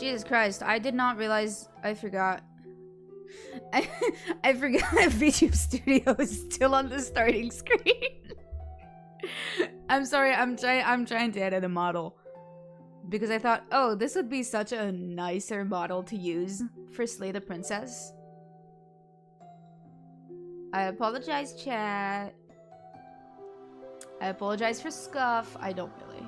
Jesus Christ, I did not realize. I forgot. I forgot that VTube Studio is still on the starting screen. I'm sorry, I'm trying to edit a model. Because I thought, oh, this would be such a nicer model to use for Slay the Princess. I apologize, chat. I apologize for Scuff. I don't really.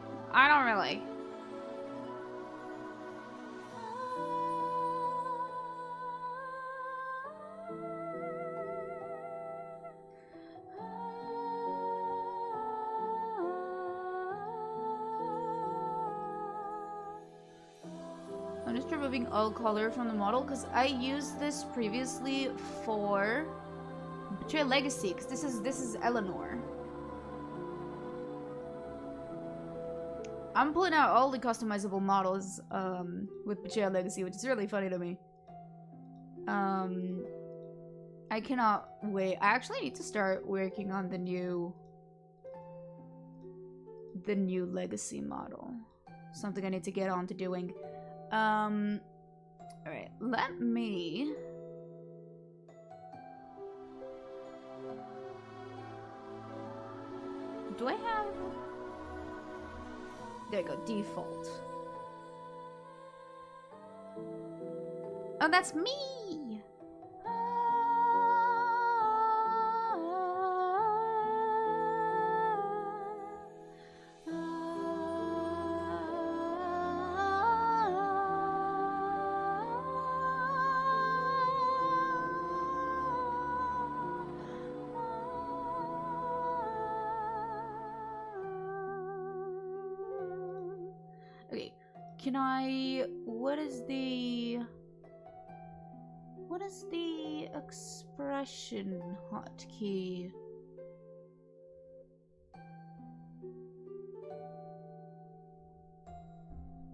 I'm just removing all color from the model because I used this previously for Betrayal Legacy, because this is Eleanor. I'm pulling out all the customizable models with Betrayal Legacy, which is really funny to me. I cannot wait. I actually need to start working on the new Legacy model. Something I need to get on to doing. Alright, let me... Do I have... There you go, default. Oh, that's me! Okay, can I... What is the expression hotkey?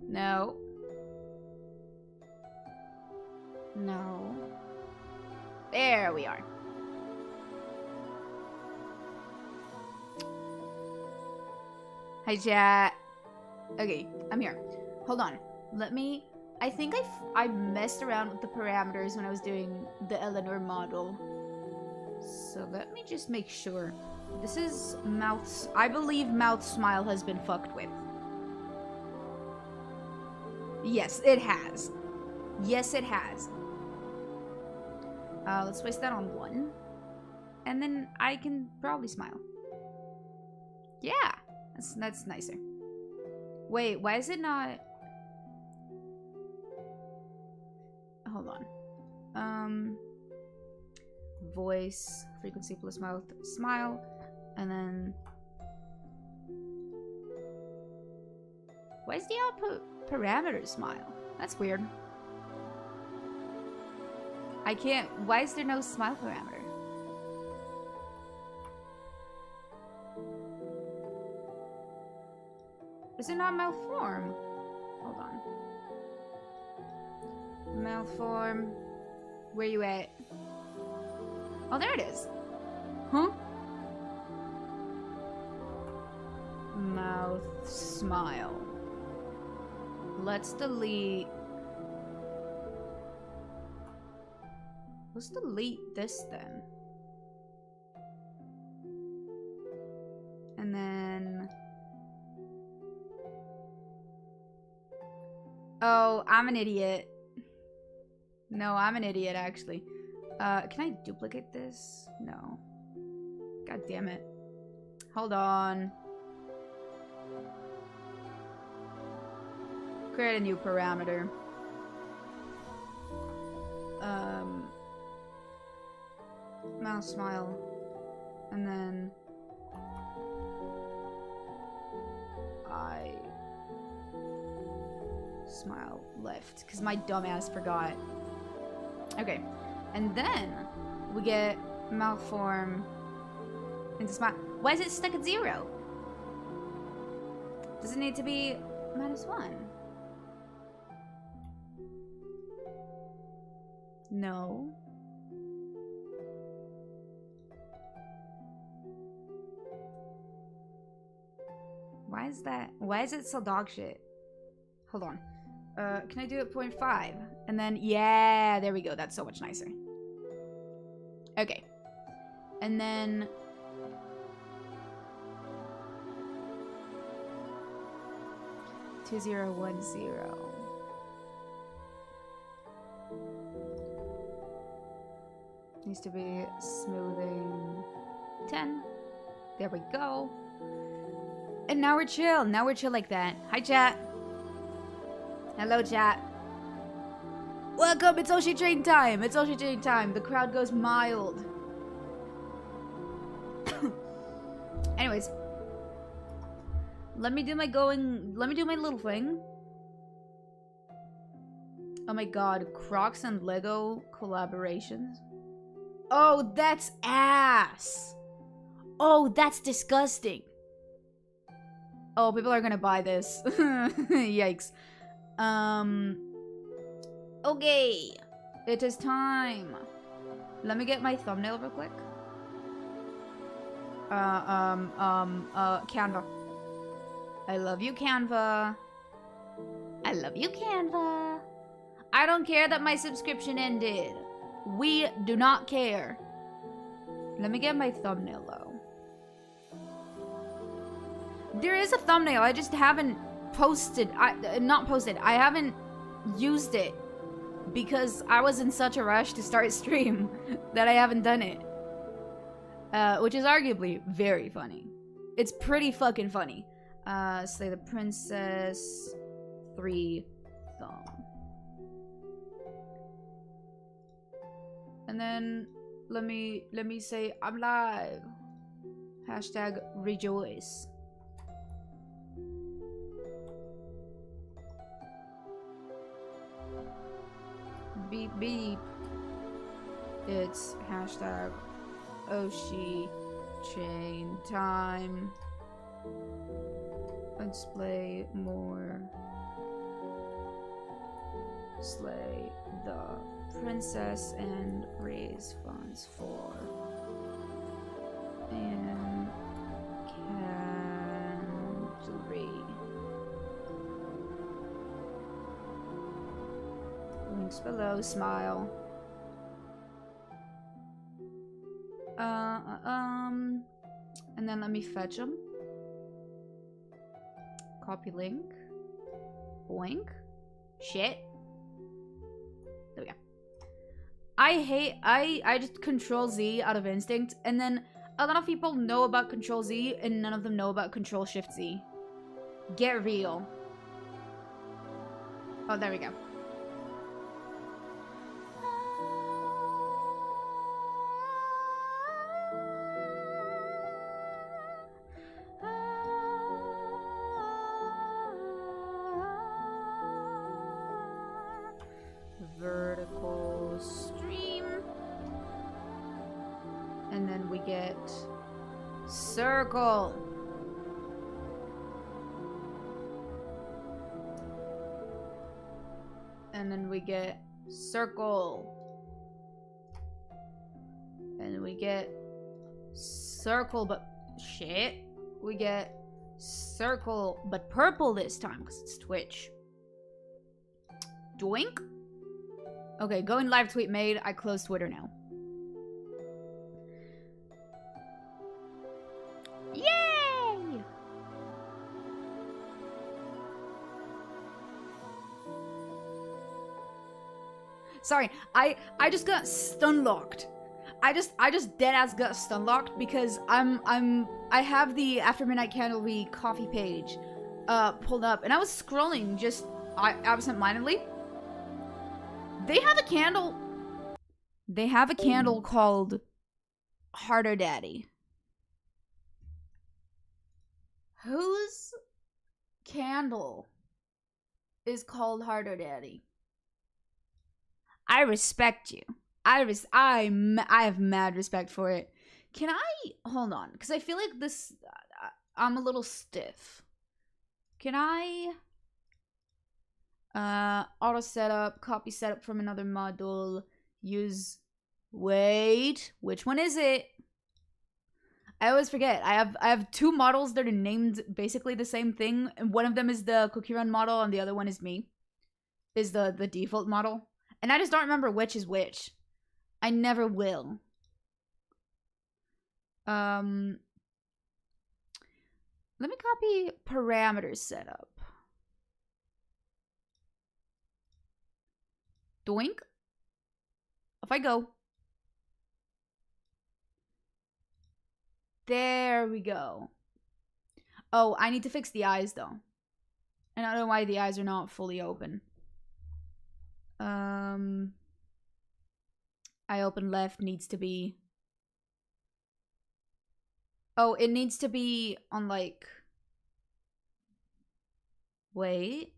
No. No. There we are. Hi, chat. Okay, I'm here. Hold on. Let me... I think I messed around with the parameters when I was doing the Eleanor model. So let me just make sure. This is mouth... I believe mouth smile has been fucked with. Yes, it has. Yes, it has. Let's place that on 1. And then I can probably smile. Yeah, that's nicer. Wait, why is it not... Hold on. Voice, frequency plus mouth, smile, and then... Why is the output parameter smile? That's weird. I can't... Why is there no smile parameter? Is it not malform? Hold on. Malform. Where you at? Oh, there it is. Huh? Mouth smile. Let's delete... Let's delete this then. And then... Oh, I'm an idiot. No, I'm an idiot, actually. Can I duplicate this? No. God damn it. Hold on. Create a new parameter. Mouse smile. And then... I... smile left, because my dumbass forgot. Okay, and then we get mouth form into smile. Why is it stuck at 0? Does it need to be -1? No. Why is that? Why is it so dog shit? Hold on. Can I do it 0.5? And then, yeah, there we go. That's so much nicer. Okay. And then... $2010. Needs to be smoothing 10. There we go. And now we're chill. Now we're chill like that. Hi, chat. Hello, chat. Welcome. It's OSHITRAIN time. It's OSHITRAIN time. The crowd goes mild. Anyways. Let me do my little thing. Oh my god. Crocs and Lego collaborations. Oh, that's ass. Oh, that's disgusting. Oh, people are gonna buy this. Yikes. Okay. It is time. Let me get my thumbnail real quick. Canva. I love you, Canva. I love you, Canva. I don't care that my subscription ended. We do not care. Let me get my thumbnail, though. There is a thumbnail. I just haven't posted. Not posted. I haven't used it because I was in such a rush to start stream that I haven't done it. Which is arguably very funny. It's pretty fucking funny. Slay the Princess 3 thumb. And then let me say I'm live. Hashtag rejoice. Beep beep. It's hashtag OSHITRAIN time. Let's play more. Slay the princess and raise funds for and Candlery. Links below. Smile. And then let me fetch them. Copy link. Boink. Shit. There we go. I just Control Z out of instinct, and then a lot of people know about Control Z and none of them know about Control Shift Z. Get real. Oh, there we go. Vertical stream. And then we get circle. And then we get circle. And then we get circle, but shit. We get circle, but purple this time because it's Twitch. Doink. Okay, going live tweet made. I close Twitter now. Yay! Sorry, I just got stun locked. I just dead ass got stun locked because I have the After Midnight Candlery coffee page pulled up, and I was scrolling just absent-mindedly. They have a candle. They have a candle called Harder Daddy. Whose candle is called Harder Daddy? I respect you. I have mad respect for it. Can I hold on? Because I feel like this. I'm a little stiff. Can I? Auto setup, copy setup from another module, use, wait, which one is it? I always forget. I have two models that are named basically the same thing, and one of them is the Cookie Run model, and the other one is me. is the default model. And I just don't remember which is which. I never will. Let me copy parameters setup. Doink. Off I go. There we go. Oh, I need to fix the eyes though. And I don't know why the eyes are not fully open. Eye open left needs to be... Oh, it needs to be on like... Wait.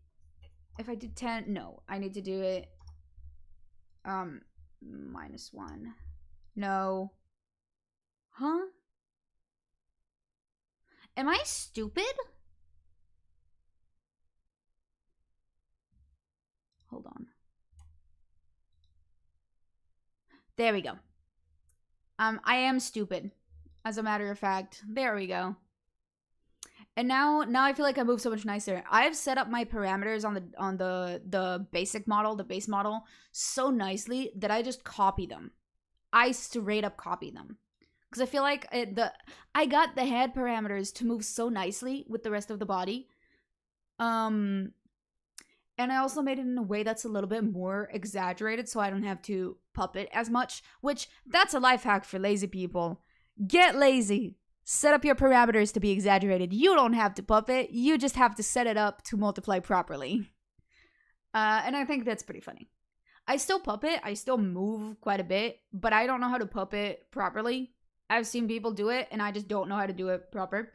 If I did 10... No, I need to do it... -1. No. Huh? Am I stupid? Hold on. There we go. I am stupid. As a matter of fact. There we go. And now I feel like I move so much nicer. I've set up my parameters on the basic model, the base model, so nicely that I just copy them. I straight up copy them. Because I feel like I got the head parameters to move so nicely with the rest of the body. And I also made it in a way that's a little bit more exaggerated so I don't have to puppet as much. Which, that's a life hack for lazy people. Get lazy. Set up your parameters to be exaggerated. You don't have to puppet. You just have to set it up to multiply properly. And I think that's pretty funny. I still puppet. I still move quite a bit. But I don't know how to puppet properly. I've seen people do it, and I just don't know how to do it proper.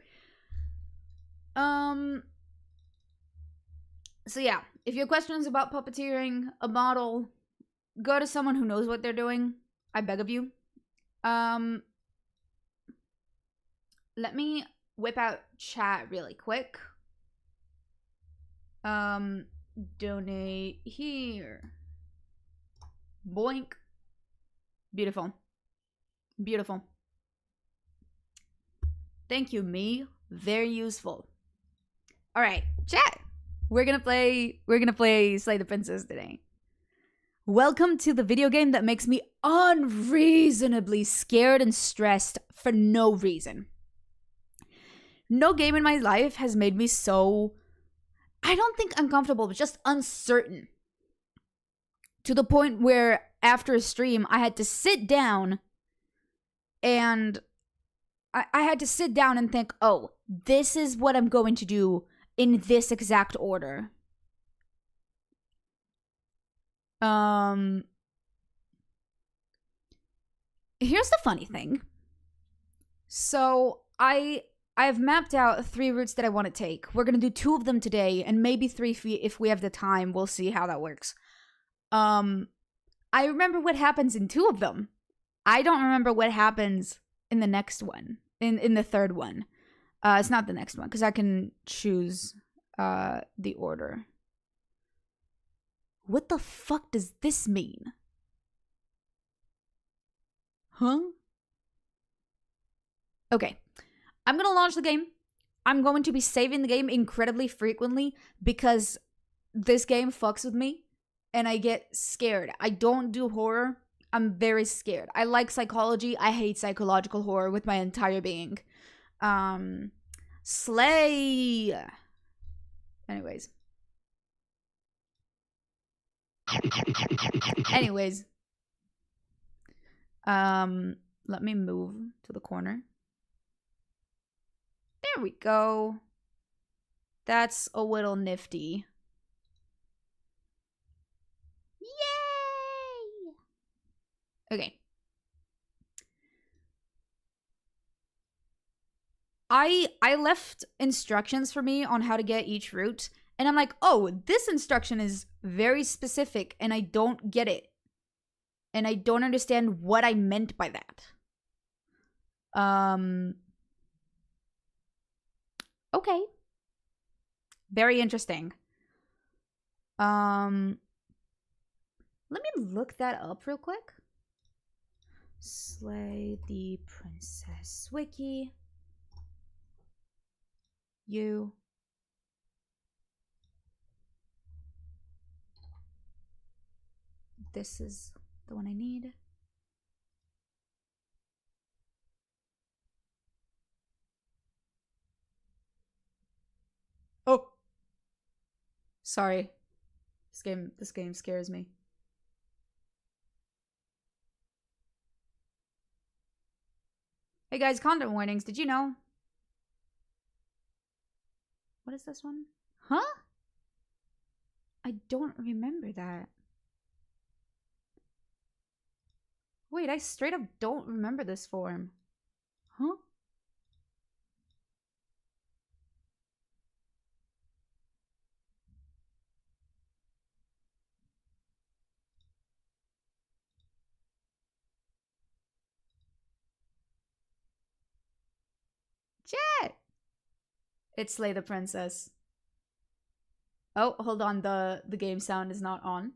So yeah, if you have questions about puppeteering a model, go to someone who knows what they're doing. I beg of you. Let me whip out chat really quick. Donate here. Boink. Beautiful. Beautiful. Thank you, me. Very useful. All right, chat. We're gonna play Slay the Princess today. Welcome to the video game that makes me unreasonably scared and stressed for no reason. No game in my life has made me so, I don't think uncomfortable, but just uncertain. To the point where after a stream, I had to sit down and I had to sit down and think, oh, this is what I'm going to do in this exact order. Here's the funny thing. So I've mapped out 3 routes that I want to take. We're gonna do 2 of them today, and maybe 3 if we have the time. We'll see how that works. I remember what happens in 2 of them. I don't remember what happens in the next one. In the third one. It's not the next one, because I can choose the order. What the fuck does this mean? Huh? Okay. I'm gonna launch the game. I'm going to be saving the game incredibly frequently because this game fucks with me and I get scared. I don't do horror. I'm very scared. I like psychology. I hate psychological horror with my entire being. Slay. Anyways. Let me move to the corner. There we go. That's a little nifty. Yay! Okay. I left instructions for me on how to get each route, and I'm like, oh, this instruction is very specific, and I don't get it. And I don't understand what I meant by that. Okay. Very interesting. Let me look that up real quick. Slay the Princess Wiki. You. This is the one I need. Oh! Sorry. This game scares me. Hey guys, content warnings. Did you know? What is this one? Huh? I don't remember that. Wait, I straight up don't remember this form. Huh? Jet! It's Slay the Princess. Oh, hold on. The game sound is not on.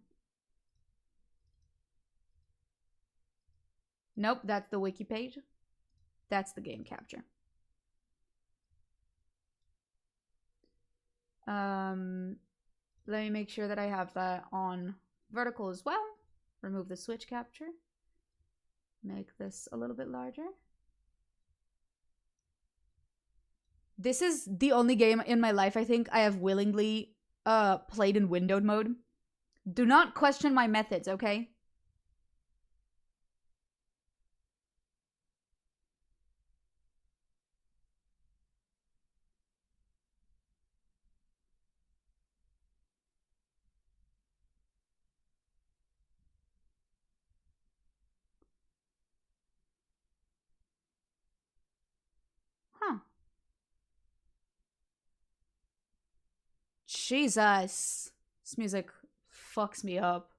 Nope, that's the wiki page. That's the game capture. Let me make sure that I have that on vertical as well. Remove the switch capture. Make this a little bit larger. This is the only game in my life I think I have willingly played in windowed mode. Do not question my methods, okay? Huh. Jesus. This music fucks me up.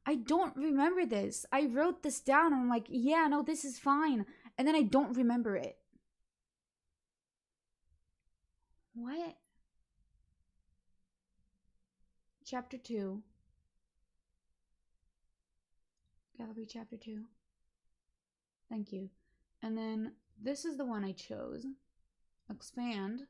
I don't remember this. I wrote this down and I'm like, yeah, no, this is fine. And then I don't remember it. What? Chapter 2. Gallery Chapter 2. Thank you. And then this is the one I chose. Expand.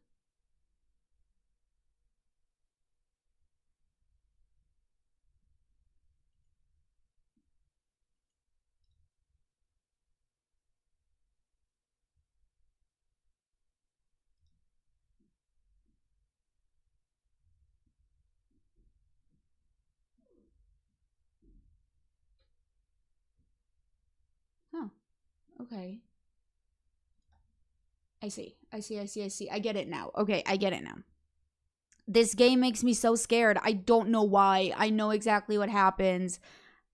Huh. Okay. I see. I get it now. Okay, I get it now. This game makes me so scared. I don't know why. I know exactly what happens.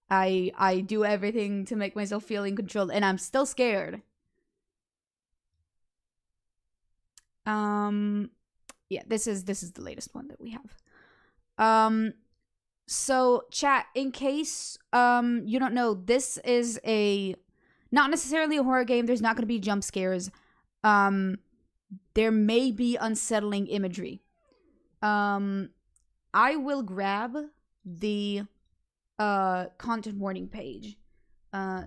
I do everything to make myself feel in control, and I'm still scared. Yeah, this is the latest one that we have. So chat, in case you don't know, this is a not necessarily a horror game. There's not going to be jump scares. There may be unsettling imagery. I will grab the content warning page.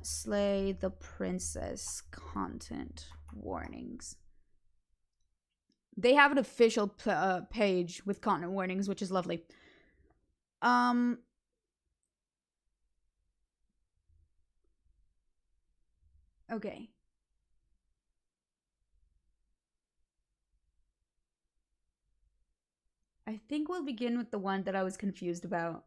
Slay the Princess content warnings. They have an official page with content warnings, which is lovely. Okay. I think we'll begin with the one that I was confused about.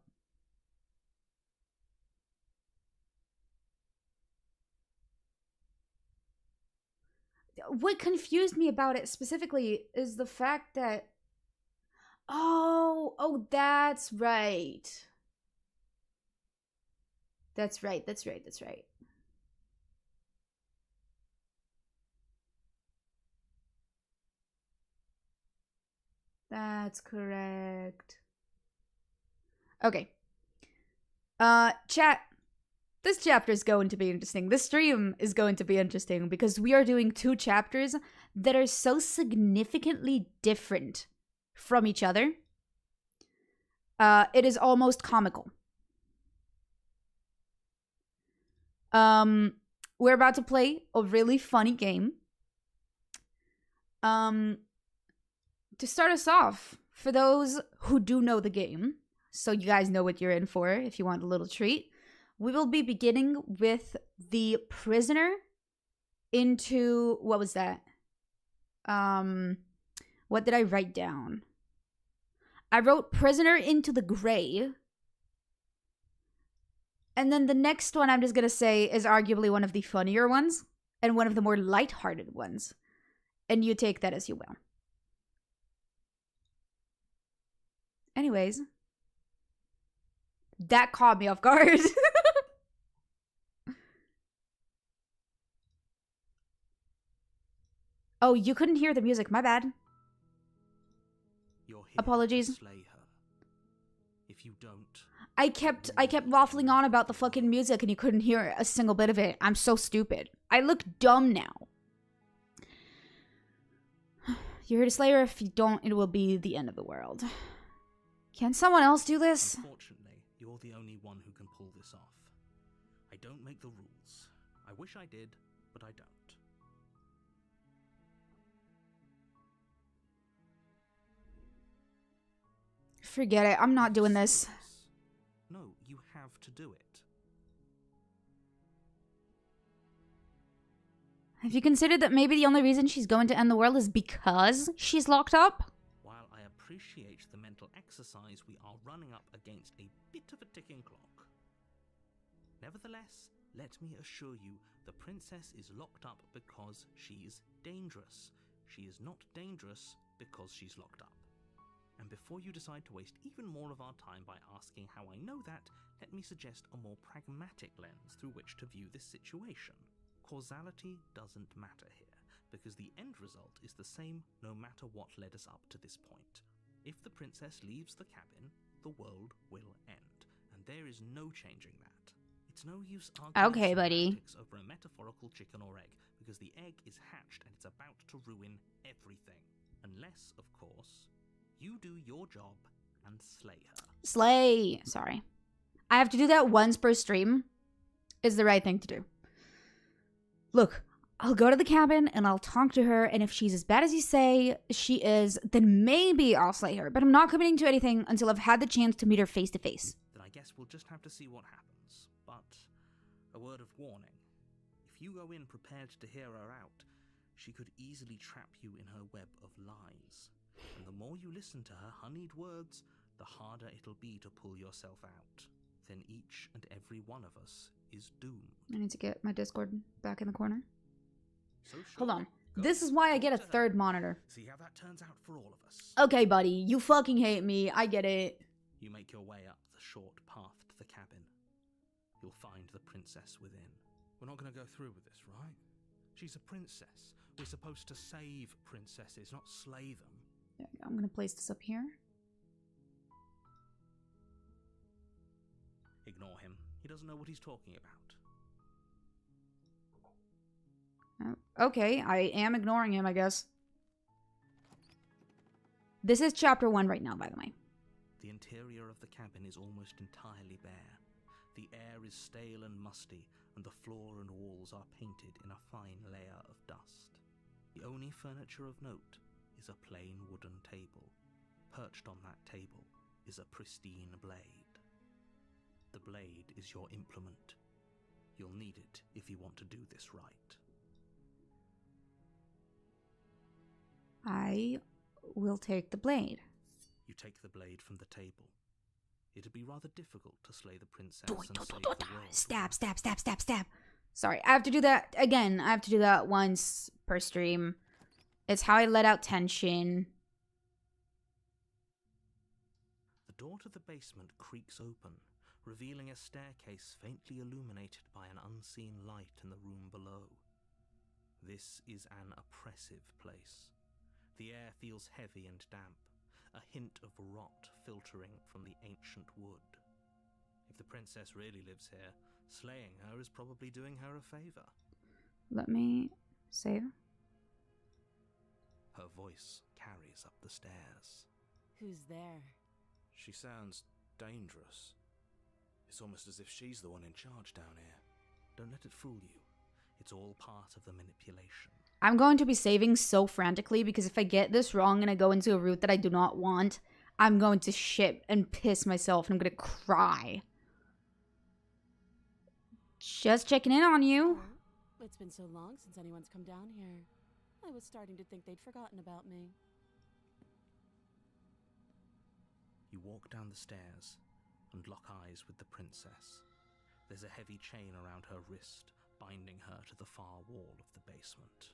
What confused me about it specifically is the fact that... Oh, that's right. That's right. That's correct. Okay. Chat. This chapter is going to be interesting. This stream is going to be interesting because we are doing 2 chapters that are so significantly different from each other. It is almost comical. We're about to play a really funny game. To start us off, for those who do know the game, so you guys know what you're in for if you want a little treat, we will be beginning with the prisoner into, what was that? What did I write down? I wrote prisoner into the gray. And then the next one I'm just going to say is arguably one of the funnier ones and one of the more lighthearted ones. And you take that as you will. Anyways. That caught me off guard. Oh, you couldn't hear the music. My bad. Apologies. Slay her. If you don't, I kept waffling on about the fucking music and you couldn't hear a single bit of it. I'm so stupid. I look dumb now. You're here to slay her. If you don't, it will be the end of the world. Can someone else do this? Unfortunately, you're the only one who can pull this off. I don't make the rules. I wish I did, but I don't. Forget it. I'm not doing this. No, you have to do it. Have you considered that maybe the only reason she's going to end the world is because she's locked up? While I appreciate the mental exercise, we are running up against a bit of a ticking clock. Nevertheless, let me assure you, the princess is locked up because she's dangerous. She is not dangerous because she's locked up. And before you decide to waste even more of our time by asking how I know that, let me suggest a more pragmatic lens through which to view this situation. Causality doesn't matter here, because the end result is the same no matter what led us up to this point. If the princess leaves the cabin, the world will end, and there is no changing that. It's no use arguing semantics over a metaphorical chicken or egg, because the egg is hatched and it's about to ruin everything. Unless, of course, you do your job and slay her. Slay. Sorry. I have to do that once per stream. Is the right thing to do. Look, I'll go to the cabin and I'll talk to her, and if she's as bad as you say she is, then maybe I'll slay her. But I'm not committing to anything until I've had the chance to meet her face to face. Then I guess we'll just have to see what happens. But a word of warning. If you go in prepared to hear her out, she could easily trap you in her web of lies. And the more you listen to her honeyed words, the harder it'll be to pull yourself out. Then each and every one of us is doomed. I need to get my Discord back in the corner. So hold on. This is why I get a third monitor. See how that turns out for all of us. Okay, buddy. You fucking hate me. I get it. You make your way up the short path to the cabin. You'll find the princess within. We're not going to go through with this, right? She's a princess. We're supposed to save princesses, not slay them. There we go. I'm going to place this up here. Ignore him. He doesn't know what he's talking about. Okay, I am ignoring him, I guess. This is chapter 1 right now, by the way. The interior of the cabin is almost entirely bare. The air is stale and musty, and the floor and walls are painted in a fine layer of dust. The only furniture of note is a plain wooden table. Perched on that table is a pristine blade. The blade is your implement. You'll need it if you want to do this right. I will take the blade. You take the blade from the table. It'd be rather difficult to slay the princess and save the world. Stab, stab, stab, stab, stab. Sorry, I have to do that again. I have to do that once per stream. It's how I let out tension. The door to the basement creaks open, revealing a staircase faintly illuminated by an unseen light in the room below. This is an oppressive place. The air feels heavy and damp, a hint of rot filtering from the ancient wood. If the princess really lives here, Slaying her is probably doing her a favor. Let me save. Her voice carries up the stairs. Who's there? She sounds dangerous. It's almost as if she's the one in charge down here. Don't let it fool you. It's all part of the manipulation. I'm going to be saving so frantically because if I get this wrong and I go into a route that I do not want, I'm going to shit and piss myself and I'm going to cry. Just checking in on you. Oh, it's been so long since anyone's come down here. I was starting to think they'd forgotten about me. You walk down the stairs and lock eyes with the princess. There's a heavy chain around her wrist, binding her to the far wall of the basement.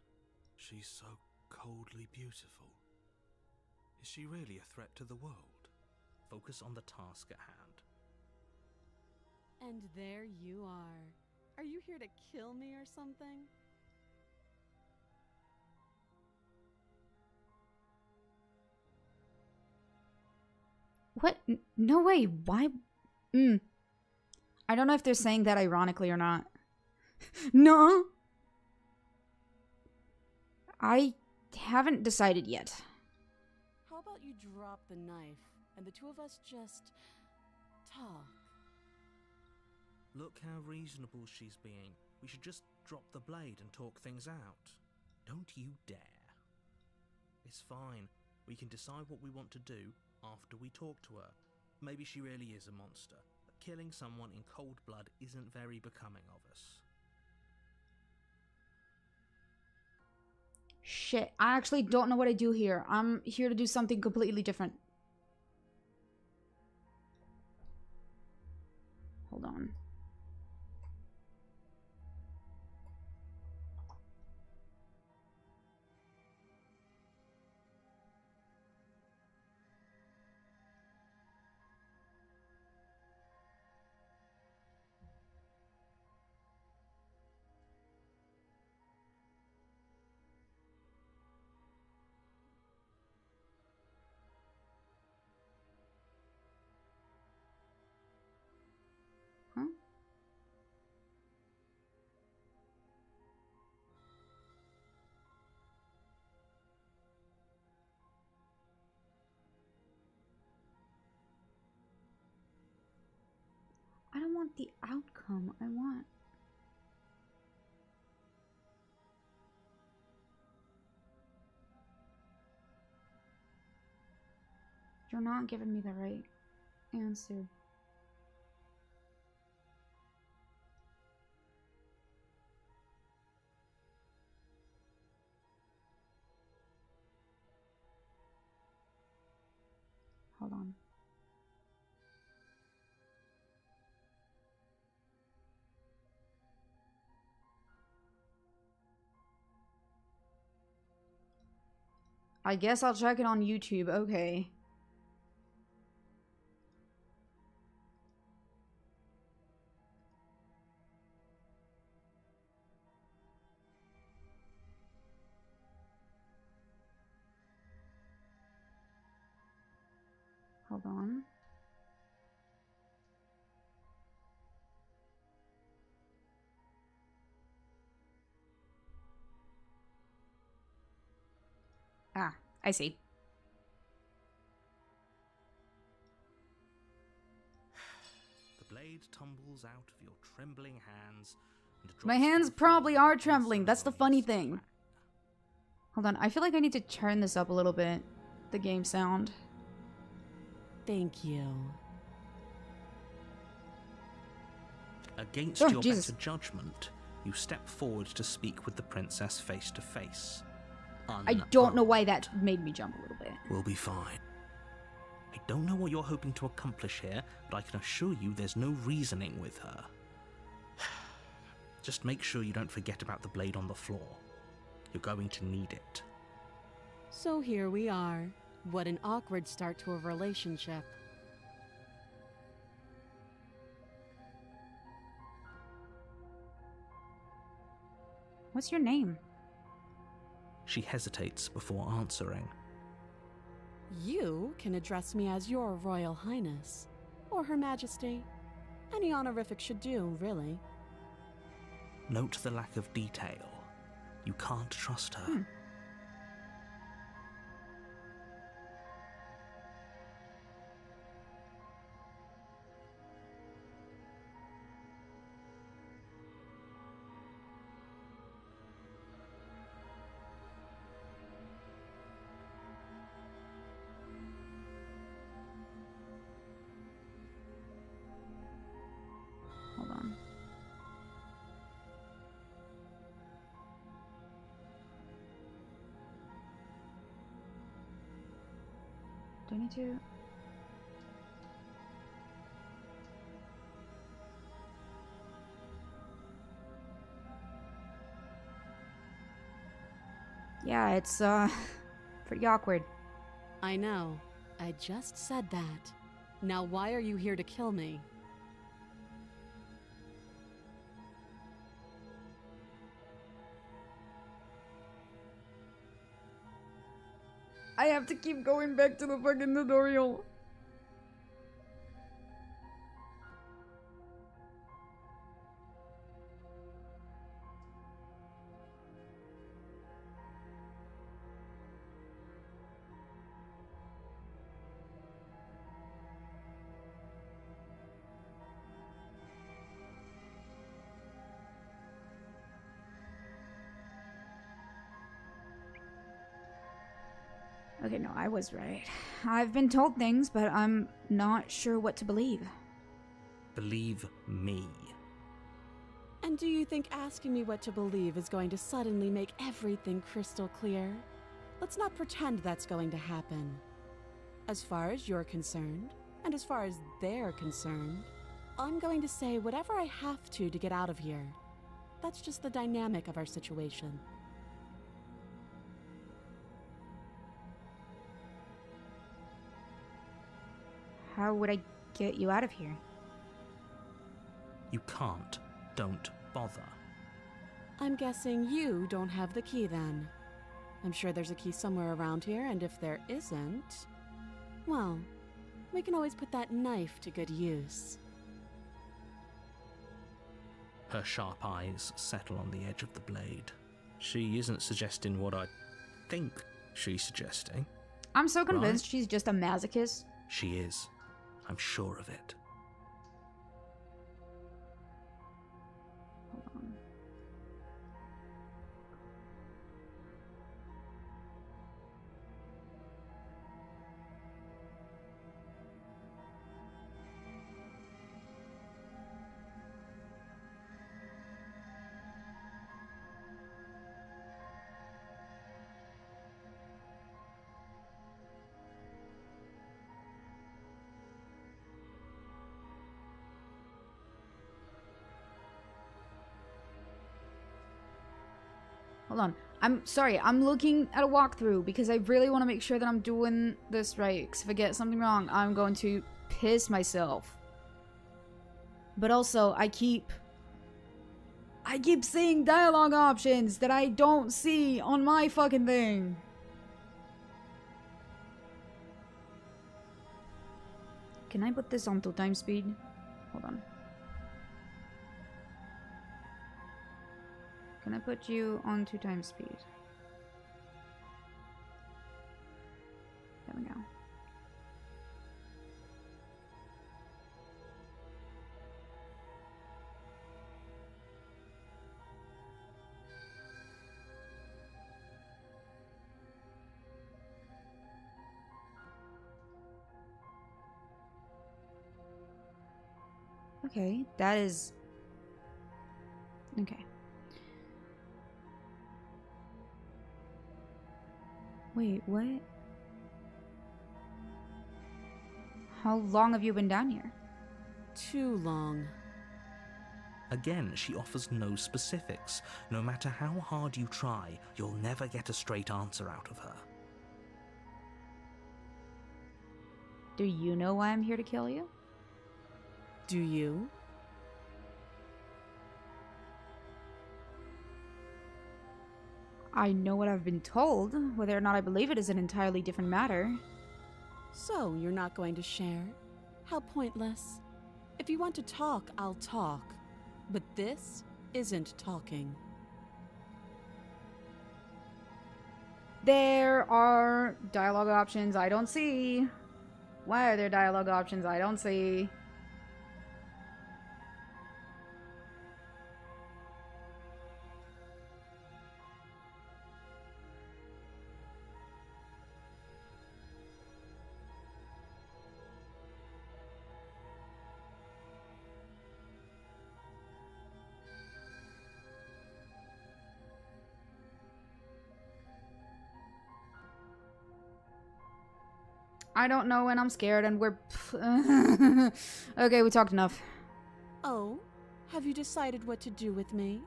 She's so coldly beautiful. Is she really a threat to the world? Focus on the task at hand. And there you are. Are you here to kill me or something? What? No way. Why? I don't know if they're saying that ironically or not. No. I haven't decided yet. How about you drop the knife and the two of us just talk? Look how reasonable she's being. We should just drop the blade and talk things out. Don't you dare. It's fine. We can decide what we want to do after we talk to her. Maybe she really is a monster, but killing someone in cold blood isn't very becoming of us. Shit, I actually don't know what I do here. I'm here to do something completely different. Hold on. Huh? I don't want the outcome. I want... You're not giving me the right answer. Hold on. I guess I'll check it on YouTube. Okay. Hold on. Ah, I see. The blade tumbles out of your trembling hands and drops My to hands the probably floor are with a trembling. That's the funny ceremonious thing. crack. Hold on. I feel like I need to turn this up a little bit. The game sound. Thank you. Against Oh, your Jesus. better judgment, you step forward to speak with the princess face to face. I don't know why that made me jump a little bit. We'll be fine. I don't know what you're hoping to accomplish here, but I can assure you there's no reasoning with her. Just make sure you don't forget about the blade on the floor. You're going to need it. So here we are. What an awkward start to a relationship. What's your name? She hesitates before answering. You can address me as your Royal Highness, or Her Majesty. Any honorific should do, really. Note the lack of detail. You can't trust her. Hold on. Do I need to? Yeah, it's pretty awkward. I know. I just said that. Now why are you here to kill me? I have to keep going back to the fucking tutorial. Okay, no, I was right. I've been told things, but I'm not sure what to believe. Believe me. And do you think asking me what to believe is going to suddenly make everything crystal clear? Let's not pretend that's going to happen. As far as you're concerned, and as far as they're concerned, I'm going to say whatever I have to get out of here. That's just the dynamic of our situation. How would I get you out of here? You can't. Don't bother. I'm guessing you don't have the key then. I'm sure there's a key somewhere around here, and if there isn't, well, we can always put that knife to good use. Her sharp eyes settle on the edge of the blade. She isn't suggesting what I think she's suggesting. I'm so convinced Right? she's just a masochist. She is. I'm sure of it. Hold on. Hold on. I'm sorry. I'm looking at a walkthrough because I really want to make sure that I'm doing this right. Because if I get something wrong, I'm going to piss myself. But also, I keep seeing dialogue options that I don't see on my fucking thing. Can I put this on 2x speed? Hold on. Can I put you on 2x speed? There we go. Okay, that is... Okay. Wait, what? How long have you been down here? Too long. Again, she offers no specifics. No matter how hard you try, you'll never get a straight answer out of her. Do you know why I'm here to kill you? Do you? I know what I've been told. Whether or not I believe it is an entirely different matter. So, you're not going to share? How pointless. If you want to talk, I'll talk. But this isn't talking. There are dialogue options I don't see. Why are there dialogue options I don't see? I don't know when I'm scared and we're... Okay, we talked enough. Oh, have you decided what to do with me?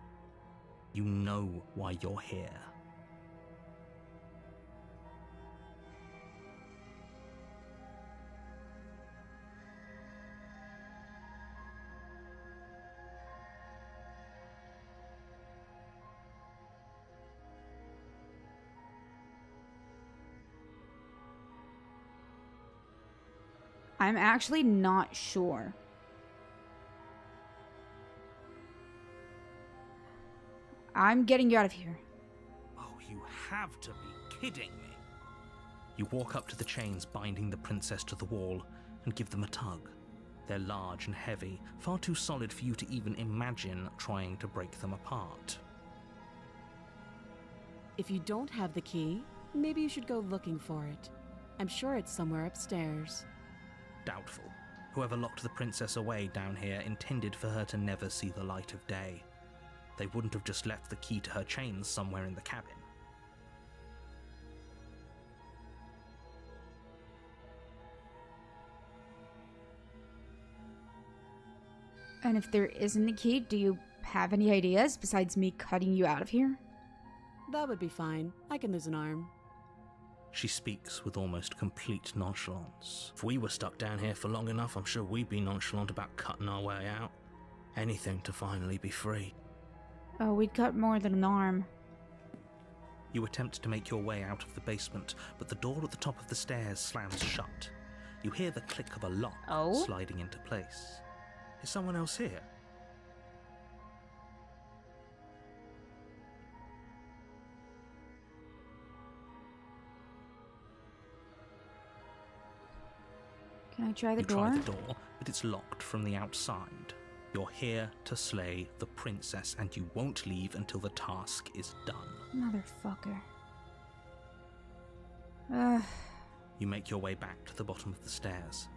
You know why you're here. I'm actually not sure. I'm getting you out of here. Oh, you have to be kidding me. You walk up to the chains binding the princess to the wall and give them a tug. They're large and heavy, far too solid for you to even imagine trying to break them apart. If you don't have the key, maybe you should go looking for it. I'm sure it's somewhere upstairs. Doubtful. Whoever locked the princess away down here intended for her to never see the light of day. They wouldn't have just left the key to her chains somewhere in the cabin. And if there isn't a key, do you have any ideas besides me cutting you out of here? That would be fine. I can lose an arm. She speaks with almost complete nonchalance. If we were stuck down here for long enough, I'm sure we'd be nonchalant about cutting our way out. Anything to finally be free. Oh, we'd cut more than an arm. You attempt to make your way out of the basement, but the door at the top of the stairs slams shut. You hear the click of a lock sliding into place. Is someone else here? Can I try the You door? try the door, but it's locked from the outside. You're here to slay the princess, and you won't leave until the task is done. Motherfucker. You make your way back to the bottom of the stairs.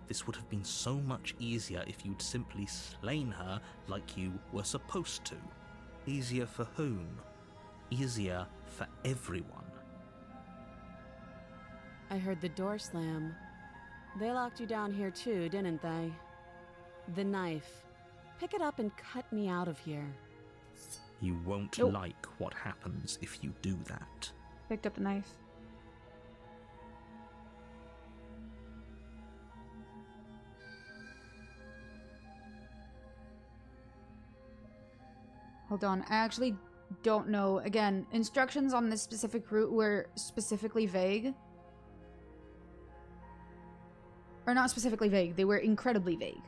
This would have been so much easier if you'd simply slain her like you were supposed to. Easier for whom? Easier for everyone. I heard the door slam. They locked you down here too, didn't they? The knife. Pick it up and cut me out of here. You won't like what happens if you do that. Picked up the knife. Hold on, I actually don't know. Again, instructions on this specific route were specifically vague. Or not specifically vague, they were incredibly vague.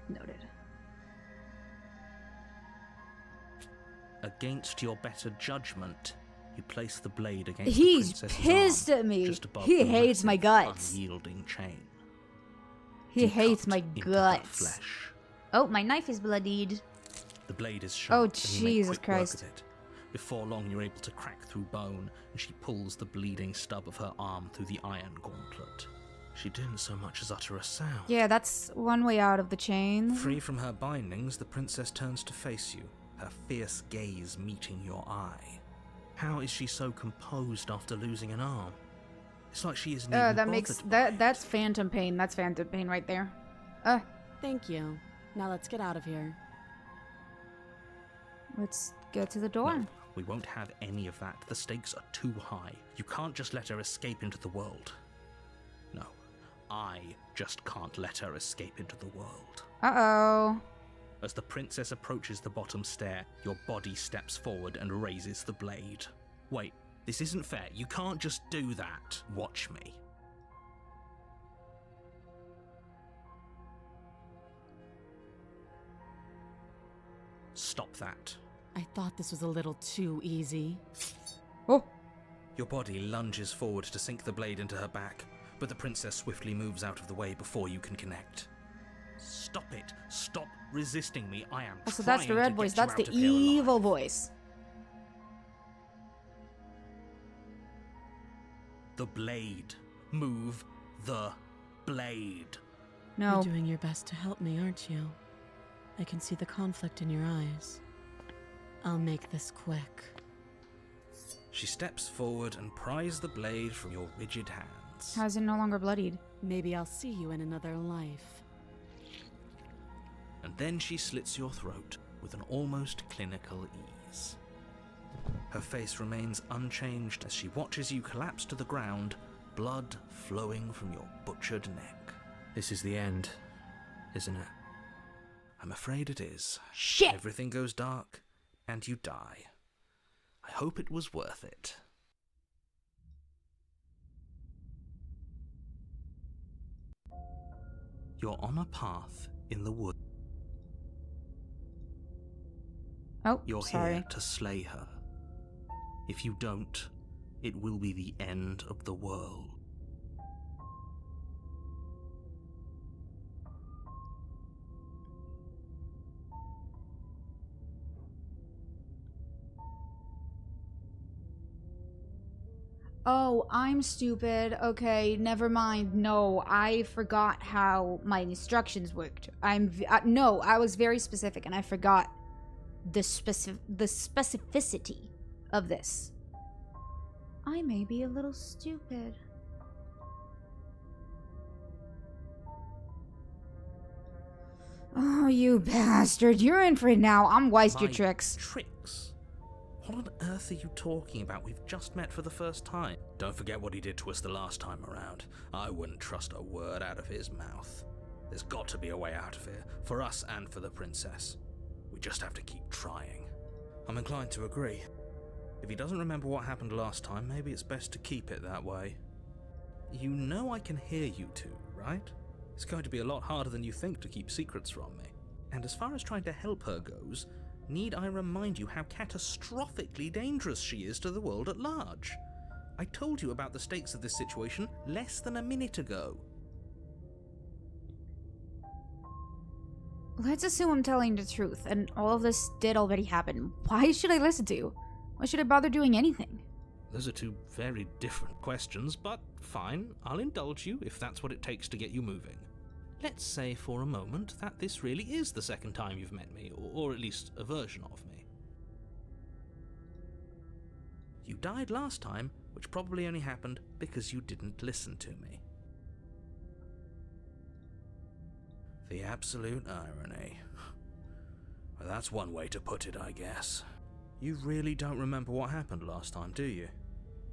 Noted. Against your better judgment, you place the blade against He's the princess's pissed arm, at me. just above He the hates my massive, guts. unyielding chain. He You hates cut my into her guts. flesh. Oh, my knife is bloodied. The blade is sharp, and you make Jesus quick work Christ. of it. Before long, you're able to crack through bone, and she pulls the bleeding stub of her arm through the iron gauntlet. She didn't so much as utter a sound. Yeah, that's one way out of the chain. Free from her bindings, the princess turns to face you, her fierce gaze meeting your eye. How is she so composed after losing an arm? It's like she isn't even That makes bothered by it. that's phantom pain. That's phantom pain right there. Thank you. Now let's get out of here. Let's get to the door. No, we won't have any of that. The stakes are too high. You can't just let her escape into the world. No, I just can't let her escape into the world. Uh-oh. As the princess approaches the bottom stair, your body steps forward and raises the blade. Wait, This isn't fair. You can't just do that. Watch me. Stop that. I thought this was a little too easy. Oh. Your body lunges forward to sink the blade into her back, but the princess swiftly moves out of the way before you can connect. Stop it. Stop resisting me. I am So that's the trying red to voice. get you That's out the of here alive. evil voice. The blade. Move the blade. No. You're doing your best to help me, aren't you? I can see the conflict in your eyes. I'll make this quick. She steps forward and pries the blade from your rigid hands. How is it no longer bloodied? Maybe I'll see you in another life. And then she slits your throat with an almost clinical ease. Her face remains unchanged as she watches you collapse to the ground, blood flowing from your butchered neck. This is the end, isn't it? I'm afraid it is. Shit! Everything goes dark, and you die. I hope it was worth it. You're on a path in the wood. Oh, You're sorry. here to slay her. If you don't, it will be the end of the world. Oh, I'm stupid. Okay, never mind. No, I forgot how my instructions worked. No, I was very specific and I forgot the specificity of this. I may be a little stupid. Oh, you bastard. You're in for it now. I'm wise to your My tricks. Tricks? What on earth are you talking about? We've just met for the first time. Don't forget what he did to us the last time around. I wouldn't trust a word out of his mouth. There's got to be a way out of here, for us and for the princess. We just have to keep trying. I'm inclined to agree. If he doesn't remember what happened last time, maybe it's best to keep it that way. You know I can hear you two, right? It's going to be a lot harder than you think to keep secrets from me. And as far as trying to help her goes, need I remind you how catastrophically dangerous she is to the world at large? I told you about the stakes of this situation less than a minute ago. Let's assume I'm telling the truth, and all of this did already happen. Why should I listen to you? Why should I bother doing anything? Those are two very different questions, but fine, I'll indulge you if that's what it takes to get you moving. Let's say for a moment that this really is the second time you've met me, or at least a version of me. You died last time, which probably only happened because you didn't listen to me. The absolute irony. Well, that's one way to put it, I guess. You really don't remember what happened last time, do you?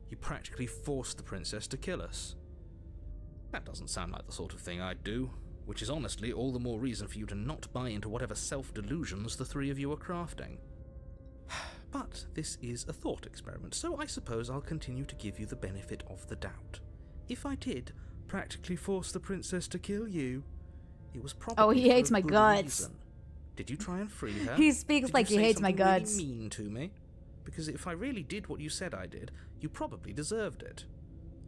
You practically forced the princess to kill us. That doesn't sound like the sort of thing I'd do, which is honestly all the more reason for you to not buy into whatever self-delusions the three of you are crafting. But this is a thought experiment, so I suppose I'll continue to give you the benefit of the doubt. If I did practically force the princess to kill you, it was probably Oh, he for hates a my good guts. reason. Did you try and free her? He speaks Did like you he say hates my something really guts. mean to me? Because if I really did what you said I did, you probably deserved it.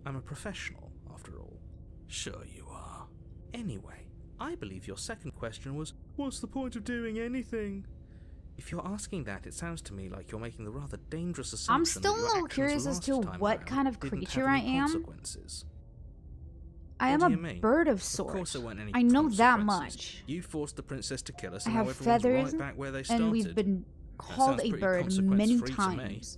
I'm a professional, after all. Sure you are. Anyway, I believe your second question was, what's the point of doing anything? If you're asking that, it sounds to me like you're making the rather dangerous assumption I'm still that a your little actions curious as last to time what around kind of didn't creature have I any am. consequences. I am What a do you mean? bird of Of sorts. course there weren't any I know that consequences. much. You forced the princess to kill us, I and now have everyone's feathers, right back where they started. and we've been That called sounds a pretty bird many consequence-free to me. times.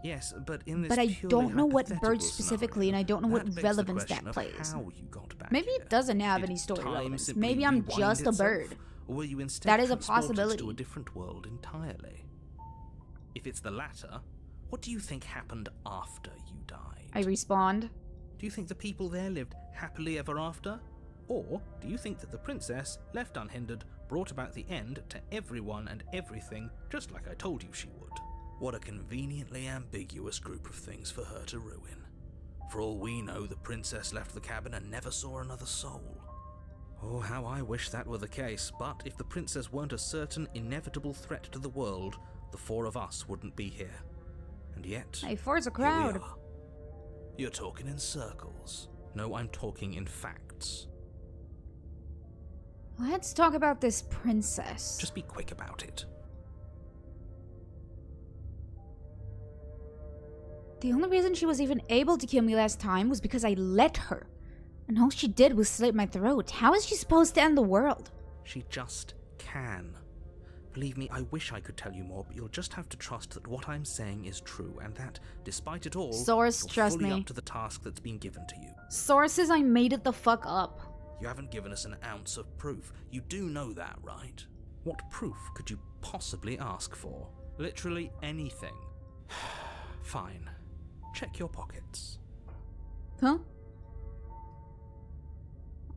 Yes, but in this But I purely don't know what hypothetical bird specifically, and I don't know scenario, what that begs the relevance question that of plays. how you got back Maybe here. it doesn't have Did any story time relevance. simply Maybe I'm rewind just a itself, bird. Or were you instead That is a transported possibility. to a different world entirely? If it's the latter, what do you think happened after you died? I respawned. Do you think the people there lived happily ever after? Or do you think that the princess, left unhindered, brought about the end to everyone and everything, just like I told you she would? What a conveniently ambiguous group of things for her to ruin. For all we know, the princess left the cabin and never saw another soul. Oh, how I wish that were the case, but if the princess weren't a certain, inevitable threat to the world, the four of us wouldn't be here. And yet, Hey, four's a here we crowd. are. You're talking in circles. No, I'm talking in facts. Let's talk about this princess. Just be quick about it. The only reason she was even able to kill me last time was because I let her. And all she did was slit my throat. How is she supposed to end the world? She just can. Believe me, I wish I could tell you more, but you'll just have to trust that what I'm saying is true, and that, despite it all, Source, you're trust fully me. up to the task that's been given to you. Sources, I made it the fuck up. You haven't given us an ounce of proof. You do know that, right? What proof could you possibly ask for? Literally anything. Fine. Check your pockets. Huh?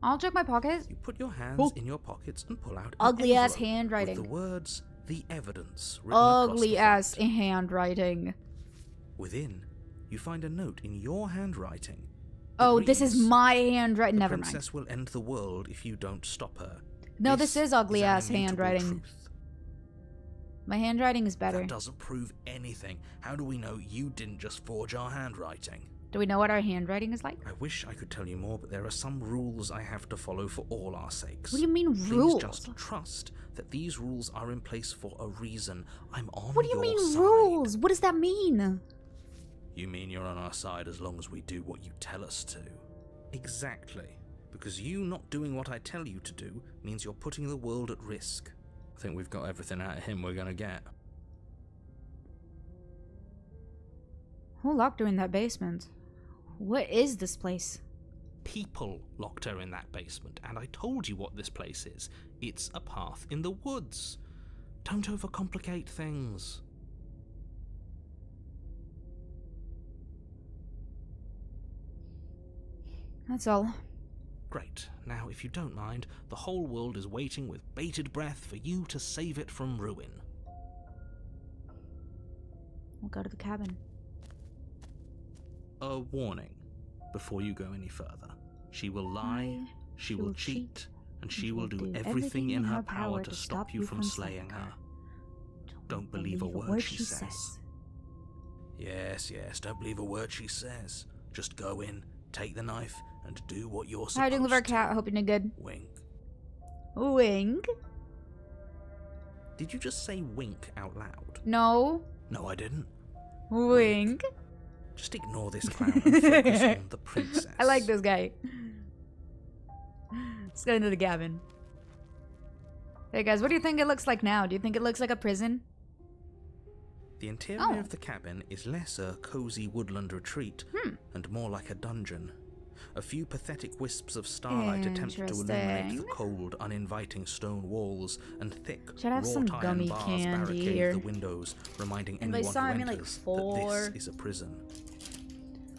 I'll check my pockets. You put your hands Oh. in your pockets and pull out an Ugly ass envelope handwriting. with the words, "The evidence," written across the Ugly front. ass handwriting. Within, you find a note in your handwriting. It Oh, this is reads, my handwriting. "The Never mind. princess will end the world if you don't stop her." No, this is ugly an ass immutable handwriting. truth. My handwriting is better. That doesn't prove anything. How do we know you didn't just forge our handwriting? Do we know what our handwriting is like? I wish I could tell you more, but there are some rules I have to follow for all our sakes. What do you mean Please rules? just trust that these rules are in place for a reason. I'm on What do you your mean side. rules? What does that mean? You mean you're on our side as long as we do what you tell us to? Exactly. Because you not doing what I tell you to do means you're putting the world at risk. I think we've got everything out of him we're gonna get. Who locked her in that basement? What is this place? People locked her in that basement, and I told you what this place is. It's a path in the woods. Don't overcomplicate things. That's all. Great. Now, if you don't mind, the whole world is waiting with bated breath for you to save it from ruin. We'll go to the cabin. A warning before you go any further. She will lie, she will cheat, and she will do everything in her power to stop you from slaying her. Don't believe a word she says. Yes, don't believe a word she says. Just go in, take the knife, and do what you're supposed to. How are you doing with our cat? Hope you're doing good. Wink. Wink? Did you just say wink out loud? No. No, I didn't. Wink. Just ignore this clown and focus on the princess. I like this guy. Let's go into the cabin. Hey guys, what do you think it looks like now? Do you think it looks like a prison? The interior Oh. of the cabin is less a cozy woodland retreat and more like a dungeon. A few pathetic wisps of starlight attempt to illuminate the Interesting. cold, uninviting stone walls, and thick, Should I have some wrought iron gummy bars candy barricade here? the windows, reminding And by anyone some, who I mean, like, enters that 4. this is a prison.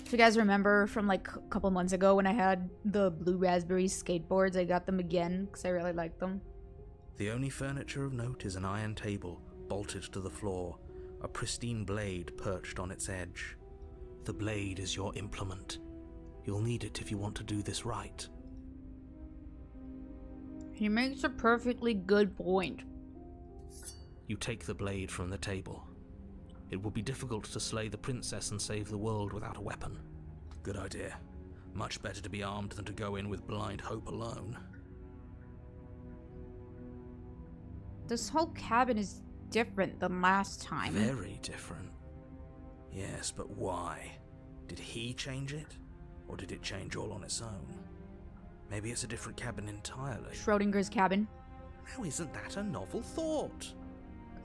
If you guys remember from like a couple months ago when I had the blue raspberry skateboards, I got them again because I really liked them. The only furniture of note is an iron table, bolted to the floor, a pristine blade perched on its edge. The blade is your implement. You'll need it if you want to do this right. He makes a perfectly good point. You take the blade from the table. It will be difficult to slay the princess and save the world without a weapon. Good idea. Much better to be armed than to go in with blind hope alone. This whole cabin is different than last time. Very different. Yes, but why? Did he change it? Or did it change all on its own? Maybe it's a different cabin entirely. Schrodinger's cabin. Now isn't that a novel thought?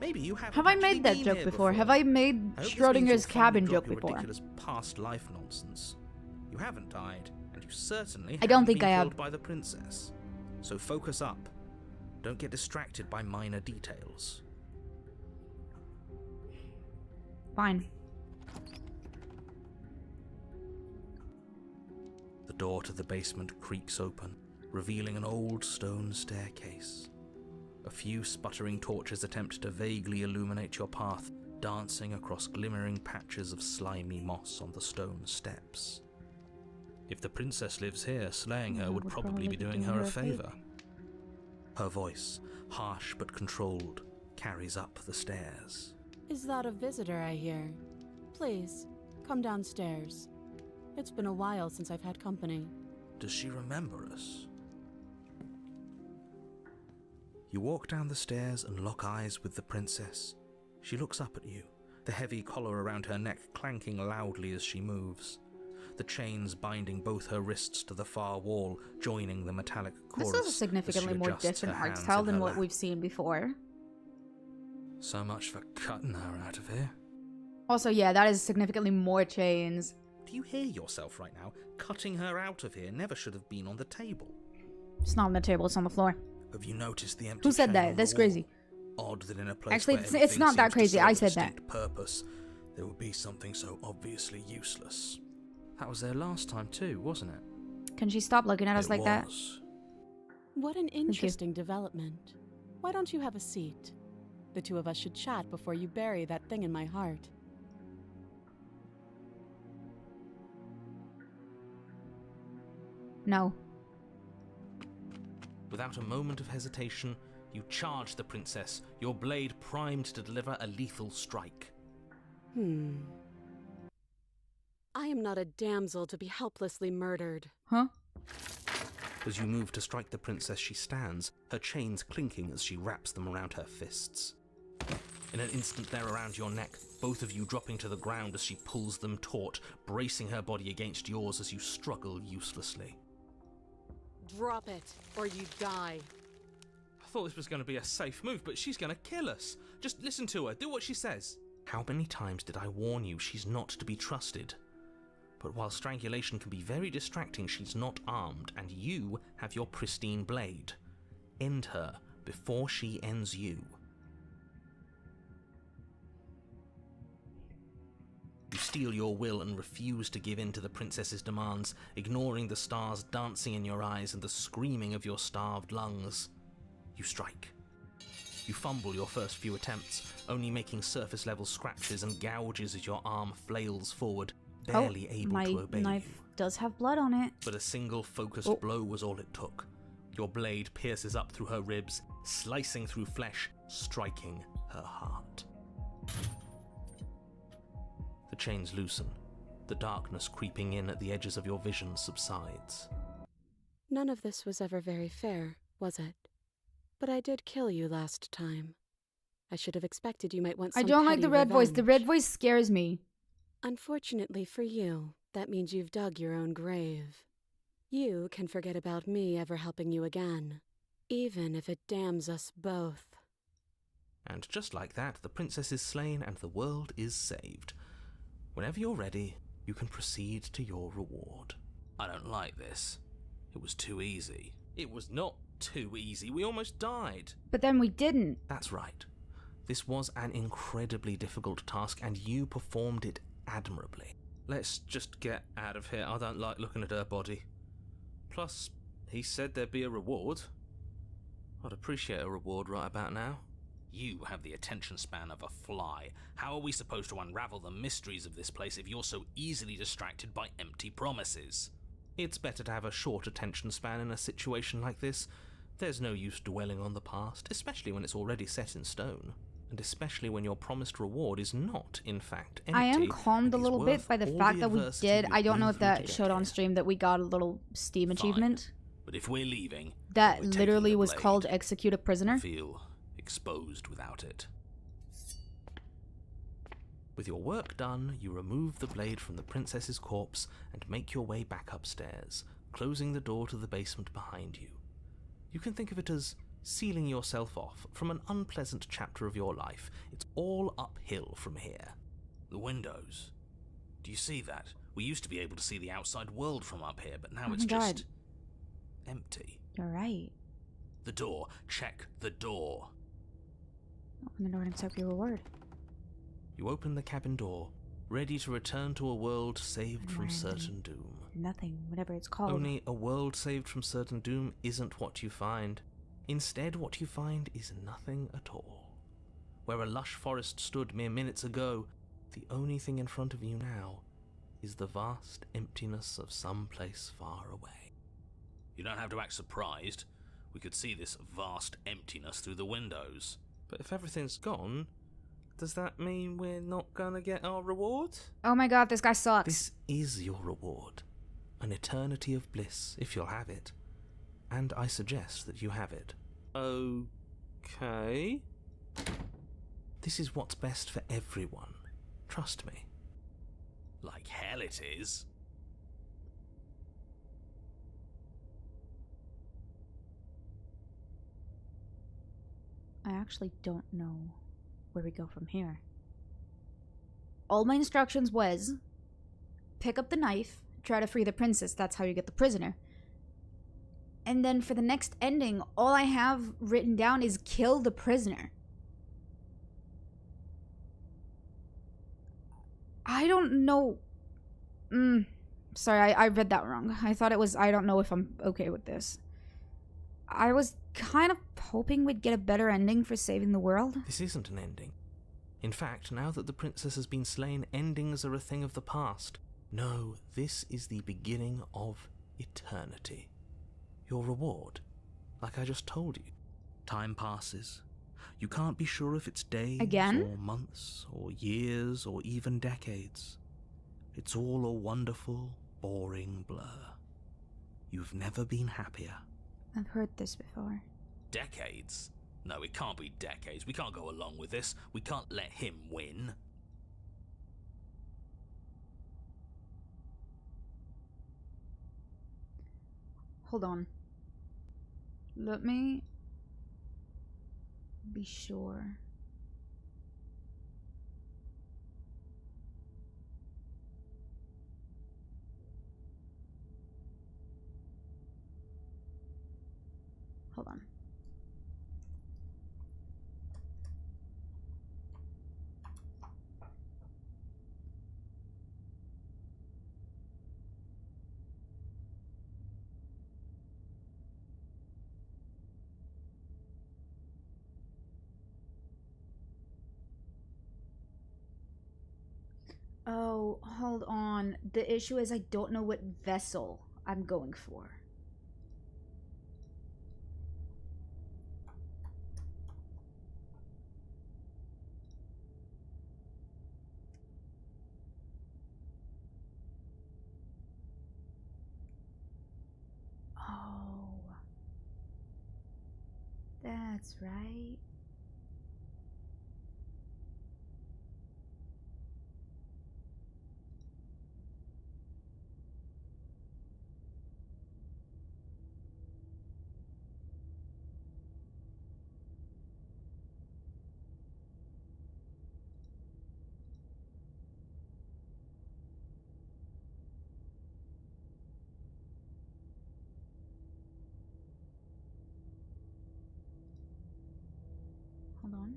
Maybe you haven't Have I actually made that been joke here before? Have I made I hope this means Schrodinger's you'll finally cabin drop joke your before? ridiculous past life nonsense. You haven't died, and you certainly I don't haven't think been I have. killed by the princess. So focus up. Don't get distracted by minor details. Fine. The door to the basement creaks open, revealing an old stone staircase. A few sputtering torches attempt to vaguely illuminate your path, dancing across glimmering patches of slimy moss on the stone steps. If the princess lives here, slaying her would probably be doing her a favor. Her voice, harsh but controlled, carries up the stairs. Is that a visitor I hear? Please, come downstairs. It's been a while since I've had company. Does she remember us? You walk down the stairs and lock eyes with the princess. She looks up at you, the heavy collar around her neck clanking loudly as she moves. The chains binding both her wrists to the far wall, joining the metallic chorus. This is a significantly more different art style than what we've seen before. So much for cutting her out of here. Also, yeah, that is significantly more chains. Do you hear yourself right now? Cutting her out of here never should have been on the table. It's not on the table, it's on the floor. Have you noticed the empty Who said chain that? on That's the wall? crazy. Odd that in a place Actually, where it's everything not that seems to crazy. serve I a said that. distinct purpose, there would be something so obviously useless. That was there last time too, wasn't it? Can she stop looking at us like that? What an interesting development. Why don't you have a seat? The two of us should chat before you bury that thing in my heart. No. Without a moment of hesitation, you charge the princess, your blade primed to deliver a lethal strike. I am not a damsel to be helplessly murdered. Huh? As you move to strike the princess, she stands, her chains clinking as she wraps them around her fists. In an instant they're around your neck, both of you dropping to the ground as she pulls them taut, bracing her body against yours as you struggle uselessly. Drop it, or you die. I thought this was going to be a safe move, but she's going to kill us. Just listen to her, do what she says. How many times did I warn you she's not to be trusted? But while strangulation can be very distracting, she's not armed, and you have your pristine blade. End her before she ends you. You steel your will and refuse to give in to the princess's demands, ignoring the stars dancing in your eyes and the screaming of your starved lungs. You strike. You fumble your first few attempts, only making surface-level scratches and gouges as your arm flails forward, barely able to obey My knife you. does have blood on it. But a single focused blow was all it took. Your blade pierces up through her ribs, slicing through flesh, striking her heart. The chains loosen. The darkness creeping in at the edges of your vision subsides. None of this was ever very fair, was it? But I did kill you last time. I should have expected you might want some I don't like petty the red voice. The red revenge. voice scares me. Unfortunately for you, that means you've dug your own grave. You can forget about me ever helping you again, even if it damns us both. And just like that, the princess is slain and the world is saved. Whenever you're ready, you can proceed to your reward. I don't like this. It was too easy. It was not too easy. We almost died. But then we didn't. That's right. This was an incredibly difficult task, and you performed it admirably. Let's just get out of here. I don't like looking at her body. Plus, he said there'd be a reward. I'd appreciate a reward right about now. You have the attention span of a fly. How are we supposed to unravel the mysteries of this place if you're so easily distracted by empty promises? It's better to have a short attention span in a situation like this. There's no use dwelling on the past, especially when it's already set in stone. And especially when your promised reward is not, in fact, empty. I am calmed a and is little bit worth by the all fact that we adversity did. you've I don't know been if through to that get showed on here. stream that we got a little Steam Fine. achievement. But if we're leaving, That we're taking literally the was blade. called Execute a I Prisoner. feel exposed without it. With your work done, you remove the blade from the princess's corpse and make your way back upstairs, closing the door to the basement behind you. You can think of it as sealing yourself off from an unpleasant chapter of your life. It's all uphill from here. The windows. Do you see that? We used to be able to see the outside world from up here, but now Oh it's my God. just empty. You're right. The door. Check the door. Open the door and accept your reward. You open the cabin door, ready to return to a world saved from Random. certain doom. Nothing, whatever it's called. Only a world saved from certain doom isn't what you find. Instead, what you find is nothing at all. where a lush forest stood mere minutes ago, the only thing in front of you now is the vast emptiness of some place far away. You don't have to act surprised. We could see this vast emptiness through the windows. But if everything's gone, does that mean we're not gonna get our reward? Oh my god, this guy sucks. This is your reward. An eternity of bliss, if you'll have it. And I suggest that you have it. Okay. This is what's best for everyone. Trust me. Like hell it is. I actually don't know where we go from here. All my instructions was pick up the knife, try to free the princess, that's how you get the prisoner. And then for the next ending, all I have written down is kill the prisoner. I don't know. Sorry, I read that wrong. I thought it was, I don't know if I'm okay with this. I was kind of hoping we'd get a better ending for saving the world. This isn't an ending. In fact, now that the princess has been slain, endings are a thing of the past. No, this is the beginning of eternity. Your reward, like I just told you. Time passes. You can't be sure if it's days or months or years or even decades. It's all a wonderful, boring blur. You've never been happier. I've heard this before. Decades? No, it can't be decades. We can't go along with this. We can't let him win. Hold on. Let me be sure. Hold on. Oh, hold on. The issue is I don't know what vessel I'm going for. Oh. That's right. Hold on.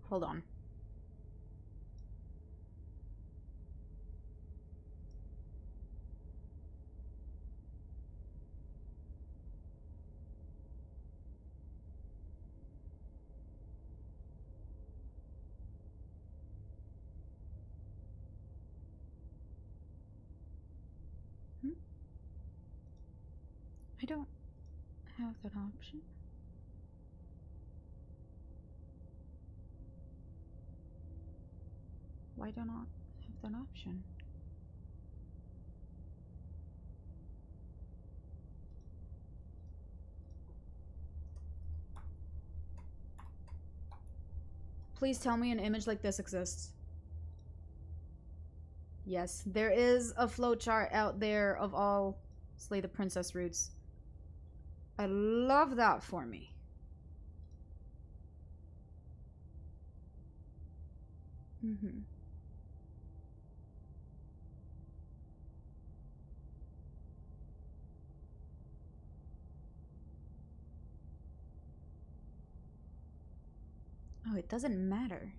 Hold on. I don't have that option. Why do I not have that option? Please tell me an image like this exists. Yes, there is a flowchart out there of all Slay the Princess routes. I love that for me. Mm-hmm. Oh, it doesn't matter.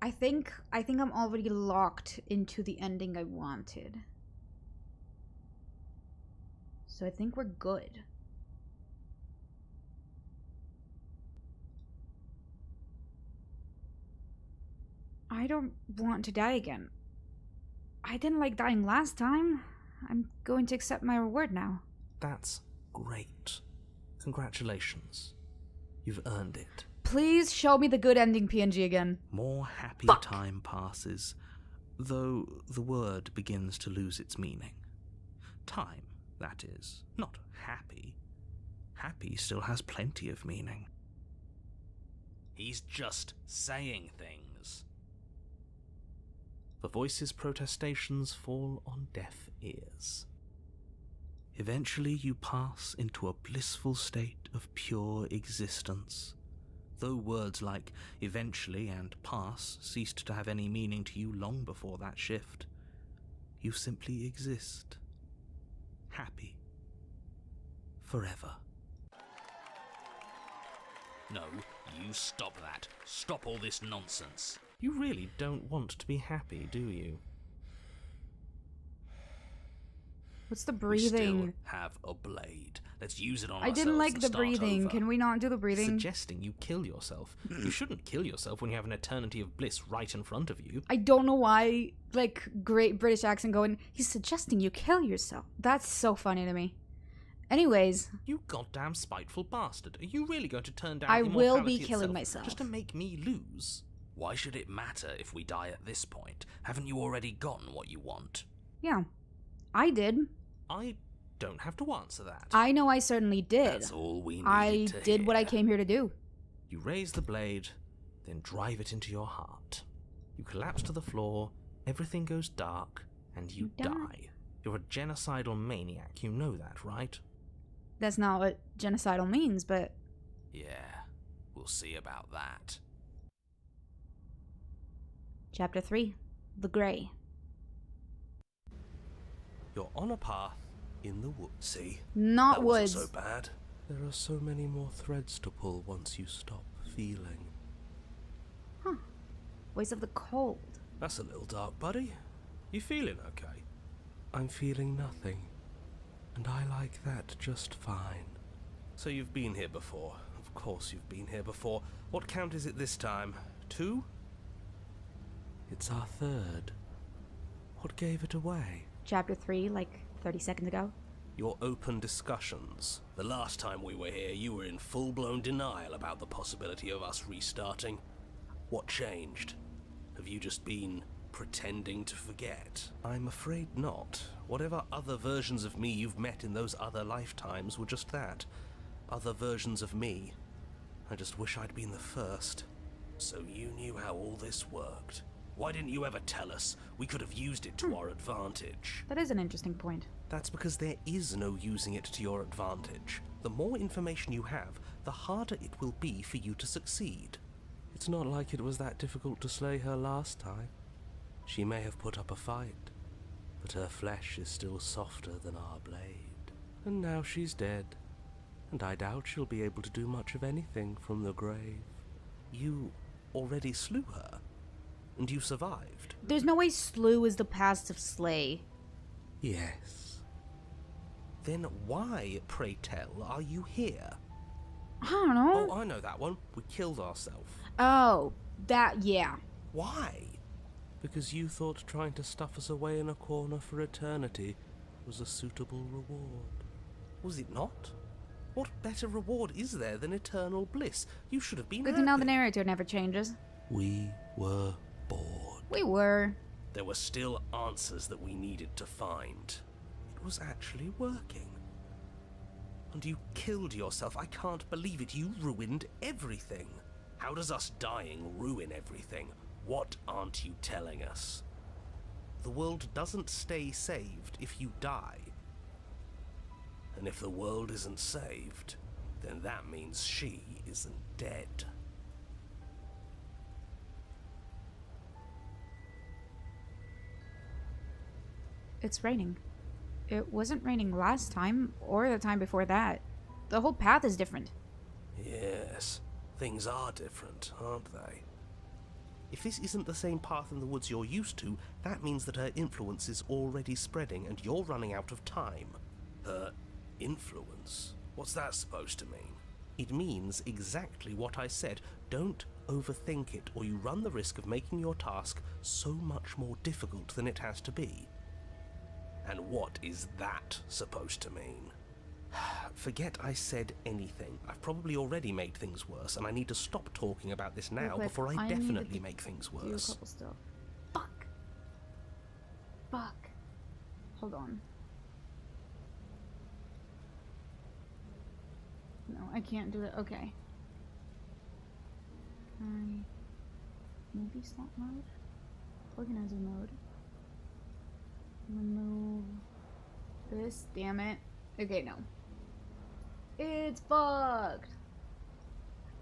I think I'm already locked into the ending I wanted. So I think we're good. I don't want to die again. I didn't like dying last time. I'm going to accept my reward now. That's great. Congratulations. You've earned it. Please show me the good ending PNG again. More happy time passes, though the word begins to lose its meaning. Time, that is, not happy. Happy still has plenty of meaning. He's just saying things. The voice's protestations fall on deaf ears. Eventually you pass into a blissful state of pure existence. Though words like eventually and pass ceased to have any meaning to you long before that shift, you simply exist. Happy. Forever. No, you stop that. Stop all this nonsense. You really don't want to be happy, do you? What's the We breathing? still have a blade. Let's use it on I ourselves didn't like and the start breathing. over. Can we not do the breathing? Suggesting you kill yourself. You shouldn't kill yourself when you have an eternity of bliss right in front of you. I don't know why, like, great British accent going, he's suggesting you kill yourself. That's so funny to me. Anyways, You goddamn spiteful bastard. Are you really going to turn down I will immortality be killing itself myself. just to make me lose? Why should it matter if we die at this point? Haven't you already gotten what you want? yeah, I did. I don't have to answer that. I know I certainly did. That's all we needed I to did what I hear. came here to do. You raise the blade, then drive it into your heart. You collapse to the floor, everything goes dark, and you You die. die. You're a genocidal maniac, you know that, right? That's not what genocidal means, but Yeah, we'll see about that. Chapter 3, The Grey. You're on a path in the woods. See? Not That woods. wasn't so bad. There are so many more threads to pull once you stop feeling. Huh. Voice of the Cold. That's a little dark, buddy. You feeling okay? I'm feeling nothing. And I like that just fine. So you've been here before. Of course you've been here before. What count is it this time? 2? It's our 3rd. What gave it away? Chapter 3, like 30 seconds ago. Your open discussions. The last time we were here, you were in full-blown denial about the possibility of us restarting. What changed? Have you just been pretending to forget? I'm afraid not. Whatever other versions of me you've met in those other lifetimes were just that. Other versions of me. I just wish I'd been the first. So you knew how all this worked. Why didn't you ever tell us? We could have used it to our advantage. That is an interesting point. That's because there is no using it to your advantage. The more information you have, the harder it will be for you to succeed. It's not like it was that difficult to slay her last time. She may have put up a fight, but her flesh is still softer than our blade. And now she's dead, and I doubt she'll be able to do much of anything from the grave. You already slew her, and you survived. There's no way slew is the past of slay. Yes. Then why, pray tell, are you here? I don't know. Oh, I know that one. We killed ourselves. Oh, that, yeah. Why? Because you thought trying to stuff us away in a corner for eternity was a suitable reward. Was it not? What better reward is there than eternal bliss? You should have been Good to happy. know the narrator never changes. We were bored. We were. There were still answers that we needed to find. It was actually working. And you killed yourself. I can't believe it. You ruined everything. How does us dying ruin everything? What aren't you telling us? The world doesn't stay saved if you die. And if the world isn't saved, then that means she isn't dead. It's raining. It wasn't raining last time, or the time before that. The whole path is different. Yes, things are different, aren't they? If this isn't the same path in the woods you're used to, that means that her influence is already spreading and you're running out of time. Her influence? What's that supposed to mean? It means exactly what I said. Don't overthink it, or you run the risk of making your task so much more difficult than it has to be. And what is that supposed to mean? Forget I said anything. I've probably already made things worse, and I need to stop talking about this now before I definitely make things Do a worse. couple stuff. Fuck. Fuck. Hold on. No, I can't do it. Okay. Maybe slot mode? Organizer mode. Remove this. Damn it. Okay, no. It's bugged.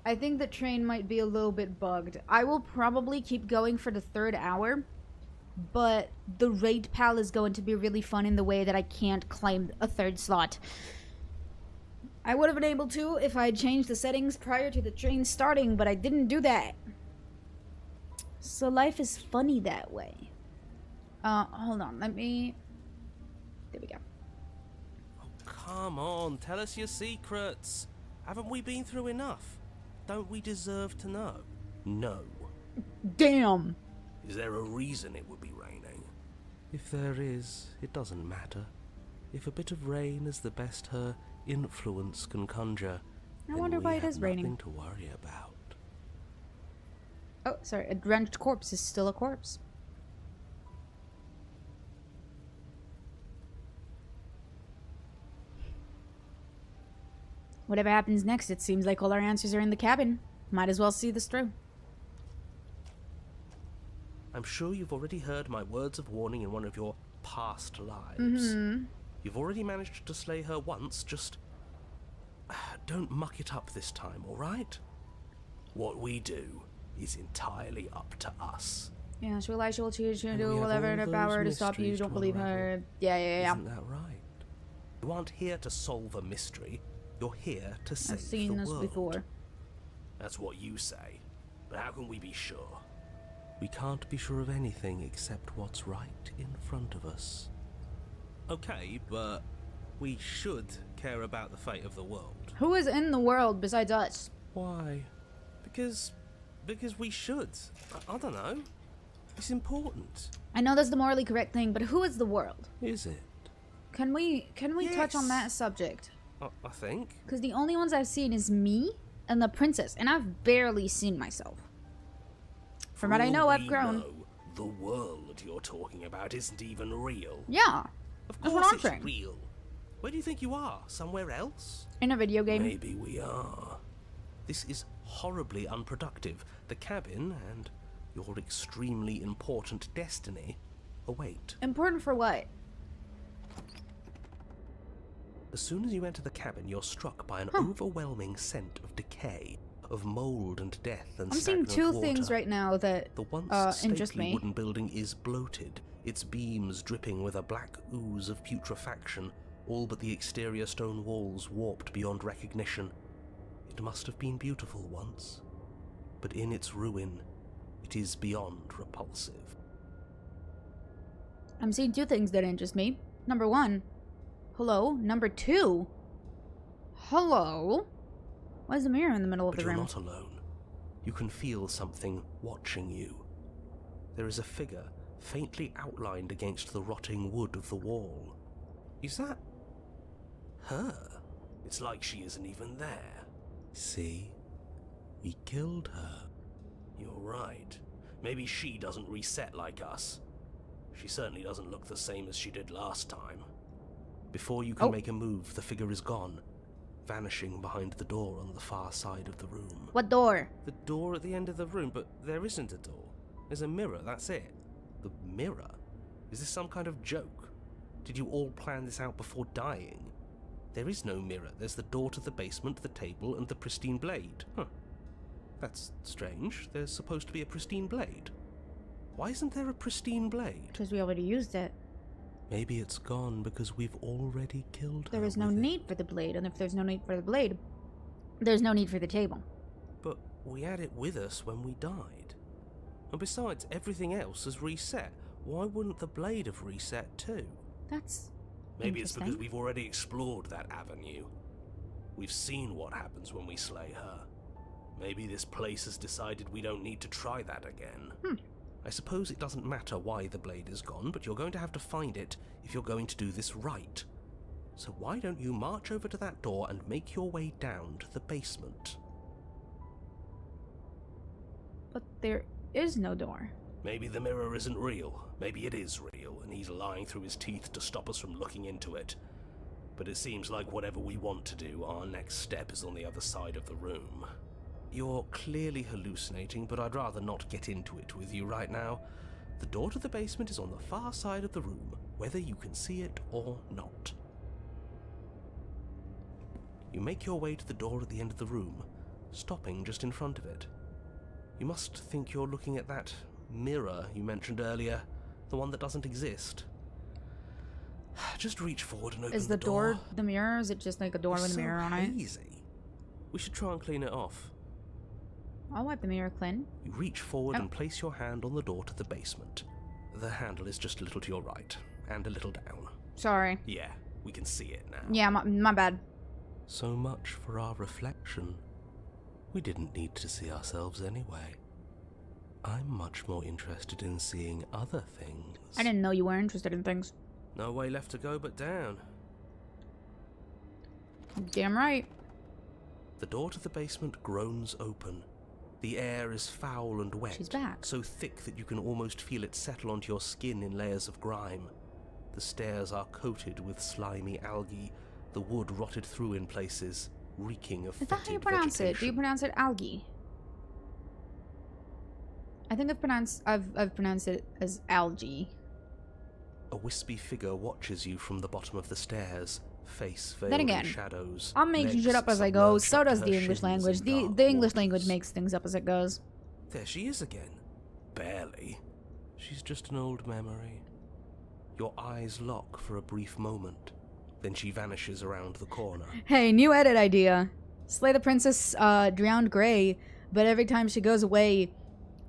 I think the train might be a little bit bugged. I will probably keep going for the 3rd hour, but the raid pal is going to be really fun in the way that I can't claim a 3rd slot. I would have been able to if I had changed the settings prior to the train starting, but I didn't do that. So life is funny that way. Hold on, let me... There we go. Oh, come on, tell us your secrets. Haven't we been through enough? Don't we deserve to know? No. Damn! Is there a reason it would be raining? If there is, it doesn't matter. If a bit of rain is the best her influence can conjure, I wonder why it is raining. Nothing to worry about. Oh, sorry, a drenched corpse is still a corpse. Whatever happens next, it seems like all our answers are in the cabin. Might as well see this through. I'm sure you've already heard my words of warning in one of your past lives. Mm-hmm. You've already managed to slay her once, just... don't muck it up this time, alright? What we do is entirely up to us. Yeah, she'll lie, she'll cheat, she'll And do we have whatever in all her power to those stop you. mysteries Don't to believe unravel. her. Yeah. Isn't that right? You aren't here to solve a mystery. You're here to save I've seen the this world. before. That's what you say. But how can we be sure? We can't be sure of anything except what's right in front of us. Okay, but we should care about the fate of the world. Who is in the world besides us? Why? Because we should. I don't know. It's important. I know that's the morally correct thing, but who is the world? Is it? Can we touch on Yes. that subject? I think. Because the only ones I've seen is me and the princess, and I've barely seen myself. From what I know, I've grown. Know, the world you're talking about isn't even real. Yeah, Of That's what course I'm it's saying. real. Where do you think you are? Somewhere else? in a video game. Maybe we are. This is horribly unproductive. The cabin and your extremely important destiny await. Important for what? As soon as you enter the cabin, you're struck by an overwhelming scent of decay, of mold and death and I'm seeing stagnant two water. things right now that The once interest stately me. wooden building is bloated, its beams dripping with a black ooze of putrefaction, all but the exterior stone walls warped beyond recognition. It must have been beautiful once, but in its ruin, it is beyond repulsive. I'm seeing two things that interest me. Number one, hello. Number two, hello. Why is the mirror in the middle of But the you're room? not alone. You can feel something watching you. There is a figure faintly outlined against the rotting wood of the wall. Is that her? It's like she isn't even there. See? We killed her. You're right. Maybe she doesn't reset like us. She certainly doesn't look the same as she did last time. Before you can make a move, the figure is gone, vanishing behind the door on the far side of the room. What door? The door at the end of the room, but there isn't a door. There's a mirror, that's it. The mirror? Is this some kind of joke? Did you all plan this out before dying? There is no mirror. There's the door to the basement, the table, and the pristine blade. Huh. That's strange. There's supposed to be a pristine blade. Why isn't there a pristine blade? Because we already used it. Maybe it's gone because we've already killed her. There is no with it. need for the blade, and if there's no need for the blade, there's no need for the table. But we had it with us when we died. And besides, everything else has reset. Why wouldn't the blade have reset too? That's Maybe it's because interesting. we've already explored that avenue. We've seen what happens when we slay her. Maybe this place has decided we don't need to try that again. I suppose it doesn't matter why the blade is gone, but you're going to have to find it if you're going to do this right. So why don't you march over to that door and make your way down to the basement? But there is no door. Maybe the mirror isn't real. Maybe it is real, and he's lying through his teeth to stop us from looking into it. But it seems like whatever we want to do, our next step is on the other side of the room. You're clearly hallucinating, but I'd rather not get into it with you right now. The door to the basement is on the far side of the room, whether you can see it or not. You make your way to the door at the end of the room, stopping just in front of it. You must think you're looking at that mirror you mentioned earlier, the one that doesn't exist. Just reach forward and open Is the door the mirror? Is it just like a door with a mirror on it? Easy. We should try and clean it off. I'll wipe the mirror clean. You reach forward Oh. and place your hand on the door to the basement. The handle is just a little to your right, and a little down. Sorry. Yeah, we can see it now. Yeah, my bad. So much for our reflection. We didn't need to see ourselves anyway. I'm much more interested in seeing other things. I didn't know you were interested in things. No way left to go but down. Damn right. The door to the basement groans open. The air is foul and wet. She's back. So thick that you can almost feel it settle onto your skin in layers of grime. The stairs are coated with slimy algae, the wood rotted through in places, reeking of Is that how you fetid pronounce it? Do you vegetation. pronounce it algae? I think I've pronounced it as algae. A wispy figure watches you from the bottom of the stairs, face veiled Then again, in shadows. I'm making legs shit up as I go. submerged So up to does her the English shins language. in The dark English language waters. makes things up as it goes. There she is again. Barely. She's just an old memory. Your eyes lock for a brief moment. Then she vanishes around the corner. Hey, new edit idea. Slay the princess, drowned gray, but every time she goes away,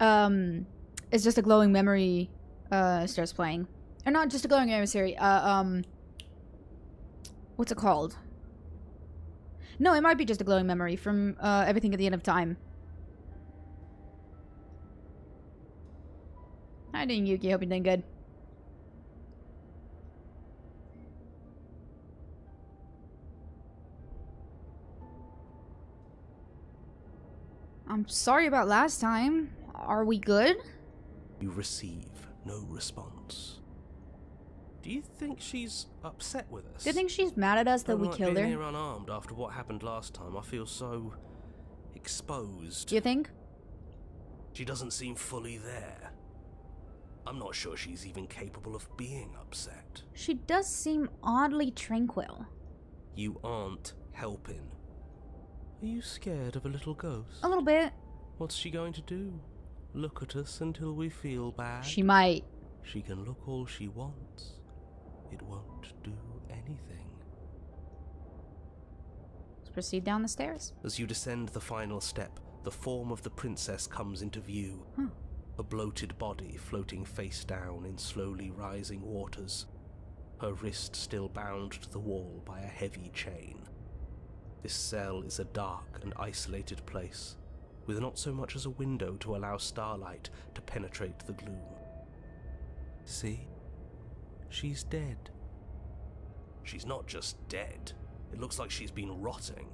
it's just a glowing memory, starts playing. Or not just a glowing memory, sorry, what's it called? No, it might be just a glowing memory from, Everything at the End of Time. Hi, doing Yuki, hope you're doing good. I'm sorry about last time. Are we good? You receive no response. Do you think she's upset with us? Do you think she's mad at us that Don't we like killed being her? here unarmed after what happened last time. I feel so exposed. Do you think? She doesn't seem fully there. I'm not sure she's even capable of being upset. She does seem oddly tranquil. You aren't helping. Are you scared of a little ghost? A little bit. What's she going to do? Look at us until we feel bad? She might. She can look all she wants. It won't do anything. Let's proceed down the stairs. As you descend the final step, the form of the princess comes into view. Huh. A bloated body floating face down in slowly rising waters. Her wrist still bound to the wall by a heavy chain. This cell is a dark and isolated place, with not so much as a window to allow starlight to penetrate the gloom. See? She's dead. She's not just dead. It looks like she's been rotting.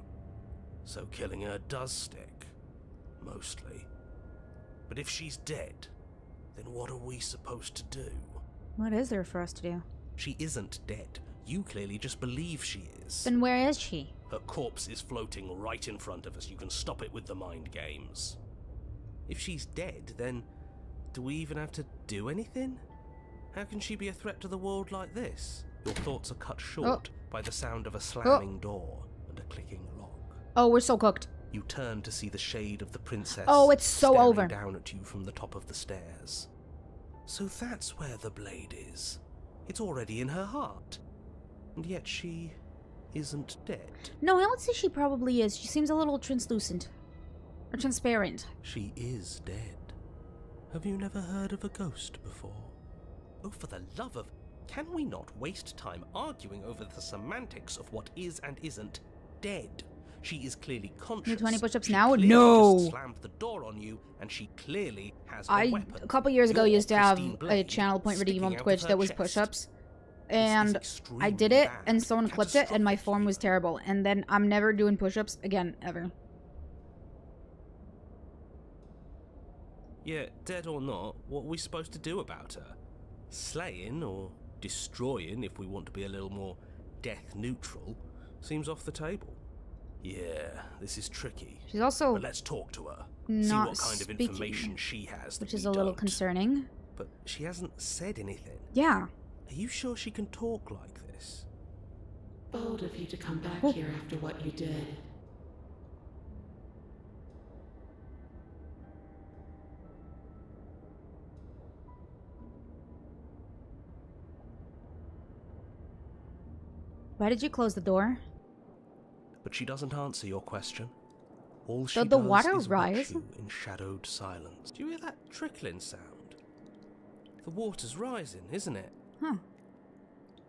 So killing her does stick. Mostly. But if she's dead, then what are we supposed to do? What is there for us to do? She isn't dead. You clearly just believe she is. Then where is she? Her corpse is floating right in front of us. You can stop it with the mind games. If she's dead, then do we even have to do anything? How can she be a threat to the world like this? Your thoughts are cut short by the sound of a slamming door and a clicking lock. Oh, we're so cooked. You turn to see the shade of the princess Oh, it's so staring over. down at you from the top of the stairs. So that's where the blade is. It's already in her heart. And yet she isn't dead. No, I would say she probably is. She seems a little translucent. Or transparent. She is dead. Have you never heard of a ghost before? Oh, for the love of... Can we not waste time arguing over the semantics of what is and isn't dead? She is clearly conscious. Do 20 push-ups She now? clearly No! just slammed the door on you, and she clearly has a weapon. A couple years ago, Your used to have pristine a blade channel point redeem on sticking out Twitch of that her was chest. push-ups. This And is I extremely did it, bad. and someone clipped it, and my Catastrophic. form was terrible. And then I'm never doing push-ups again, ever. Yeah, dead or not, what are we supposed to do about her? Slaying or destroying, if we want to be a little more death neutral, seems off the table. Yeah, this is tricky. She's also But let's talk to her. See not what kind of speaking, information she has that which is we a little don't. concerning. But she hasn't said anything. Yeah. Are you sure she can talk like this? Bold of you to come back Oh. here after what you did. Why did you close the door? But she doesn't answer your question. All she Did the does water is rise? watch you in shadowed silence. Do you hear that trickling sound? The water's rising, isn't it? Huh.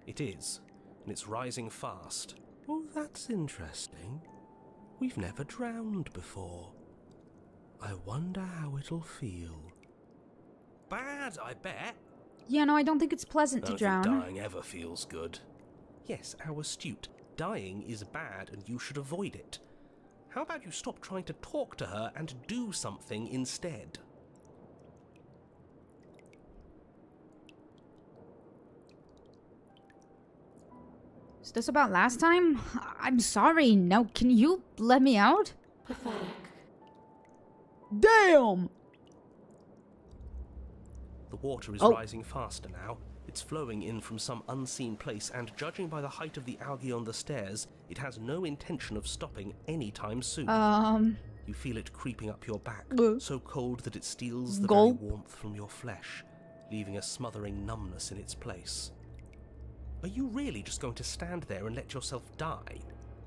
It is, and it's rising fast. Oh, that's interesting. We've never drowned before. I wonder how it'll feel. Bad, I bet. Yeah, no, I don't think it's pleasant I to don't drown. think dying ever feels good. Yes, how astute. Dying is bad and you should avoid it. How about you stop trying to talk to her and do something instead? Is this about last time? I'm sorry. Now, can you let me out? Pathetic. Damn! The water is Oh. rising faster now. It's flowing in from some unseen place, and judging by the height of the algae on the stairs, it has no intention of stopping anytime soon. You feel it creeping up your back, so cold that it steals the Gulp. very warmth from your flesh, leaving a smothering numbness in its place. Are you really just going to stand there and let yourself die?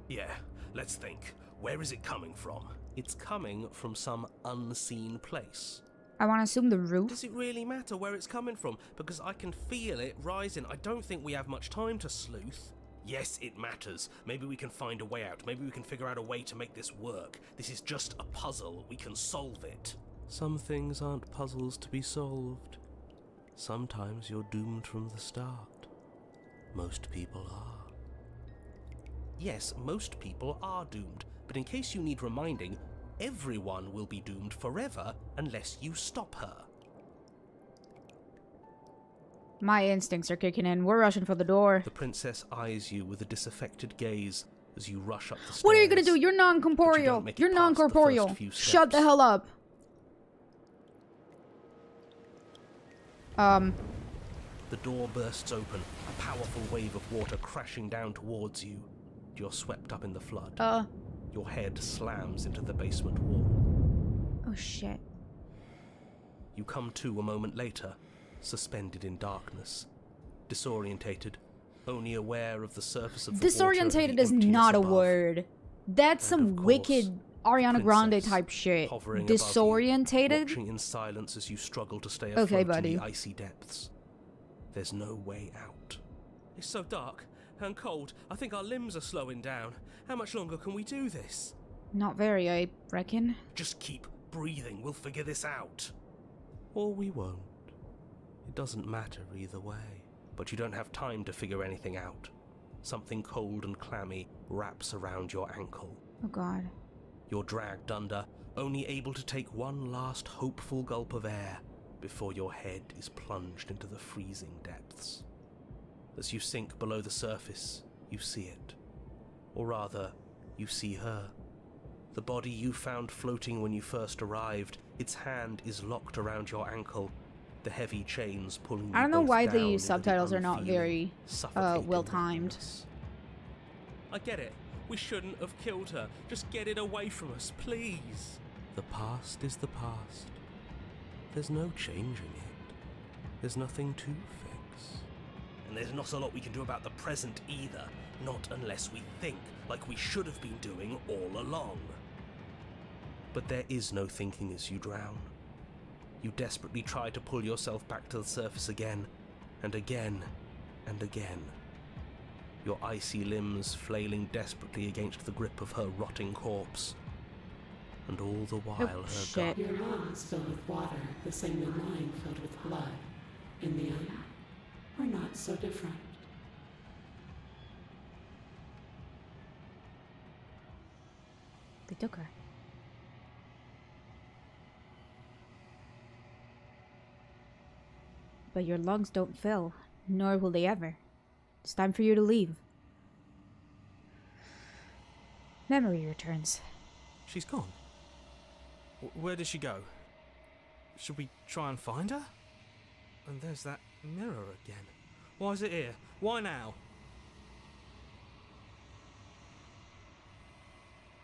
Yeah, let's think. Where is it coming from? It's coming from some unseen place. I want to assume the roof. Does it really matter where it's coming from? Because I can feel it rising. I don't think we have much time to sleuth. Yes, it matters. Maybe we can find a way out. Maybe we can figure out a way to make this work. This is just a puzzle. We can solve it. Some things aren't puzzles to be solved. Sometimes you're doomed from the start. Most people are. Yes, most people are doomed. But in case you need reminding, everyone will be doomed forever unless you stop her. My instincts are kicking in. We're rushing for the door. The princess eyes you with a disaffected gaze as you rush up the stairs. What are you gonna do? You're But you non-corporeal. don't make it You're past the non-corporeal. first few Shut the steps. hell up. The door bursts open, a powerful wave of water crashing down towards you. You're swept up in the flood. Your head slams into the basement wall. Oh shit. You come to a moment later, suspended in darkness. Disorientated, only aware of the surface of the water and Disorientated the is emptiness not a above. word. That's And some of course, wicked Ariana Grande princess type shit. hovering above you, Disorientated? watching in silence as you struggle to stay Okay, afloat buddy. in the icy depths. There's no way out. It's so dark and cold. I think our limbs are slowing down. How much longer can we do this? Not very, I reckon. Just keep breathing. We'll figure this out. Or we won't. It doesn't matter either way. But you don't have time to figure anything out. Something cold and clammy wraps around your ankle. Oh god. You're dragged under, only able to take one last hopeful gulp of air before your head is plunged into the freezing depths. As you sink below the surface, you see it. Or rather, you see her. The body you found floating when you first arrived, its hand is locked around your ankle, the heavy chains pulling you I don't know both why down the into subtitles are not unfeeling, very suffocating well timed. nothingness. I get it. We shouldn't have killed her. Just get it away from us, please. The past is the past. There's no changing it. There's nothing to fix. And there's not a lot we can do about the present either. Not unless we think, like we should have been doing all along. But there is no thinking as you drown. You desperately try to pull yourself back to the surface again, and again, and again. Your icy limbs flailing desperately against the grip of her rotting corpse. And all the while her Your lungs filled with water, the same as mine filled with blood. In the end, we're not so different. They took her. But your lungs don't fill, nor will they ever. It's time for you to leave. Memory returns. She's gone. Where did she go? Should we try and find her? And there's that mirror again. Why is it here? Why now?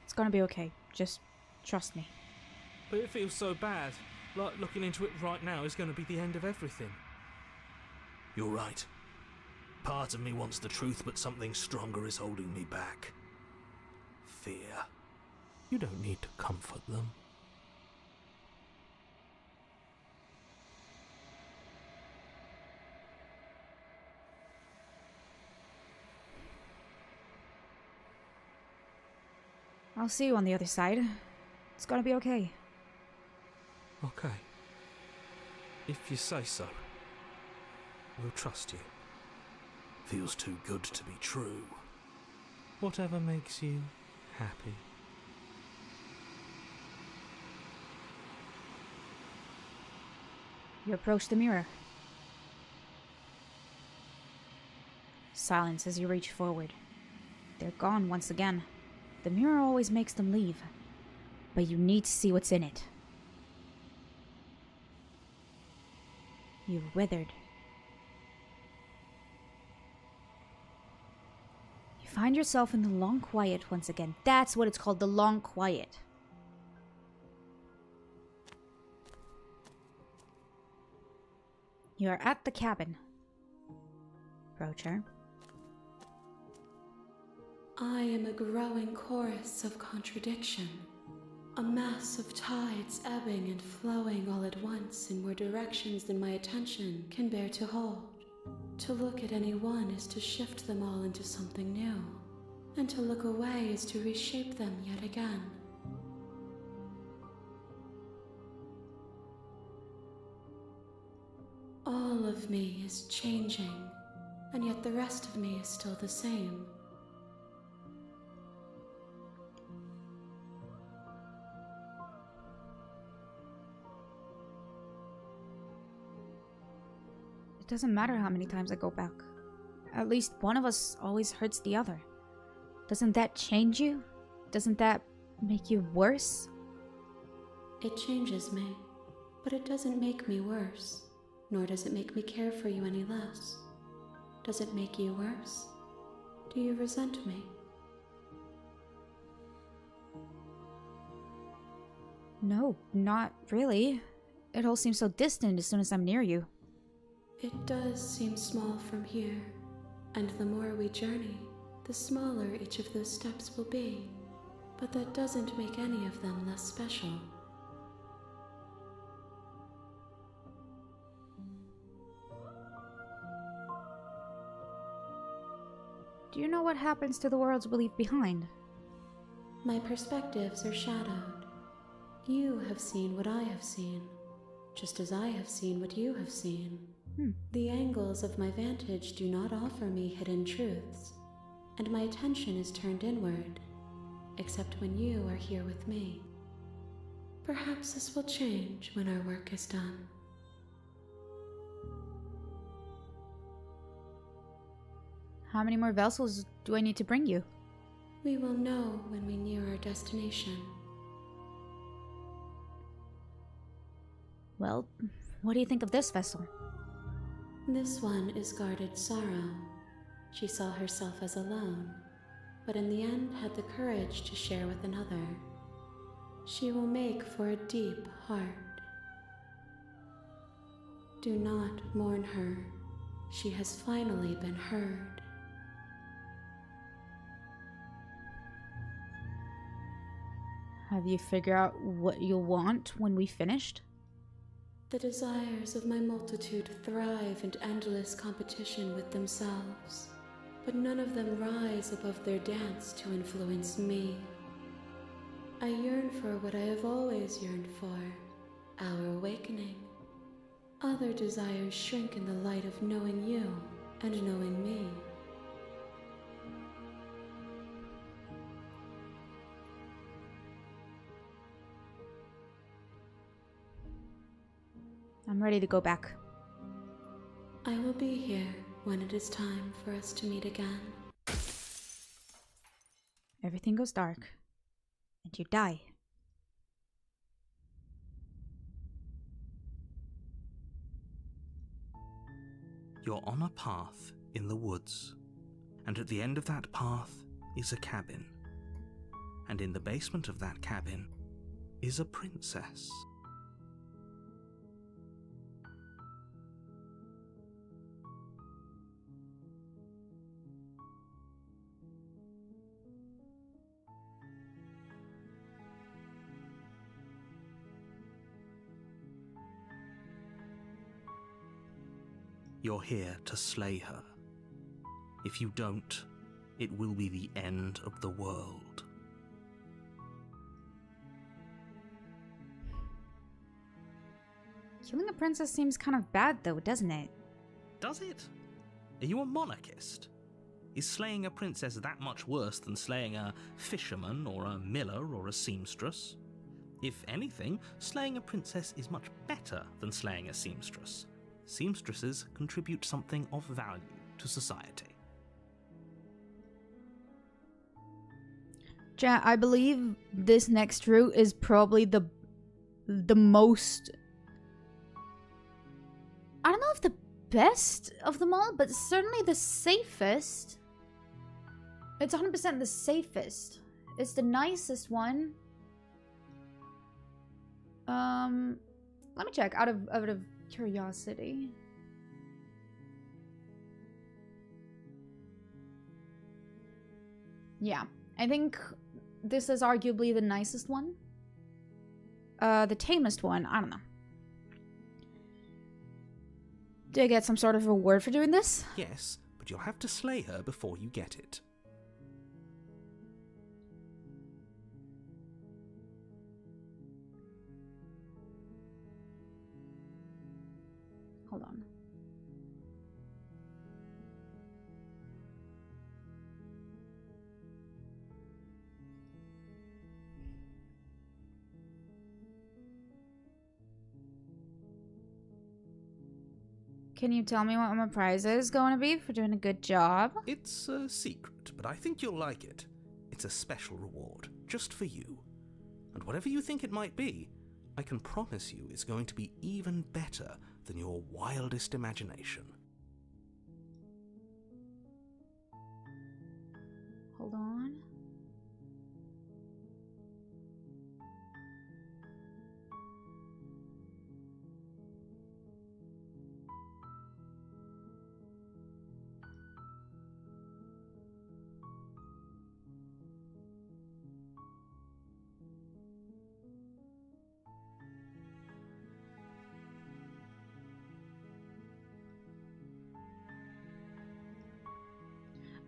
It's gonna be okay. Just trust me. But it feels so bad. Like looking into it right now is going to be the end of everything. You're right. Part of me wants the truth, but something stronger is holding me back. Fear. You don't need to comfort them. I'll see you on the other side. It's gonna be okay. Okay. If you say so. We'll trust you. Feels too good to be true. Whatever makes you happy. You approach the mirror. Silence as you reach forward. They're gone once again. The mirror always makes them leave. But you need to see what's in it. You've withered. You find yourself in the long quiet once again. That's what it's called, the long quiet. You are at the cabin. Approach her. I am a growing chorus of contradiction. A mass of tides ebbing and flowing all at once in more directions than my attention can bear to hold. To look at any one is to shift them all into something new, and to look away is to reshape them yet again. All of me is changing, and yet the rest of me is still the same. It doesn't matter how many times I go back. At least one of us always hurts the other. Doesn't that change you? Doesn't that make you worse? It changes me, but it doesn't make me worse, nor does it make me care for you any less. Does it make you worse? Do you resent me? No, not really. It all seems so distant as soon as I'm near you. It does seem small from here, and the more we journey, the smaller each of those steps will be. But that doesn't make any of them less special. Do you know what happens to the worlds we leave behind? My perspectives are shadowed. You have seen what I have seen, just as I have seen what you have seen. The angles of my vantage do not offer me hidden truths, and my attention is turned inward, except when you are here with me. Perhaps this will change when our work is done. How many more vessels do I need to bring you? We will know when we near our destination. Well, what do you think of this vessel? This one is guarded sorrow. She saw herself as alone. but in the end had the courage to share with another. She will make for a deep heart. Do not mourn her. She has finally been heard. Have you figured out what you'll want when we finished? The desires of my multitude thrive in endless competition with themselves, but none of them rise above their dance to influence me. I yearn for what I have always yearned for, our awakening. Other desires shrink in the light of knowing you and knowing me. I'm ready to go back. I will be here when it is time for us to meet again. Everything goes dark, and you die. You're on a path in the woods, and at the end of that path is a cabin. And in the basement of that cabin is a princess. You're here to slay her. If you don't, it will be the end of the world. Killing a princess seems kind of bad though, doesn't it? Does it? Are you a monarchist? Is slaying a princess that much worse than slaying a fisherman or a miller or a seamstress? If anything, slaying a princess is much better than slaying a seamstress. Seamstresses contribute something of value to society. Ja, I believe this next route is probably the most... I don't know if the best of them all, but certainly the safest. It's 100% the safest. It's the nicest one. Let me check out of curiosity. Yeah, I think this is arguably the nicest one. The tamest one, I don't know. Do I get some sort of reward for doing this? Yes, but you'll have to slay her before you get it. Hold on. Can you tell me what my prize is going to be for doing a good job? It's a secret, but I think you'll like it. It's a special reward, just for you. And whatever you think it might be, I can promise you it's going to be even better than your wildest imagination. Hold on.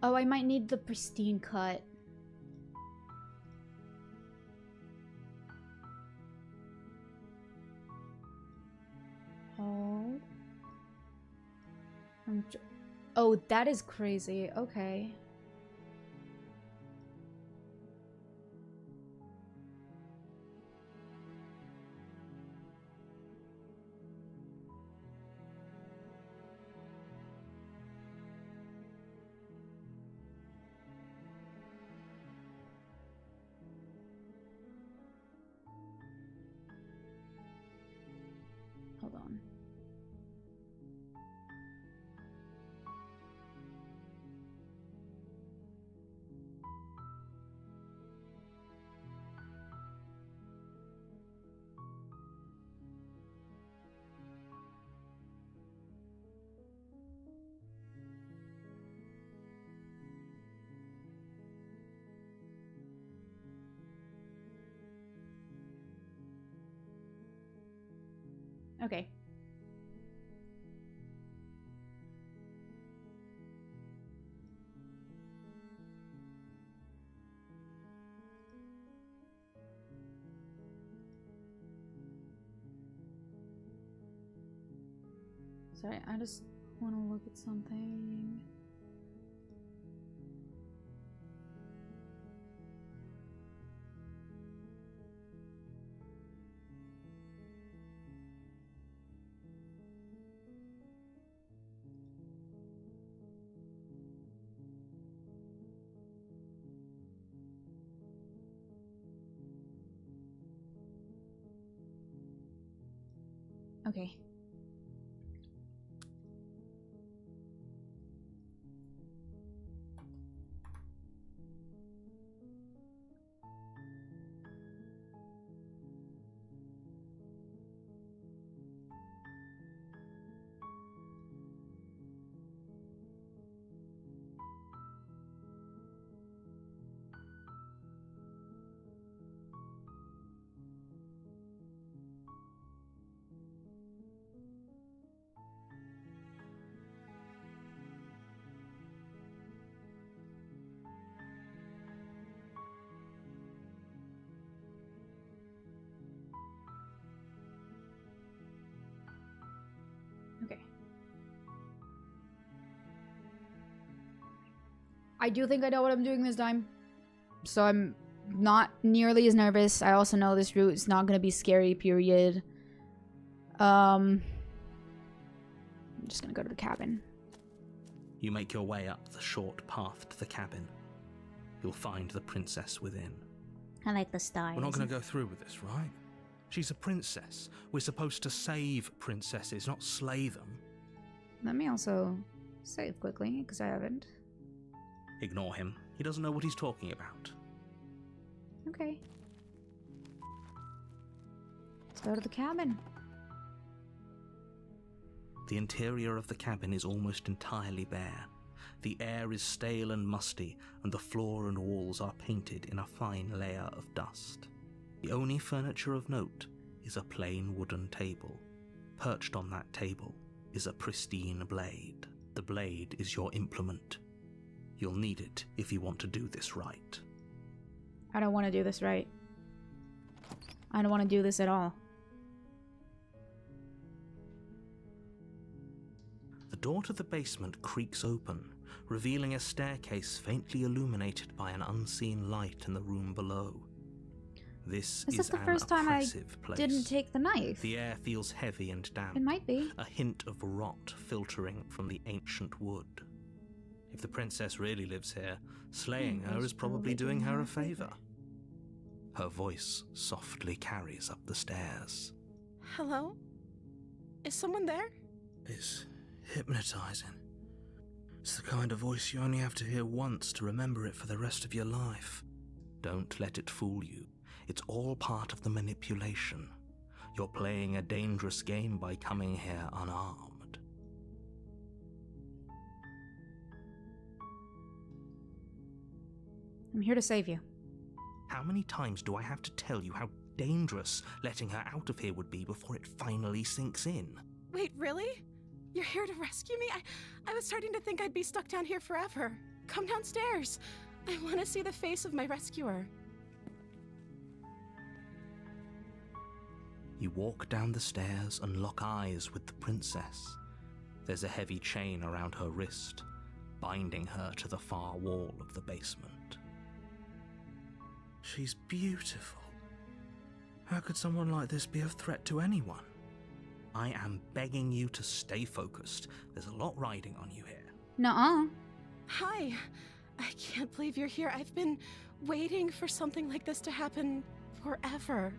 Oh, I might need the pristine cut. Oh. Oh, that is crazy. Okay. Hold on. Okay. Sorry, I just want to look at something. Okay. Okay. I do think I know what I'm doing this time. So I'm not nearly as nervous. I also know this route is not going to be scary, period. I'm just going to go to the cabin. You make your way up the short path to the cabin. You'll find the princess within. I like the stars. We're not going to go through with this, right? She's a princess. We're supposed to save princesses, not slay them. Let me also save quickly, because I haven't. Ignore him. He doesn't know what he's talking about. Okay. Let's go to the cabin. The interior of the cabin is almost entirely bare. The air is stale and musty, and the floor and walls are painted in a fine layer of dust. The only furniture of note is a plain wooden table. Perched on that table is a pristine blade. The blade is your implement. You'll need it if you want to do this right. I don't want to do this right. I don't want to do this at all. The door to the basement creaks open, revealing a staircase faintly illuminated by an unseen light in the room below. This is the an first time I oppressive place. didn't take the knife? The air feels heavy and damp. It might be. A hint of rot filtering from the ancient wood. If the princess really lives here, slaying her is probably doing her a favor. Her voice softly carries up the stairs. Hello? Is someone there? It's hypnotizing. It's the kind of voice you only have to hear once to remember it for the rest of your life. Don't let it fool you. It's all part of the manipulation. You're playing a dangerous game by coming here unarmed. I'm here to save you. How many times do I have to tell you how dangerous letting her out of here would be before it finally sinks in? Wait, really? You're here to rescue me? I was starting to think I'd be stuck down here forever. Come downstairs. I want to see the face of my rescuer. You walk down the stairs and lock eyes with the princess. There's a heavy chain around her wrist, binding her to the far wall of the basement. She's beautiful. How could someone like this be a threat to anyone? I am begging you to stay focused. There's a lot riding on you here. Nuh-uh. Hi. I can't believe you're here. I've been waiting for something like this to happen forever.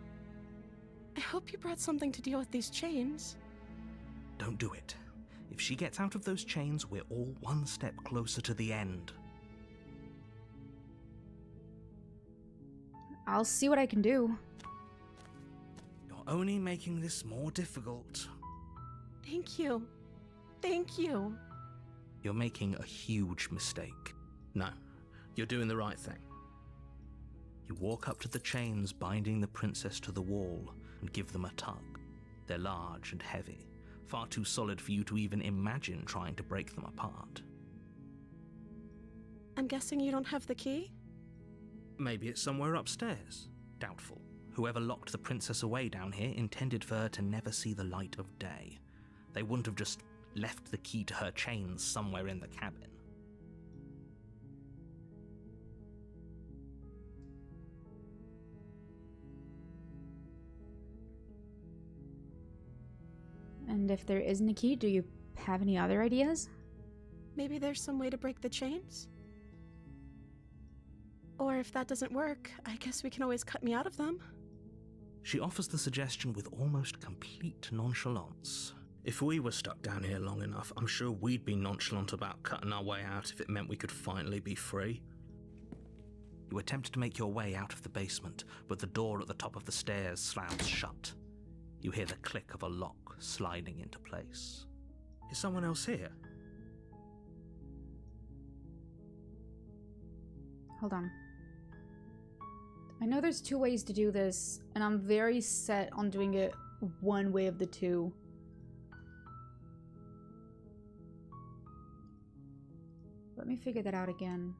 I hope you brought something to deal with these chains. Don't do it. If she gets out of those chains, we're all one step closer to the end. I'll see what I can do. You're only making this more difficult. Thank you. Thank you. You're making a huge mistake. No, you're doing the right thing. You walk up to the chains binding the princess to the wall and give them a tug. They're large and heavy, far too solid for you to even imagine trying to break them apart. I'm guessing you don't have the key? Maybe it's somewhere upstairs. Doubtful. Whoever locked the princess away down here intended for her to never see the light of day. They wouldn't have just left the key to her chains somewhere in the cabin. And if there isn't a key, do you have any other ideas? Maybe there's some way to break the chains? Or if that doesn't work, I guess we can always cut me out of them. She offers the suggestion with almost complete nonchalance. If we were stuck down here long enough, I'm sure we'd be nonchalant about cutting our way out if it meant we could finally be free. You attempt to make your way out of the basement, but the door at the top of the stairs slams shut. You hear the click of a lock sliding into place. Is someone else here? Hold on. I know there's two ways to do this, and I'm very set on doing it one way of the two. Let me figure that out again.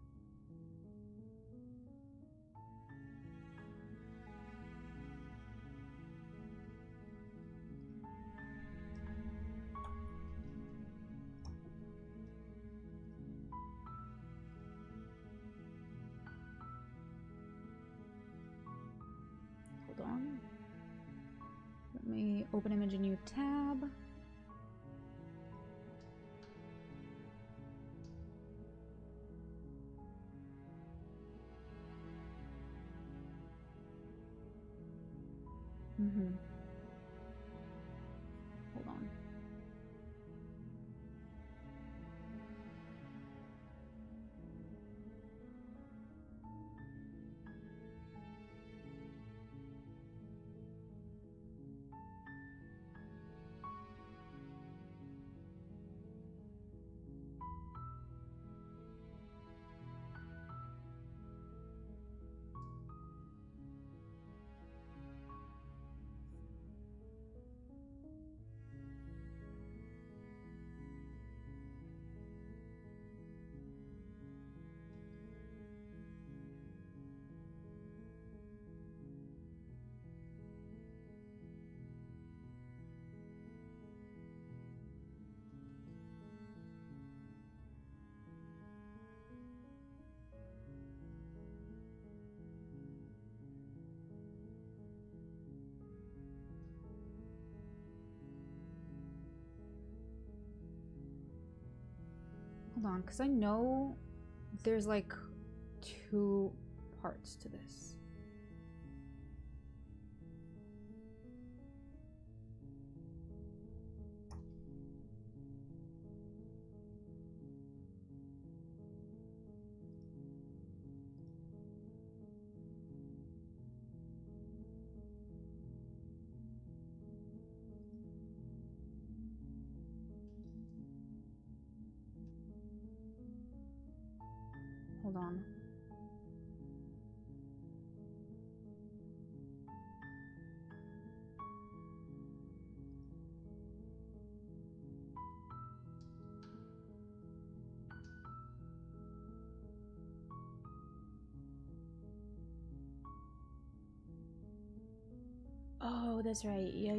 Hold on. Let me open image a new tab. Hold on. Hold on, because I know there's like two parts to this. Hold on. Oh, that's right. Yeah.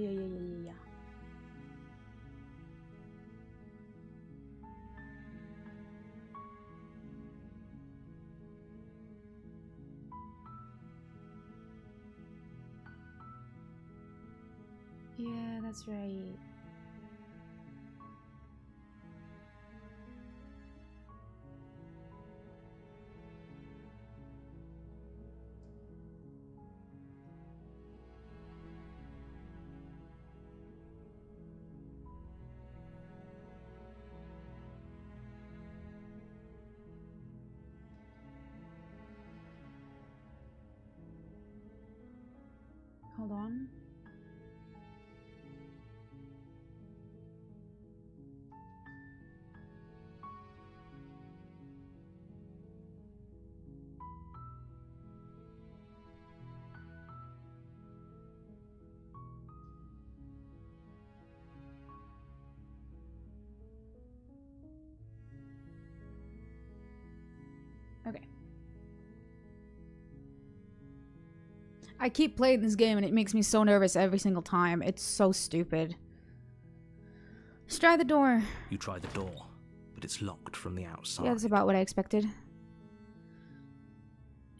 Yeah, that's right. Hold on. I keep playing this game and it makes me so nervous every single time. It's so stupid. Let's try the door. You try the door, but it's locked from the outside. Yeah, that's about what I expected.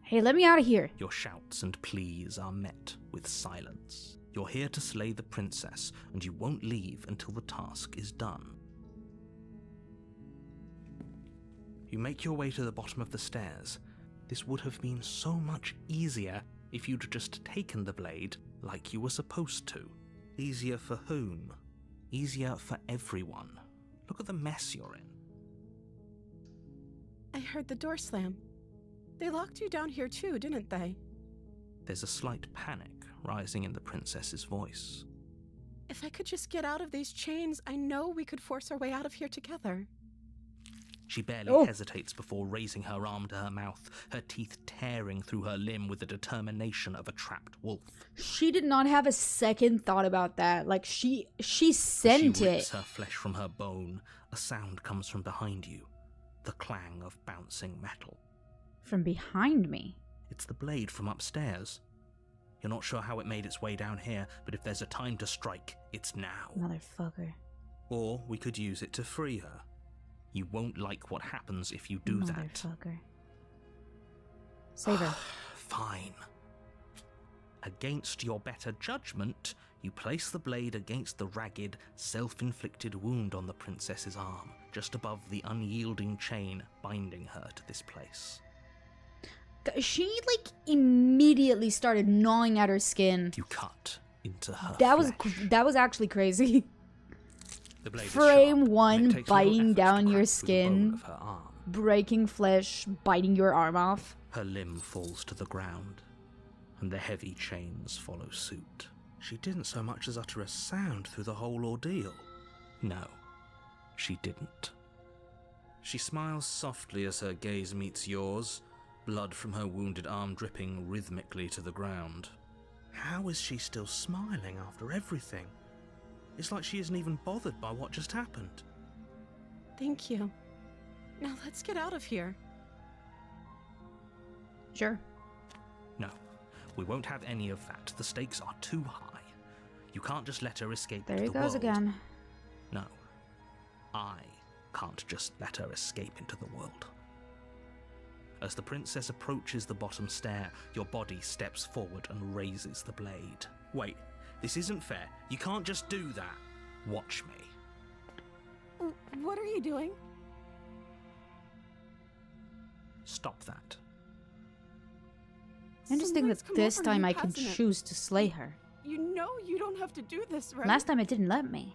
Hey, let me out of here. Your shouts and pleas are met with silence. You're here to slay the princess, and you won't leave until the task is done. You make your way to the bottom of the stairs. This would have been so much easier if you'd just taken the blade like you were supposed to. Easier for whom? Easier for everyone. Look at the mess you're in. I heard the door slam. They locked you down here too, didn't they? There's a slight panic rising in the princess's voice. If I could just get out of these chains, I know we could force our way out of here together. She barely hesitates before raising her arm to her mouth, her teeth tearing through her limb with the determination of a trapped wolf. She did not have a second thought about that. Like, she sent She rips it. her flesh from her bone. A sound comes from behind you. The clang of bouncing metal. From behind me. It's the blade from upstairs. You're not sure how it made its way down here, but if there's a time to strike, it's now. Motherfucker. Or we could use it to free her. You won't like what happens if you do that. Motherfucker. Save her. Fine. Against your better judgment, you place the blade against the ragged, self-inflicted wound on the princess's arm, just above the unyielding chain binding her to this place. She, like, immediately started gnawing at her skin. You cut into her That was actually crazy. The blade is Frame sharp, one, and it takes little biting effort to down your crack through the bone skin. of her arm. Breaking flesh, biting your arm off. Her limb falls to the ground, and the heavy chains follow suit. She didn't so much as utter a sound through the whole ordeal. No, she didn't. She smiles softly as her gaze meets yours, blood from her wounded arm dripping rhythmically to the ground. How is she still smiling after everything? It's like she isn't even bothered by what just happened. Thank you. Now let's get out of here. Sure. No, we won't have any of that. The stakes are too high. You can't just let her escape There into he the goes world. again. No, I can't just let her escape into the world. As the princess approaches the bottom stair, your body steps forward and raises the blade. Wait, this isn't fair. You can't just do that. Watch me. What are you doing? Stop that. Interesting that Someone's come this over time you, I can hasn't it? choose to slay her. You know you don't have to do this, right? Last time it didn't let me.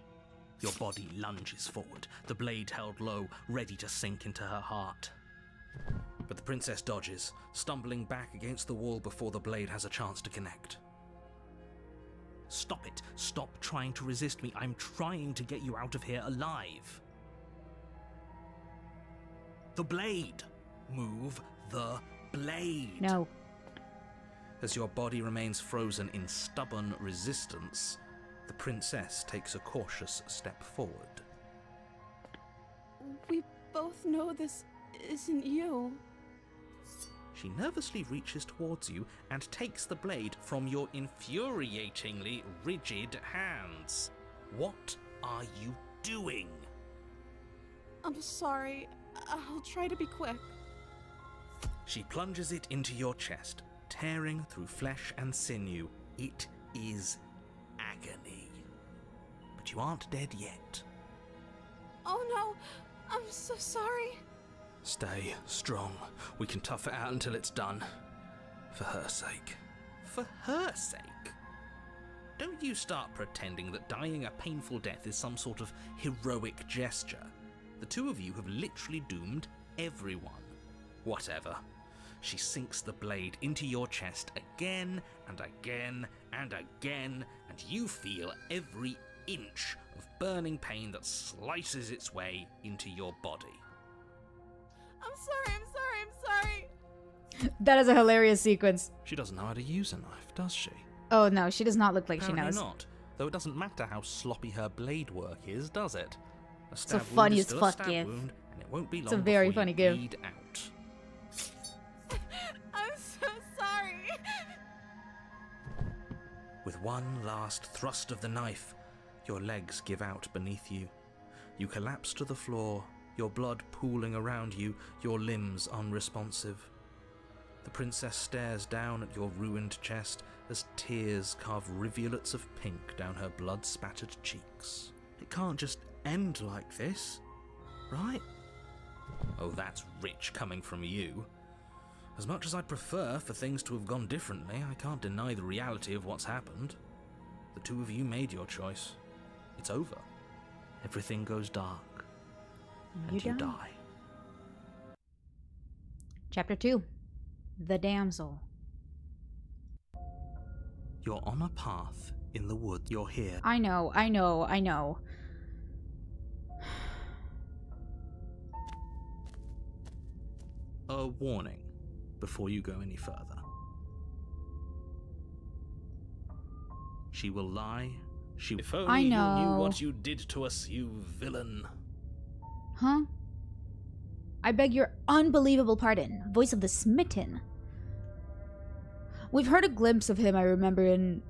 Your body lunges forward, the blade held low, ready to sink into her heart. But the princess dodges, stumbling back against the wall before the blade has a chance to connect. Stop it. Stop trying to resist me. I'm trying to get you out of here alive. The blade. Move the blade. No. As your body remains frozen in stubborn resistance, the princess takes a cautious step forward. We both know this isn't you. She nervously reaches towards you and takes the blade from your infuriatingly rigid hands. What are you doing? I'm sorry. I'll try to be quick. She plunges it into your chest, tearing through flesh and sinew. It is agony. But you aren't dead yet. Oh no, I'm so sorry. Stay strong. We can tough it out until it's done. For her sake. For her sake? Don't you start pretending that dying a painful death is some sort of heroic gesture. The two of you have literally doomed everyone. Whatever. She sinks the blade into your chest again and again and again, and you feel every inch of burning pain that slices its way into your body. I'm sorry. That is a hilarious sequence. She doesn't know how to use a knife, does she? Oh no, she does not look like she Apparently knows. not. Though it doesn't matter how sloppy her blade work is, does it? A It's a stab wound funny is as still fuck a stab gif. wound, and it won't be long It's a very before funny you gif. bleed out. I'm so sorry. With one last thrust of the knife, your legs give out beneath you. You collapse to the floor, your blood pooling around you, your limbs unresponsive. The princess stares down at your ruined chest as tears carve rivulets of pink down her blood-spattered cheeks. It can't just end like this, right? Oh, that's rich coming from you. As much as I'd prefer for things to have gone differently, I can't deny the reality of what's happened. The two of you made your choice. It's over. Everything goes dark. And you die. Chapter 2. The Damsel. You're on a path in the woods. You're here. I know. A warning before you go any further. She will lie. If only you knew what you did to us, you villain. Huh? I beg your unbelievable pardon. Voice of the Smitten. We've heard a glimpse of him, I remember, in,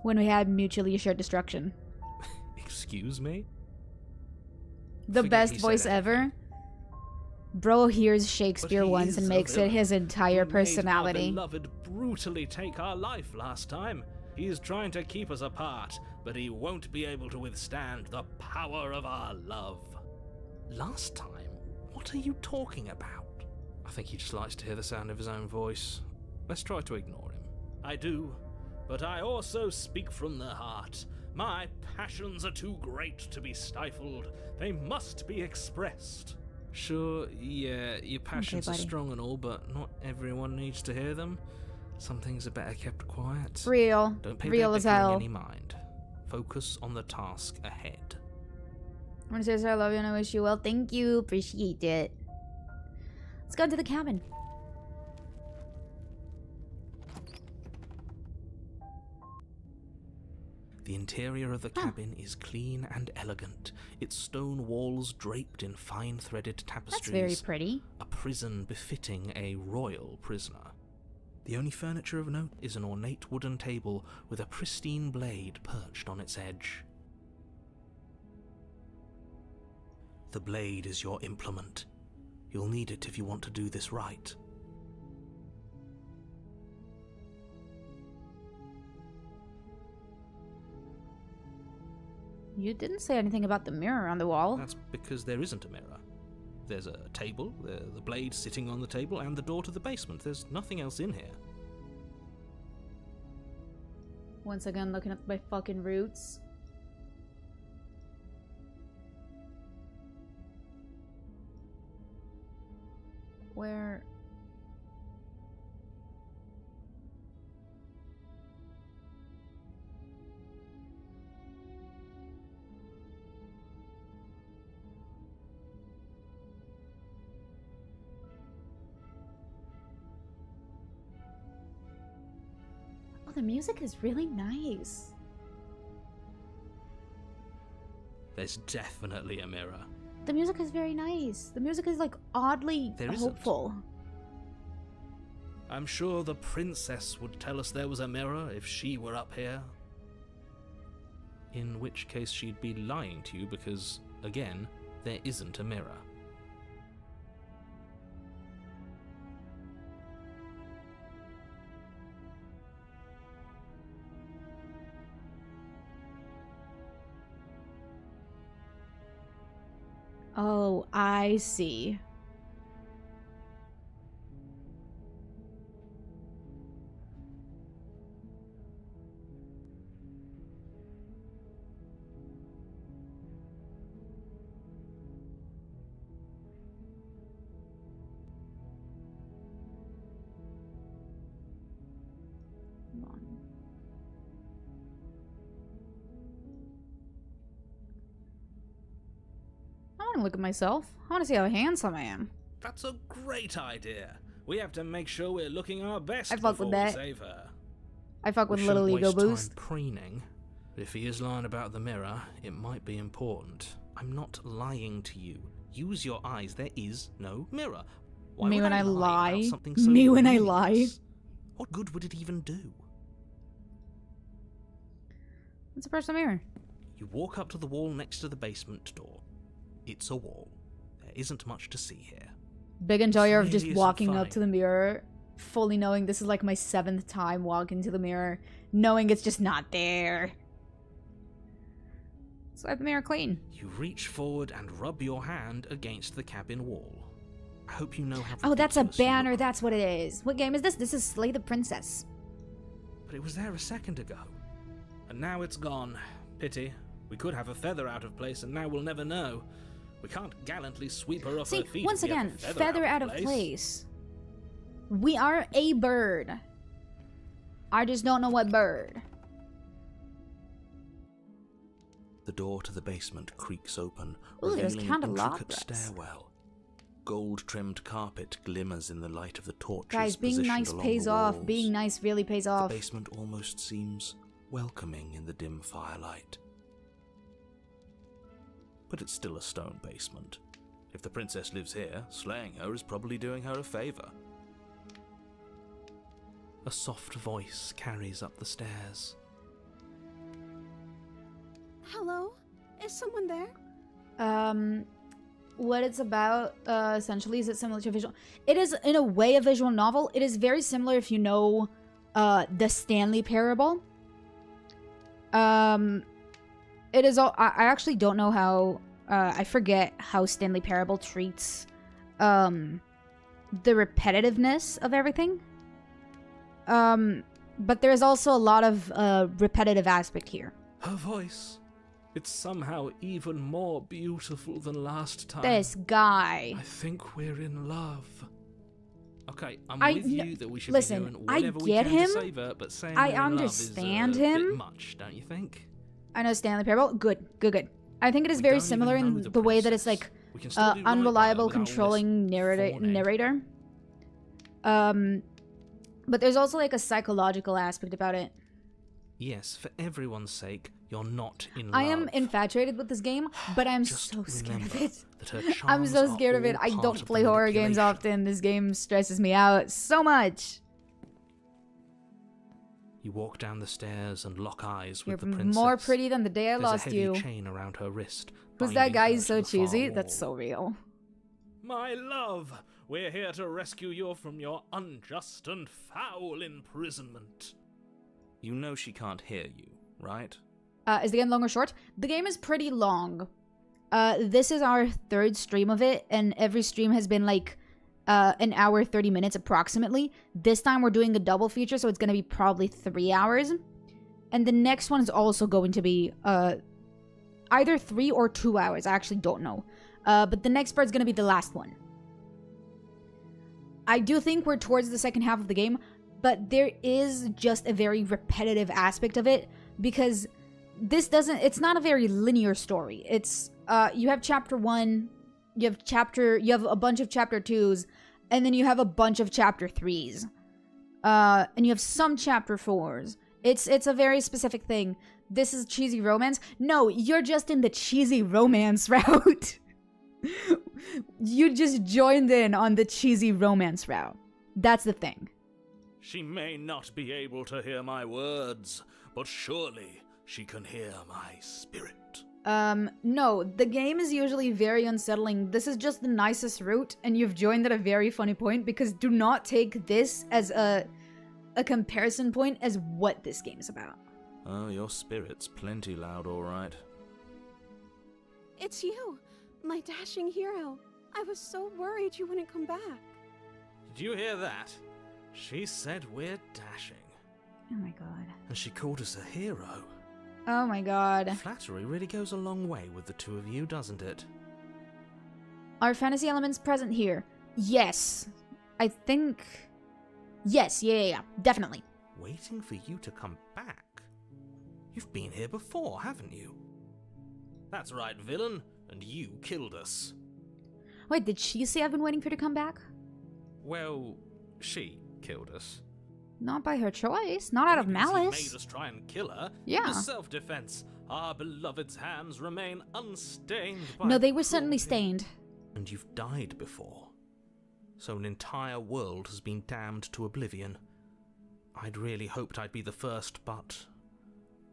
when we had Mutually Assured Destruction. Excuse me? The best voice ever. Bro hears Shakespeare once and makes it his entire personality. Our beloved brutally take our life last time. He's trying to keep us apart, but he won't be able to withstand the power of our love. Last time? What are you talking about? I think he just likes to hear the sound of his own voice. Let's try to ignore him. I do, but I also speak from the heart. My passions are too great to be stifled. They must be expressed. Sure, yeah, your passions are strong and all, but not everyone needs to hear them. Some things are better kept quiet. Real. Don't pay Real as hell. any mind. Focus on the task ahead. I want to say I love you and I wish you well. Thank you. Appreciate it. Let's go into the cabin. The interior of the cabin is clean and elegant, its stone walls draped in fine threaded tapestries. That's very pretty. A prison befitting a royal prisoner. The only furniture of note is an ornate wooden table with a pristine blade perched on its edge. The blade is your implement. You'll need it if you want to do this right. You didn't say anything about the mirror on the wall. That's because there isn't a mirror. There's a table, the blade sitting on the table, and the door to the basement. There's nothing else in here. Once again, looking at my fucking roots. Where... the music is really nice. There's definitely a mirror. The music is very nice. The music is like oddly hopeful. I'm sure the princess would tell us there was a mirror if she were up here. In which case she'd be lying to you because, again, there isn't a mirror. Oh, I see. I want to look at myself. I want to see how handsome I am. That's a great idea. We have to make sure we're looking our best I fuck before with that. we save her. I fuck with We little shouldn't ego waste time boost. preening. But if he is lying about the mirror, it might be important. I'm not lying to you. Use your eyes. There is no mirror. Why Me would when I about lie? something so Me when I lie? meaningless? What good would it even do? What's a personal mirror? You walk up to the wall next to the basement door. It's a wall. There isn't much to see here. Big enjoyer of Really just isn't walking up funny. to the mirror, fully knowing this is like my 7th time walking to the mirror, knowing it's just not there. Swipe the mirror clean. You reach forward and rub your hand against the cabin wall. I hope you know how Oh, that's a ridiculous you banner. look. That's what it is. What game is this? This is Slay the Princess. But it was there a second ago. And now it's gone. Pity. We could have a feather out of place, and now we'll never know. We can't gallantly sweep her off See, her feet. once if we have again, a feather out of place. We are a bird. I just don't know what bird. The door to the basement creaks open, Ooh, there's revealing an intricate candelabras. stairwell. Gold-trimmed carpet glimmers in the light of the torches. Guys, being positioned nice along pays the off. walls. Being nice really pays off. The basement almost seems welcoming in the dim firelight. But it's still a stone basement. If the princess lives here, slaying her is probably doing her a favor. A soft voice carries up the stairs. Hello? Is someone there? What it's about, essentially, is it similar to a visual... It is, in a way, a visual novel. It is very similar if you know, the Stanley Parable. It is all... I actually don't know how... I forget how Stanley Parable treats, the repetitiveness of everything. But there is also a lot of, repetitive aspect here. Her voice. It's somehow even more beautiful than last time. This guy. I think we're in love. Okay, I'm I- with you that we should listen, be doing I whatever we get can him. to save her, but saying I we're in love understand is a him. bit much, don't you think? I know Stanley Parable. Good. I think it is We very don't even similar know in the way that it's princess. like We can still do right by her unreliable, without all this controlling fawning. narrator. But there's also like a psychological aspect about it. Yes, for everyone's sake, you're not in love. I am infatuated with this game, but I'm Just so scared of remember it. that her I'm charms so are scared of it. all I part don't of the play horror games manipulation. often. This game stresses me out so much. You walk down the stairs and lock eyes You're with the princess. more pretty than the day I There's lost a heavy you. chain around her wrist. Who's that binding guy? her He's to so the far cheesy. wall. That's so real. My love, we're here to rescue you from your unjust and foul imprisonment. You know she can't hear you, right? Is the game long or short? The game is pretty long. This is our 3rd stream of it, and every stream has been like an hour, 30 minutes approximately. This time we're doing a double feature, so it's going to be probably 3 hours. And the next one is also going to be either 3 or 2 hours. I actually don't know. But the next part is going to be the last one. I do think we're towards the second half of the game, but there is just a very repetitive aspect of it, because it's not a very linear story. It's you have chapter 1, you have a bunch of chapter 2s, and then you have a bunch of chapter 3s. And you have some chapter 4s. It's a very specific thing. This is cheesy romance. No, you're just in the cheesy romance route. You just joined in on the cheesy romance route. That's the thing. She may not be able to hear my words, but surely she can hear my spirit. No, the game is usually very unsettling. This is just the nicest route, and you've joined at a very funny point, because do not take this as a comparison point as what this game is about. Oh, your spirit's plenty loud, all right. It's you, my dashing hero. I was so worried you wouldn't come back. Did you hear that? She said we're dashing. Oh my god. And she called us a hero. Oh my god. Flattery really goes a long way with the two of you, doesn't it? Are fantasy elements present here? Yes. I think... Yes, yeah, definitely. Waiting for you to come back? You've been here before, haven't you? That's right, villain, and you killed us. Wait, did she say I've been waiting for you to come back? Well, she killed us. Not by her choice. Not out of Maybe he malice. made us try and kill her. Yeah. It was self-defense. Our beloved's hands remain unstained by No, they were certainly cruelty. stained. And you've died before. So an entire world has been damned to oblivion. I'd really hoped I'd be the first, but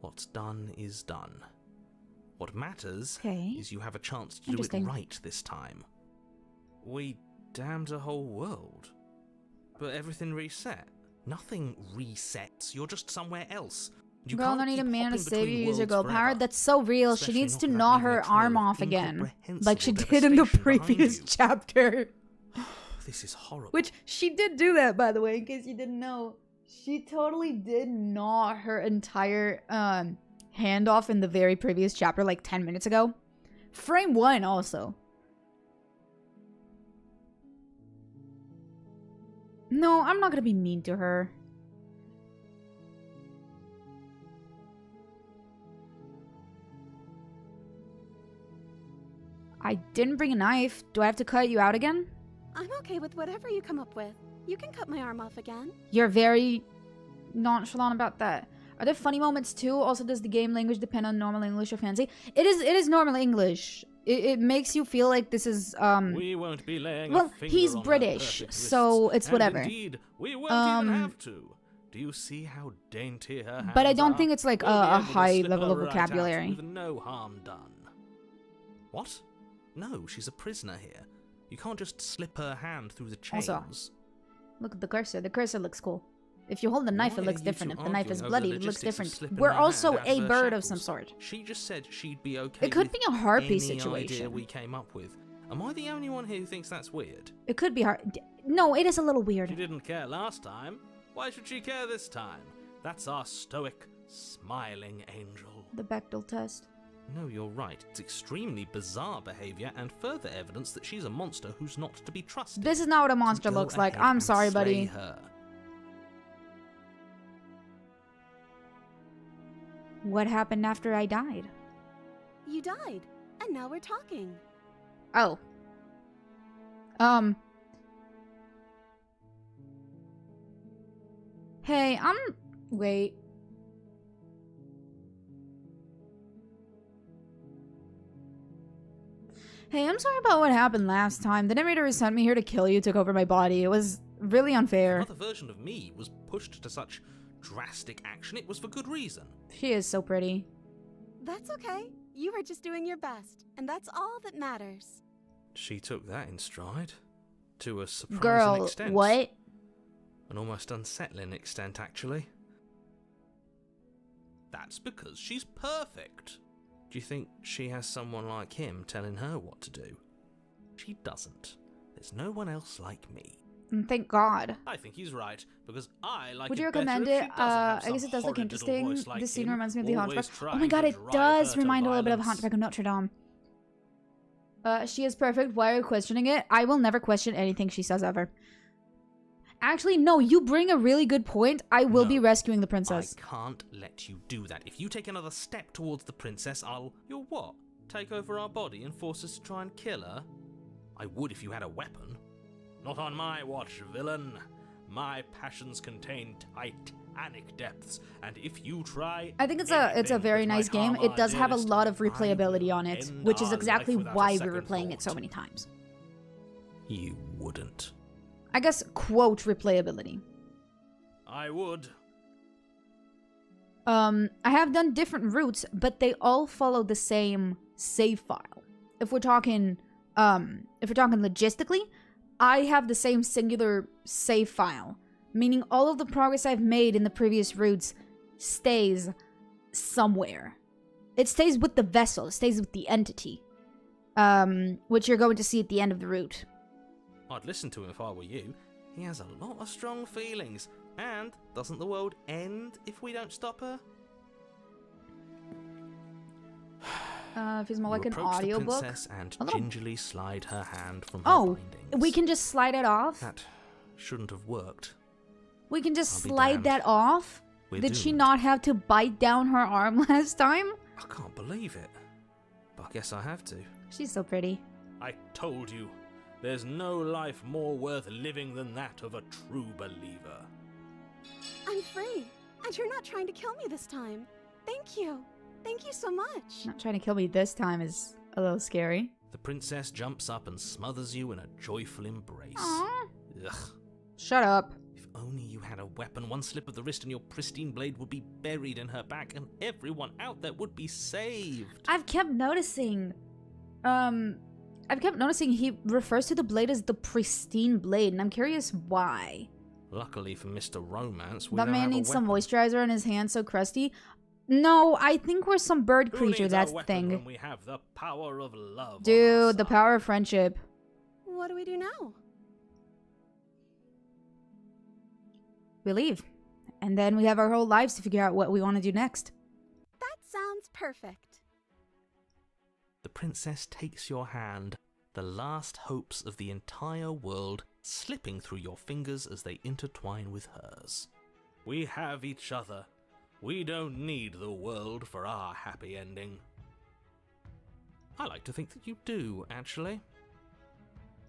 What's done is done. What matters Okay. is you have a chance to do it Interesting. right this time. We damned a whole world. But everything reset. Nothing resets. You're just somewhere else. You Girl, can't don't need a keep man to hopping save you. between Use your worlds girl power. forever. That's so real. Especially She needs not to without gnaw leaving a her trail arm of off again. incomprehensible Like she did in the devastation behind previous you. chapter. This is horrible. Which she did do that, by the way, in case you didn't know. She totally did gnaw her entire hand off in the very previous chapter, like 10 minutes ago. Frame 1 also. No, I'm not gonna be mean to her. I didn't bring a knife. Do I have to cut you out again? I'm okay with whatever you come up with. You can cut my arm off again. You're very nonchalant about that. Are there funny moments too? Also, does the game language depend on normal English or fancy? It is normal English. It makes you feel like this is We won't be laying well, a finger he's on her British, perfect so wrists, it's and whatever. Indeed, we won't even have to. Do you see how dainty her hands But I don't are? think it's like We'll be a able to high slip level her of right out vocabulary. with no harm done. What? No, she's a prisoner here. You can't just slip her hand through the chains. Also, look at the cursor. The cursor looks cool. If you hold the knife, Why it looks are you different. two If the knife is arguing over bloody, the it looks logistics of different. slipping We're her also hand out of a her bird of some shackles? sort. She just said she'd be okay. It could with be a harpy any situation. idea we came up with. Am I the only one here who thinks that's weird? It could be hard. No, it is a little She weird. didn't care last time. Why should she care this time? That's our stoic, smiling angel. The Bechdel test. No, you're right. It's extremely bizarre behavior and further evidence that she's a monster who's not to be trusted. This is not what a So monster go looks like. ahead I'm and sorry, slay buddy. her. What happened after I died? You died, and now we're talking. Oh. Hey, wait. Hey, I'm sorry about what happened last time. The narrator who sent me here to kill you took over my body. It was really unfair. Another version of me was pushed to such drastic action. It was for good reason. She is so pretty. That's okay. You were just doing your best, and that's all that matters. She took that in stride. To a surprising Girl, extent. what? An almost unsettling extent, actually. That's because she's perfect. Do you think she has someone like him telling her what to do? She doesn't. There's no one else like me. Thank God. I think he's right, because I like Would it you better recommend if it? she doesn't have I guess some it does look horrid little interesting. voice like This scene him, reminds me of the always Hunchback. Oh trying my God, to it drive does her to remind a little bit of violence. Hunchback of Notre Dame. She is perfect. Why are you questioning it? I will never question anything she says ever. Actually, no, you bring a really good point. I will be No, rescuing the princess. I can't let you do that. If you take another step towards the princess, You'll what? Take over our body and force us to try and kill her? I would if you had a weapon. Not on my watch, villain. My passions contain titanic depths, and if you try I think it's a anything very that nice might game. harm It our does have a dearest, lot of I replayability will on it, end which is our exactly life without a why we were second playing it so thought. many times. You wouldn't. I guess, quote, replayability. I would. I have done different routes, but they all follow the same save file. If we're talking logistically, I have the same singular save file, meaning all of the progress I've made in the previous routes stays somewhere. It stays with the vessel, it stays with the entity, which you're going to see at the end of the route. I'd listen to him if I were you. He has a lot of strong feelings. And doesn't the world end if we don't stop her? If it's more You like an approach the audiobook. princess and A little- gingerly slide her hand from her Oh, bindings. we can just slide it off? That shouldn't have worked. We can just I'll be slide damned. that off? We're Did she doomed. not have to bite down her arm last time? I can't believe it. But I guess I have to. She's so pretty. I told you, there's no life more worth living than that of a true believer. I'm free, and you're not trying to kill me this time. Thank you. Thank you so much. Not trying to kill me this time is a little scary. The princess jumps up and smothers you in a joyful embrace. Aww. Ugh. Shut up. If only you had a weapon. One slip of the wrist and your pristine blade would be buried in her back, and everyone out there would be saved. I've kept noticing he refers to the blade as the pristine blade, and I'm curious why. Luckily for Mr. Romance, we That don't man have a needs some weapon. moisturizer on his hands so crusty. No, I think we're some bird Who creature, needs that's a the weapon thing. when we have the power of love on our Dude, the side? power of friendship. What do we do now? We leave. And then we have our whole lives to figure out what we want to do next. That sounds perfect. The princess takes your hand, the last hopes of the entire world slipping through your fingers as they intertwine with hers. We have each other. We don't need the world for our happy ending. I like to think that you do, actually.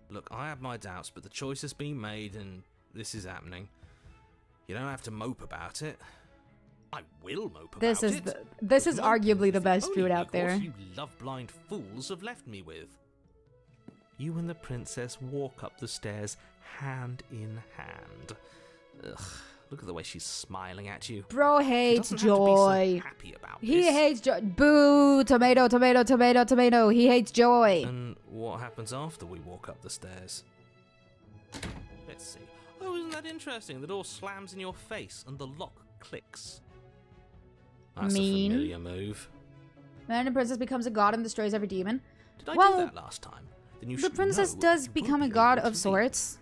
Look, I have my doubts, but the choice has been made and this is happening. You don't have to mope about it. I will mope about it. This is But arguably moping the is best only food out there. recourse you love-blind fools have left me with. You and the princess walk up the stairs, hand in hand. Ugh, look at the way she's smiling at you. Bro She hates doesn't have to be so joy. happy about He this. hates joy. Boo! Tomato, tomato, tomato, tomato. He hates joy. And what happens after we walk up the stairs? Let's see. Oh, isn't that interesting? The door slams in your face and the lock clicks. That's Mean. a familiar move. Man and princess becomes a god and destroys every demon. Did I Well, do that last time? Then you The should princess know does you won't become a be god able of to leave. sorts.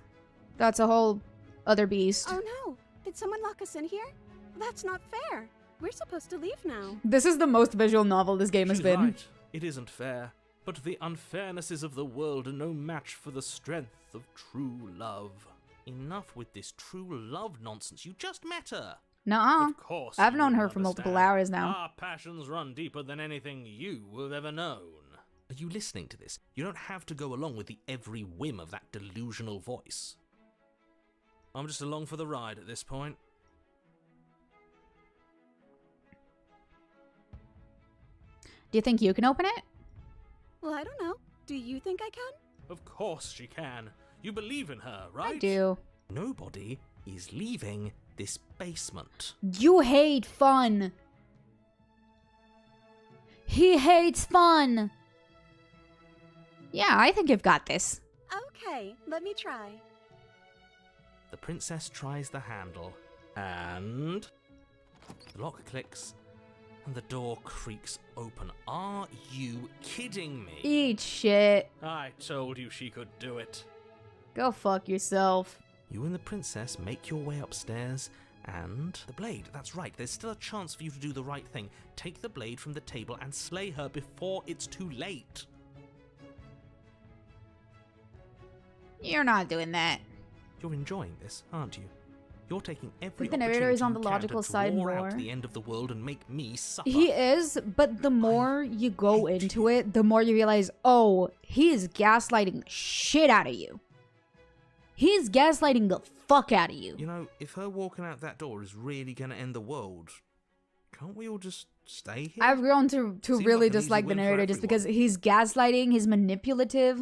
That's a whole other beast. Oh no! Did someone lock us in here? That's not fair. We're supposed to leave now. This is the most visual novel this game has She's been. right. It isn't fair. But the unfairnesses of the world are no match for the strength of true love. Enough with this true love nonsense. You just met her. Nuh-uh. Of course. I've you known her wouldn't for multiple understand. hours now. Our passions run deeper than anything you have ever known. Are you listening to this? You don't have to go along with the every whim of that delusional voice. I'm just along for the ride at this point. Do you think you can open it? Well, I don't know. Do you think I can? Of course she can. You believe in her, right? I do. Nobody is leaving this basement. You hate fun. He hates fun. Yeah, I think you've got this. Okay, let me try. The princess tries the handle, and the lock clicks, and the door creaks open. Are you kidding me? Eat shit. I told you she could do it. Go fuck yourself. You and the princess make your way upstairs, and the blade. That's right, there's still a chance for you to do the right thing. Take the blade from the table and slay her before it's too late. You're not doing that. You're enjoying this, aren't you? You're taking every But the narrator is on the opportunity you can logical to side draw out more. the end of the world and make me suffer. He is, but the more you go hate into you. it, the more you realize, oh, he is gaslighting the shit out of you. He's gaslighting the fuck out of you. You know, if her walking out that door is really going to end the world, can't we all just stay here? I've grown to Seems really like an easy dislike the win for narrator just because everyone. he's gaslighting, he's manipulative.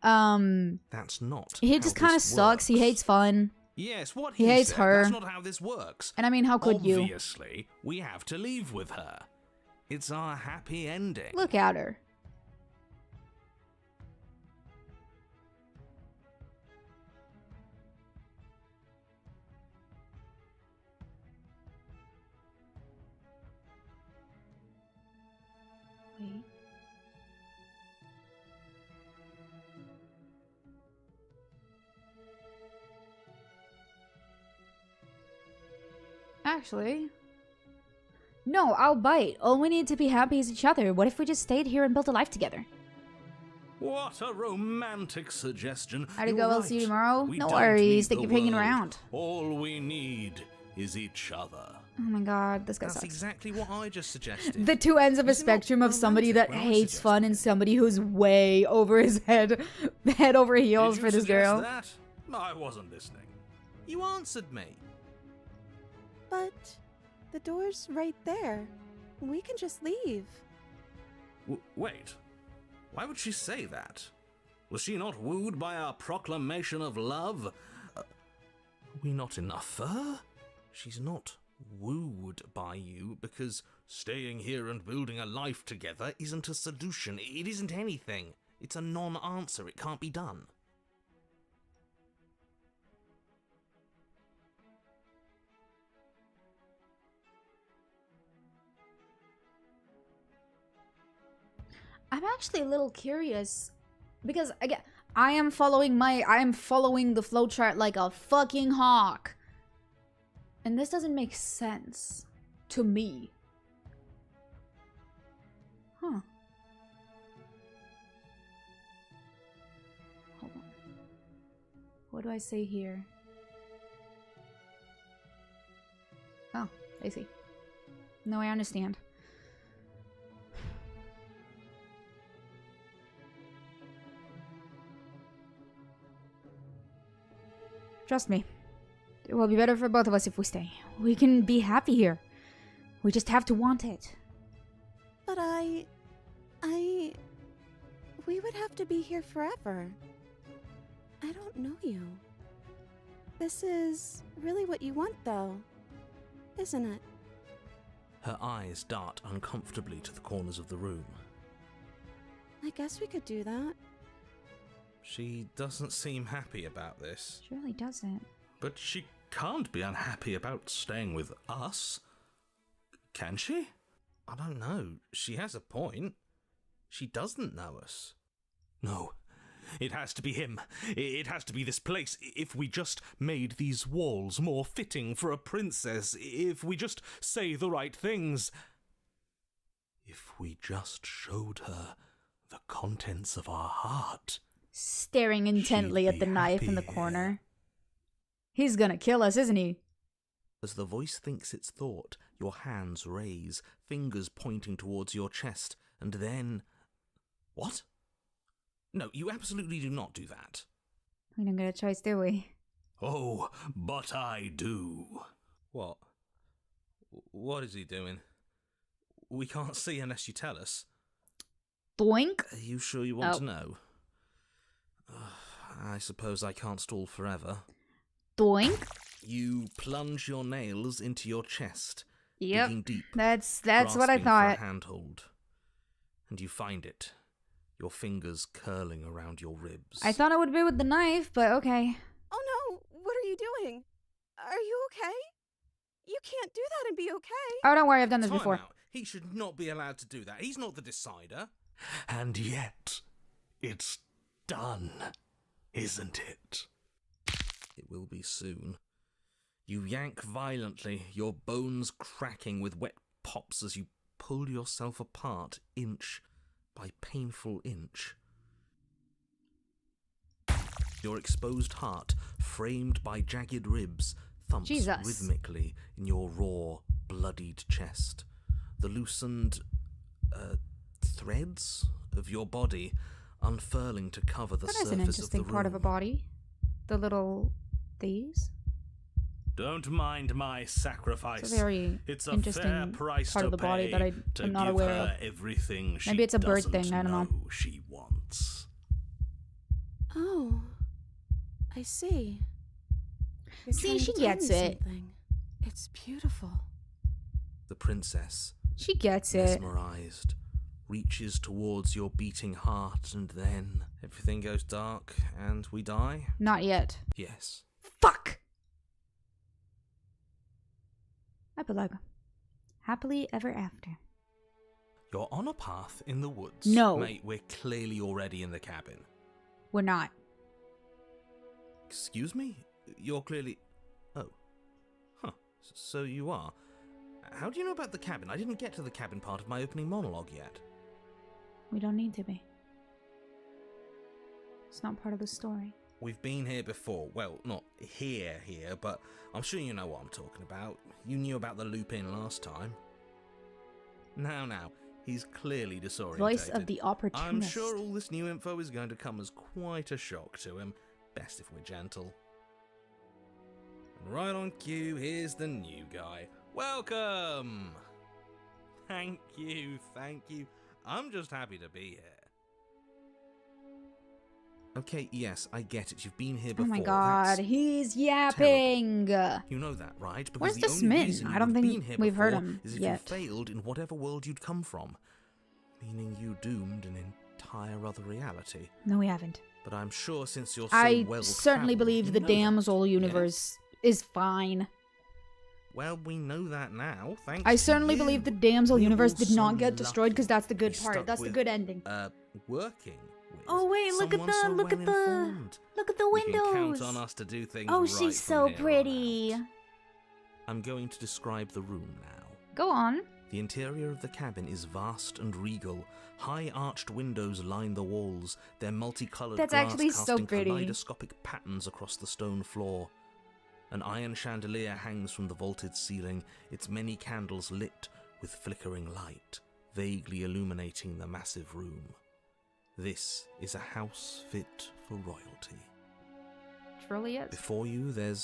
That's not He how just kind of this sucks. He works. hates fun. Yes, what He he hates said, her. That's not how this works. And I mean, how could you? Obviously, we have to leave with her. It's our happy ending. Look at her. Wait. Actually, no, I'll bite. All we need to be happy is each other. What if we just stayed here and built a life together? What a romantic suggestion. How'd it You're go? I'll see you right. tomorrow. We No don't worries. need Thank the you for hanging world. around. All we need is each other. Oh my god, this guy That's sucks. exactly what I just suggested. The two ends of a Is it not spectrum of somebody that romantic when I hates suggest fun and somebody who's way over his head, head over heels Did for you this suggest girl. That? I wasn't listening. You answered me. But the door's right there. We can just leave. Wait. Why would she say that? Was she not wooed by our proclamation of love? we not enough for her? She's not wooed by you because staying here and building a life together isn't a solution. It isn't anything. It's a non-answer. It can't be done. I'm actually a little curious because again, I am following the flowchart like a fucking hawk. And this doesn't make sense to me. Huh. Hold on. What do I say here? Oh, I see. No, I understand. Trust me. It will be better for both of us if we stay. We can be happy here. We just have to want it. But we would have to be here forever. I don't know you. This is really what you want, though, isn't it? Her eyes dart uncomfortably to the corners of the room. I guess we could do that. She doesn't seem happy about this. She really doesn't. But she can't be unhappy about staying with us. Can she? I don't know. She has a point. She doesn't know us. No. It has to be him. It has to be this place. If we just made these walls more fitting for a princess. If we just say the right things. If we just showed her the contents of our heart. Staring intently She'd at the be knife in the happy. corner. He's gonna kill us, isn't he? As the voice thinks its thought, your hands raise, fingers pointing towards your chest, and then... What? No, you absolutely do not do that. We don't get a choice, do we? Oh, but I do. What? What is he doing? We can't see unless you tell us. Doink. Are you sure you want Oh. to know? I suppose I can't stall forever. Doink. You plunge your nails into your chest, Yep. digging deep. That's what I grasping thought. for a handhold. And you find it, your fingers curling around your ribs. I thought it would be with the knife, but okay. Oh no, what are you doing? Are you okay? You can't do that and be okay. Oh, don't worry, I've done this Time before. out. He should not be allowed to do that. He's not the decider. And yet, it's done, isn't it? It will be soon. You yank violently, your bones cracking with wet pops as you pull yourself apart inch by painful inch. Your exposed heart, framed by jagged ribs, thumps Jesus. rhythmically in your raw, bloodied chest. The loosened threads of your body unfurling to cover the That surface is an interesting of the part of a room. body. The little these. Don't mind my sacrifice. It's a very It's a interesting fair price part to of the body pay that I to am not give aware her of. everything she Maybe it's a bird doesn't thing, I don't know. she wants. Oh, I see. You're See, trying she to tell gets me it. something. It's beautiful. The princess, She gets it. mesmerized, reaches towards your beating heart, and then everything goes dark and we die? Not yet. Yes. Fuck! Epilogue. Happily ever after. You're on a path in the woods. No. Mate, we're clearly already in the cabin. We're not. Excuse me? You're clearly... Oh. Huh. So you are. How do you know about the cabin? I didn't get to the cabin part of my opening monologue yet. We don't need to be. It's not part of the story. We've been here before. Well, not here, but I'm sure you know what I'm talking about. You knew about the loop-in last time. Now, he's clearly disorientated. Voice of the opportunist. I'm sure all this new info is going to come as quite a shock to him. Best if we're gentle. And right on cue, here's the new guy. Welcome! Thank you. I'm just happy to be here. Okay, yes, I get it. You've been here Oh before. my god, That's he's yapping! You know that, right? Because Where's the the only Smitten? reason I you don't would have think been here we've heard before him is if yet. you failed in whatever world you'd come from. Meaning you doomed an entire other reality. No, we haven't. But I'm sure since you're so I well certainly traveled, believe you the know that, damsel yes? universe is fine. Well, we know that now, thanks I to certainly you. believe the damsel We're universe all did so not get destroyed because lucky that's the to good be part. stuck That's the with, good ending. Working with Oh wait, look at someone the so look at the well-informed. look at the You can windows. count on us to do things Oh, right she's from so here on pretty. out. I'm going to describe the room now. Go on. The interior of the cabin is vast and regal. High arched windows line the walls, their multicolored That's glass actually so casting pretty. kaleidoscopic patterns across the stone floor. An iron chandelier hangs from the vaulted ceiling, its many candles lit with flickering light, vaguely illuminating the massive room. This is a house fit for royalty. Truly is. Before you, there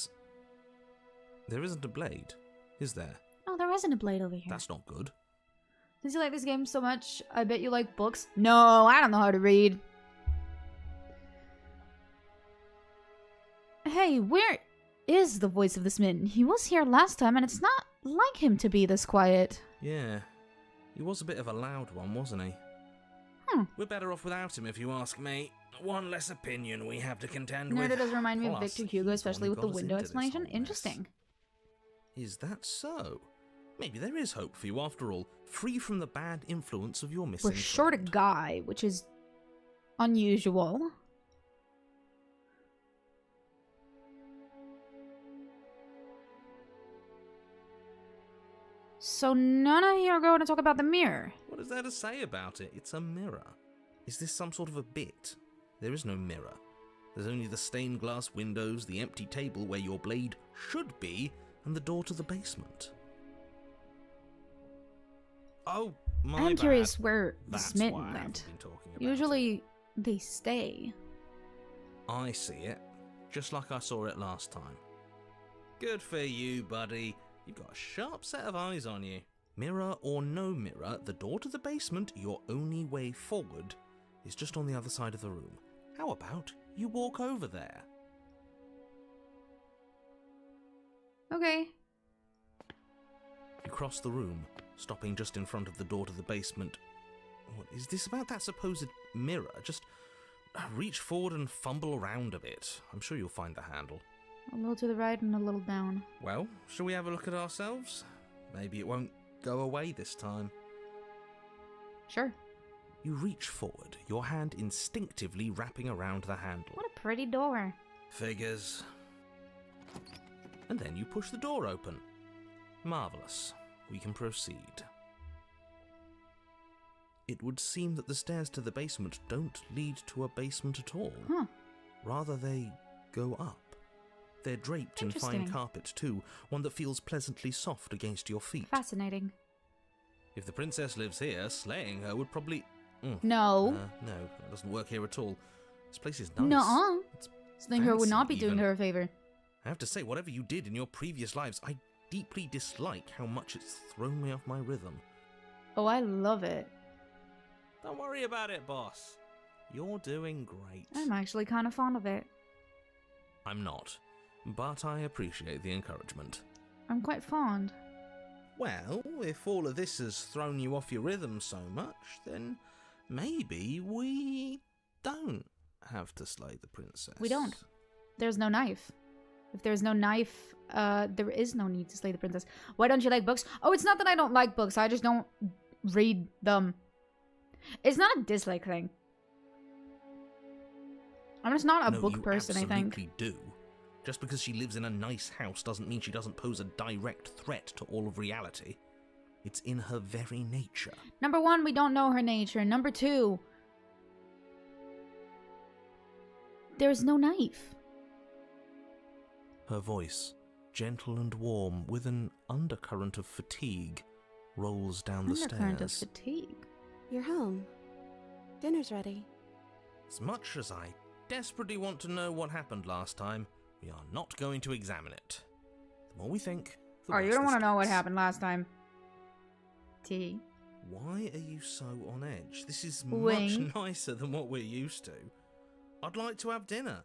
isn't a blade, is there? Oh, there isn't a blade over here. That's not good. Since you like this game so much, I bet you like books. No, I don't know how to read. Hey, where is the voice of the Smitten? He was here last time, and it's not like him to be this quiet. Yeah, he was a bit of a loud one, wasn't he? We're better off without him, if you ask me. One less opinion we have to contend with. Nerda does remind me of Plus, Victor Hugo, he's especially one with who the got us window into this explanation. whole mess. Interesting. Is that so? Maybe there is hope for you after all, free from the bad influence of your missing We're short a friend. guy, which is unusual. So none of you are going to talk about the mirror. What is there to say about it? It's a mirror. Is this some sort of a bit? There is no mirror. There's only the stained glass windows, the empty table where your blade should be, and the door to the basement. Oh, my I'm bad. curious where the That's Smitten why I haven't went. been talking about Usually they stay. it. I see it, just like I saw it last time. Good for you, buddy. You've got a sharp set of eyes on you. Mirror or no mirror, the door to the basement, your only way forward, is just on the other side of the room. How about you walk over there? Okay. You cross the room, stopping just in front of the door to the basement. What is this about that supposed mirror? Just reach forward and fumble around a bit. I'm sure you'll find the handle. A little to the right and a little down. Well, shall we have a look at ourselves? Maybe it won't go away this time. Sure. You reach forward, your hand instinctively wrapping around the handle. What a pretty door. Figures. And then you push the door open. Marvellous. We can proceed. It would seem that the stairs to the basement don't lead to a basement at all. Huh. Rather, they go up. They're draped in fine Interesting. carpet too, one that feels pleasantly soft against your feet. Fascinating. If the princess lives here, slaying her would probably... No. No, that doesn't work here at all. This place is nice. Nuh-uh. It's Something her would not be fancy, doing even. her a favor. I have to say, whatever you did in your previous lives, I deeply dislike how much it's thrown me off my rhythm. Oh, I love it. Don't worry about it, boss. You're doing great. I'm actually kind of fond of it. I'm not, but I appreciate the encouragement. I'm quite fond. Well, if all of this has thrown you off your rhythm so much, then maybe we don't have to slay the princess. We don't. There's no knife. If there's no knife, there is no need to slay the princess. Why don't you like books? Oh, it's not that I don't like books. I just don't read them. It's not a dislike thing. I'm just not a No, book you person, I think. absolutely do. Just because she lives in a nice house doesn't mean she doesn't pose a direct threat to all of reality. It's in her very nature. Number one, we don't know her nature. Number two, there's no knife. Her voice, gentle and warm, with an undercurrent of fatigue, rolls down the Undercurrent of stairs. fatigue. You're home. Dinner's ready. As much as I desperately want to know what happened last time, we are not going to examine it. The more we think, the Oh, worse you don't this want to know what gets. happened last time. T. Why are you so on edge? This is Wing. much nicer than what we're used to. I'd like to have dinner.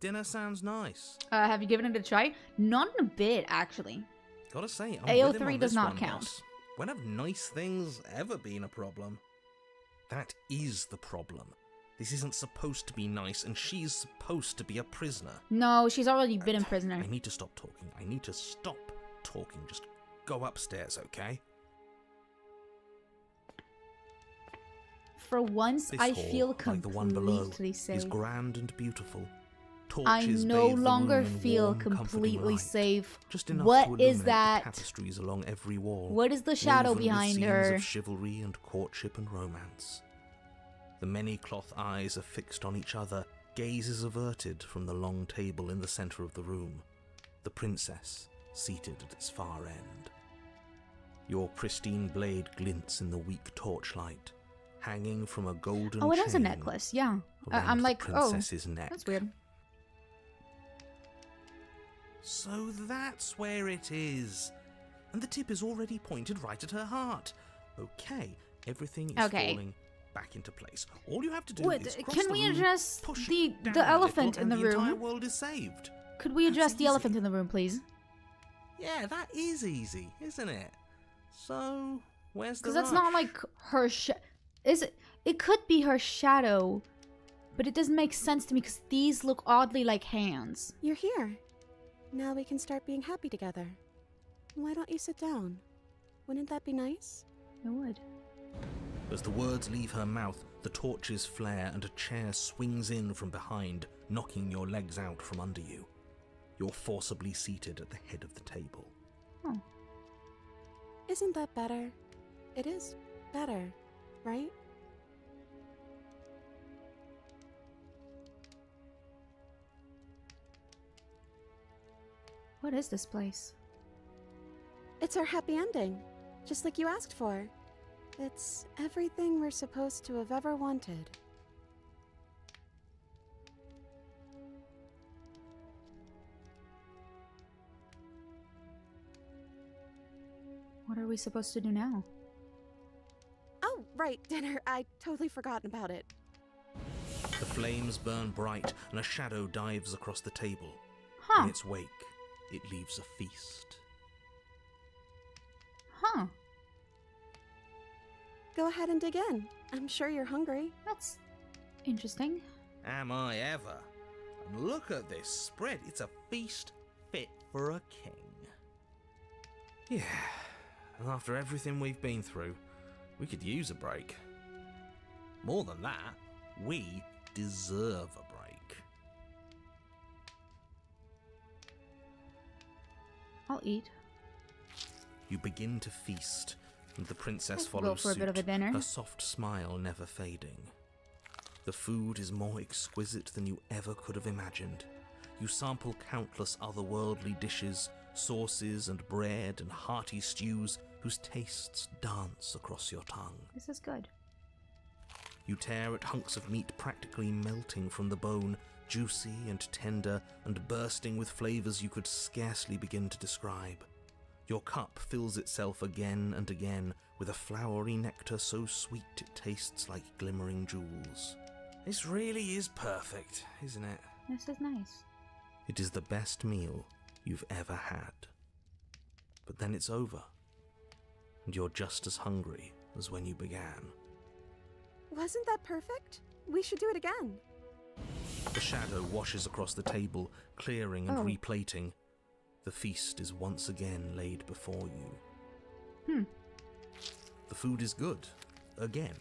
Dinner sounds nice. Have you given it a try? Not in a bit, actually. Gotta say, I'm AO3 with him on does this not one, count. boss. When have nice things ever been a problem? That is the problem. This isn't supposed to be nice, and she's supposed to be a prisoner. No, she's already been a prisoner. I need to stop talking. I need to stop talking. Just go upstairs, okay? For once, This I hall, feel like the one below, completely safe. is grand and beautiful. I Torches no bathe the longer room in feel warm, comforting completely light. safe. Just enough What to is illuminate that? the tapestries along every wall. What is the shadow woven with behind scenes her? of chivalry and courtship and romance. The many cloth eyes are fixed on each other, gazes averted from the long table in the centre of the room. The princess, seated at its far end. Your pristine blade glints in the weak torchlight, hanging from a golden Oh, it has a chain necklace, yeah. around I'm the like, oh, princess's neck. that's weird. So that's where it is. And the tip is already pointed right at her heart. Okay, everything is Okay. falling back into place. All you have to do Wait, is cross can the we room, address push the it down the a elephant little, in the and the entire room? world is saved. Could we That's address the easy. elephant in the room, please? Yeah, that is easy, isn't it? So, where's the Because that's not rush? like her is it? It could be her shadow, but it doesn't make sense to me because these look oddly like hands. You're here. Now we can start being happy together. Why don't you sit down? Wouldn't that be nice? It would. As the words leave her mouth, the torches flare and a chair swings in from behind, knocking your legs out from under you. You're forcibly seated at the head of the table. Oh. Isn't that better? It is better, right? What is this place? It's our happy ending, just like you asked for. It's everything we're supposed to have ever wanted. What are we supposed to do now? Oh, right, dinner. I'd totally forgotten about it. The flames burn bright and a shadow dives across the table. Huh. In its wake, it leaves a feast. Huh. Go ahead and dig in. I'm sure you're hungry. That's interesting. Am I ever? And look at this spread. It's a feast fit for a king. Yeah, and after everything we've been through, we could use a break. More than that, we deserve a break. I'll eat. You begin to feast, and the princess I could go follows for a suit, bit of a dinner. her soft smile never fading. The food is more exquisite than you ever could have imagined. You sample countless otherworldly dishes, sauces and bread and hearty stews whose tastes dance across your tongue. This is good. You tear at hunks of meat practically melting from the bone, juicy and tender and bursting with flavors you could scarcely begin to describe. Your cup fills itself again and again with a flowery nectar so sweet it tastes like glimmering jewels. This really is perfect, isn't it? This is nice. It is the best meal you've ever had. But then it's over, and you're just as hungry as when you began. Wasn't that perfect? We should do it again. The shadow washes across the table, clearing and Oh. replating. The feast is once again laid before you. The food is good. Again,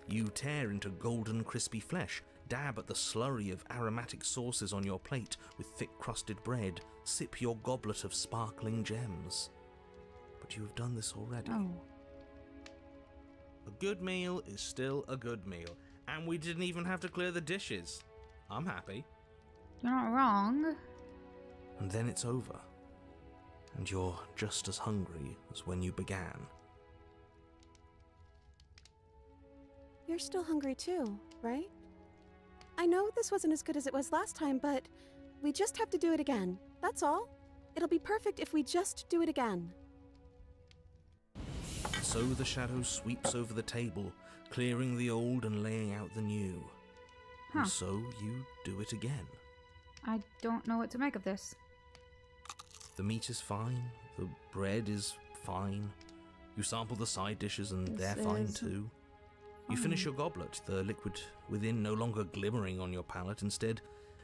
you tear into golden crispy flesh, dab at the slurry of aromatic sauces on your plate with thick-crusted bread, sip your goblet of sparkling gems. But you have done this already. Oh. A good meal is still a good meal, and we didn't even have to clear the dishes. I'm happy. You're not wrong. And then it's over, and you're just as hungry as when you began. You're still hungry too, right? I know this wasn't as good as it was last time, but we just have to do it again. That's all. It'll be perfect if we just do it again. So the shadow sweeps over the table, clearing the old and laying out the new. Huh. and so you do it again. I don't know what to make of this. The meat is fine, the bread is fine. You sample the side dishes and This they're fine is too. You finish your goblet, the liquid within no longer glimmering on your palate, instead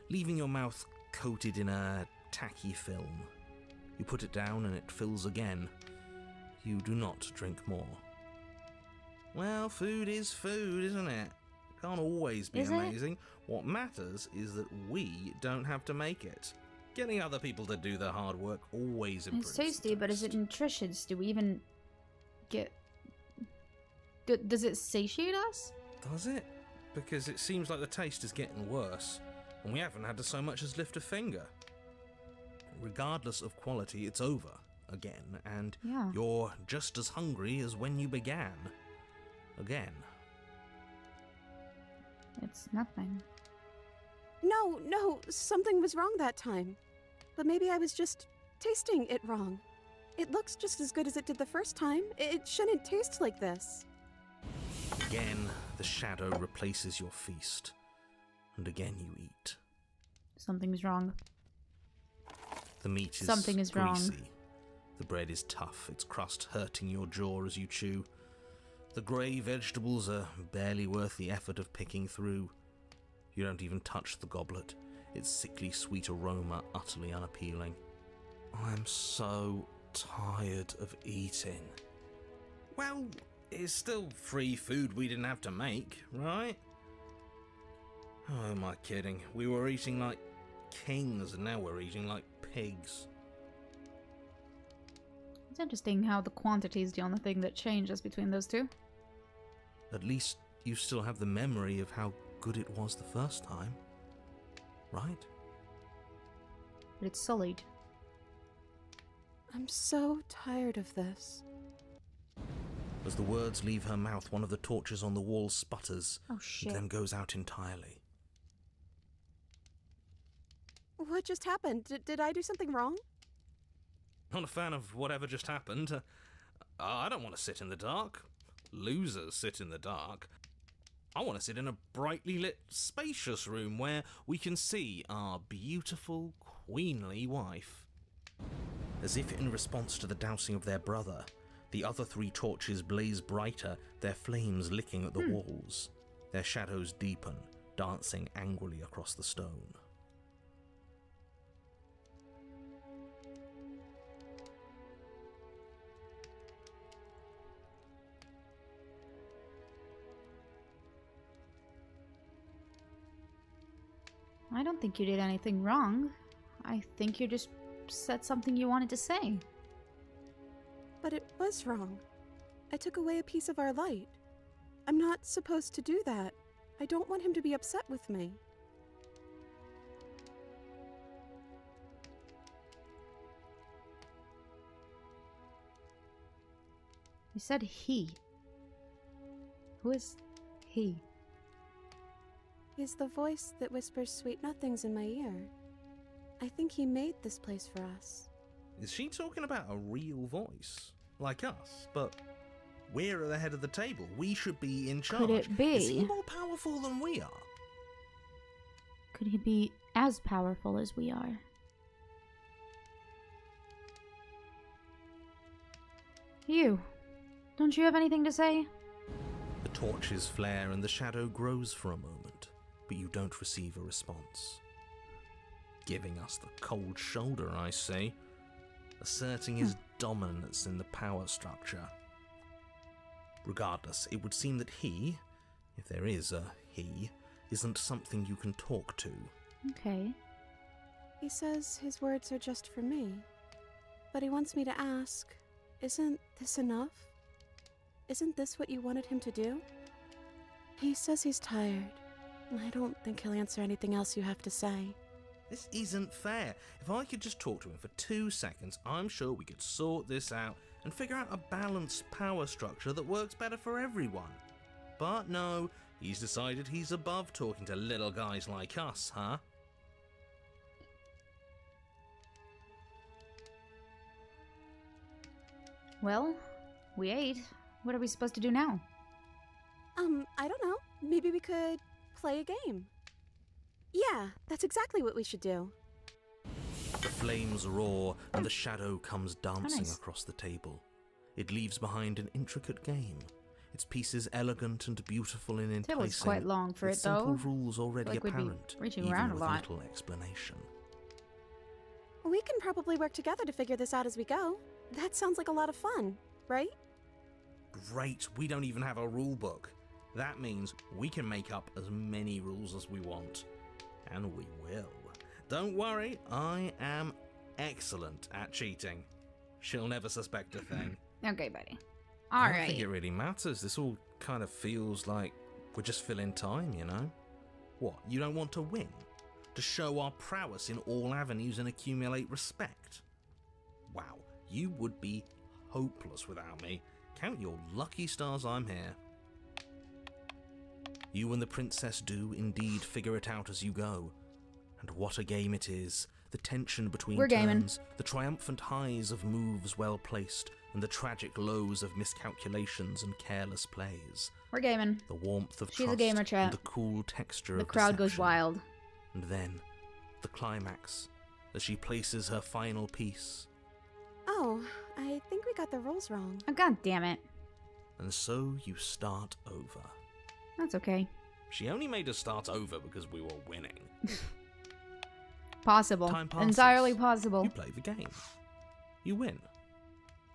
leaving your mouth coated in a tacky film. You put it down and it fills again. You do not drink more. Well, food is food, isn't it? Can't always be Is it? amazing. What matters is that we don't have to make it. Getting other people to do the hard work always improves. It's tasty, the but is it taste. nutritious? Do we even get... does it satiate us? Does it? Because it seems like the taste is getting worse, and we haven't had to so much as lift a finger. Regardless of quality, it's over again, and Yeah. you're just as hungry as when you began. Again. It's nothing. No, something was wrong that time. But maybe I was just tasting it wrong. It looks just as good as it did the first time. It shouldn't taste like this. Again, the shadow replaces your feast, and again you eat. Something's wrong. The meat is Something is wrong. greasy. The bread is tough, its crust hurting your jaw as you chew. The grey vegetables are barely worth the effort of picking through. You don't even touch the goblet, its sickly sweet aroma utterly unappealing. I'm so tired of eating. Well, it's still free food we didn't have to make, right? Oh, am I kidding? We were eating like kings and now we're eating like pigs. It's interesting how the quantity is the only thing that changes between those two. At least you still have the memory of how good it was the first time, right? But it's sullied. I'm so tired of this. As the words leave her mouth, one of the torches on the wall sputters Oh and shit. then goes out entirely. What just happened? Did I do something wrong? Not a fan of whatever just happened. I don't want to sit in the dark. Losers sit in the dark. I want to sit in a brightly lit, spacious room where we can see our beautiful, queenly wife. As if in response to the dousing of their brother, the other three torches blaze brighter, their flames licking at the walls. Their shadows deepen, dancing angrily across the stone. I don't think you did anything wrong. I think you just said something you wanted to say. But it was wrong. I took away a piece of our light. I'm not supposed to do that. I don't want him to be upset with me. You said he. Who is he? He's the voice that whispers sweet nothings in my ear. I think he made this place for us. Is she talking about a real voice? Like us, but we're at the head of the table. We should be in charge. Could it be? Is he more powerful than we are? Could he be as powerful as we are? You. Don't you have anything to say? The torches flare and the shadow grows for a moment, but you don't receive a response. Giving us the cold shoulder, I say, asserting his dominance in the power structure. Regardless, it would seem that he, if there is a he, isn't something you can talk to. Okay. He says his words are just for me. But he wants me to ask, isn't this enough? Isn't this what you wanted him to do? He says he's tired. I don't think he'll answer anything else you have to say. This isn't fair. If I could just talk to him for 2 seconds, I'm sure we could sort this out and figure out a balanced power structure that works better for everyone. But no, he's decided he's above talking to little guys like us, huh? Well, we ate. What are we supposed to do now? I don't know. Maybe we could play a game. Yeah, that's exactly what we should do. The flames roar and the shadow comes dancing nice. across the table. It leaves behind an intricate game, its pieces elegant and beautiful in Table's enticing, quite long for with it, simple though. rules already like we'd be apparent, reaching even around a with lot. little explanation. We can probably work together to figure this out as we go. That sounds like a lot of fun, right? Great, we don't even have a rule book. That means we can make up as many rules as we want. And we will. Don't worry, I am excellent at cheating. She'll never suspect a thing. Okay, buddy. I don't think Alright. it really matters. This all kind of feels like we're just filling time, you know? What, you don't want to win? To show our prowess in all avenues and accumulate respect? Wow, you would be hopeless without me. Count your lucky stars I'm here. You and the princess do indeed figure it out as you go. And what a game it is. The tension between We're gaming. turns, the triumphant highs of moves well placed, and the tragic lows of miscalculations and careless plays. We're gaming. The warmth of She's a trust gamer, chat. and the cool texture The of crowd goes deception. wild. And then, the climax, as she places her final piece. Oh, I think we got the rules wrong. Oh, god damn it. And so you start over. That's okay. She only made us start over because we were winning. Possible. Time passes. Entirely possible. You play the game. You win.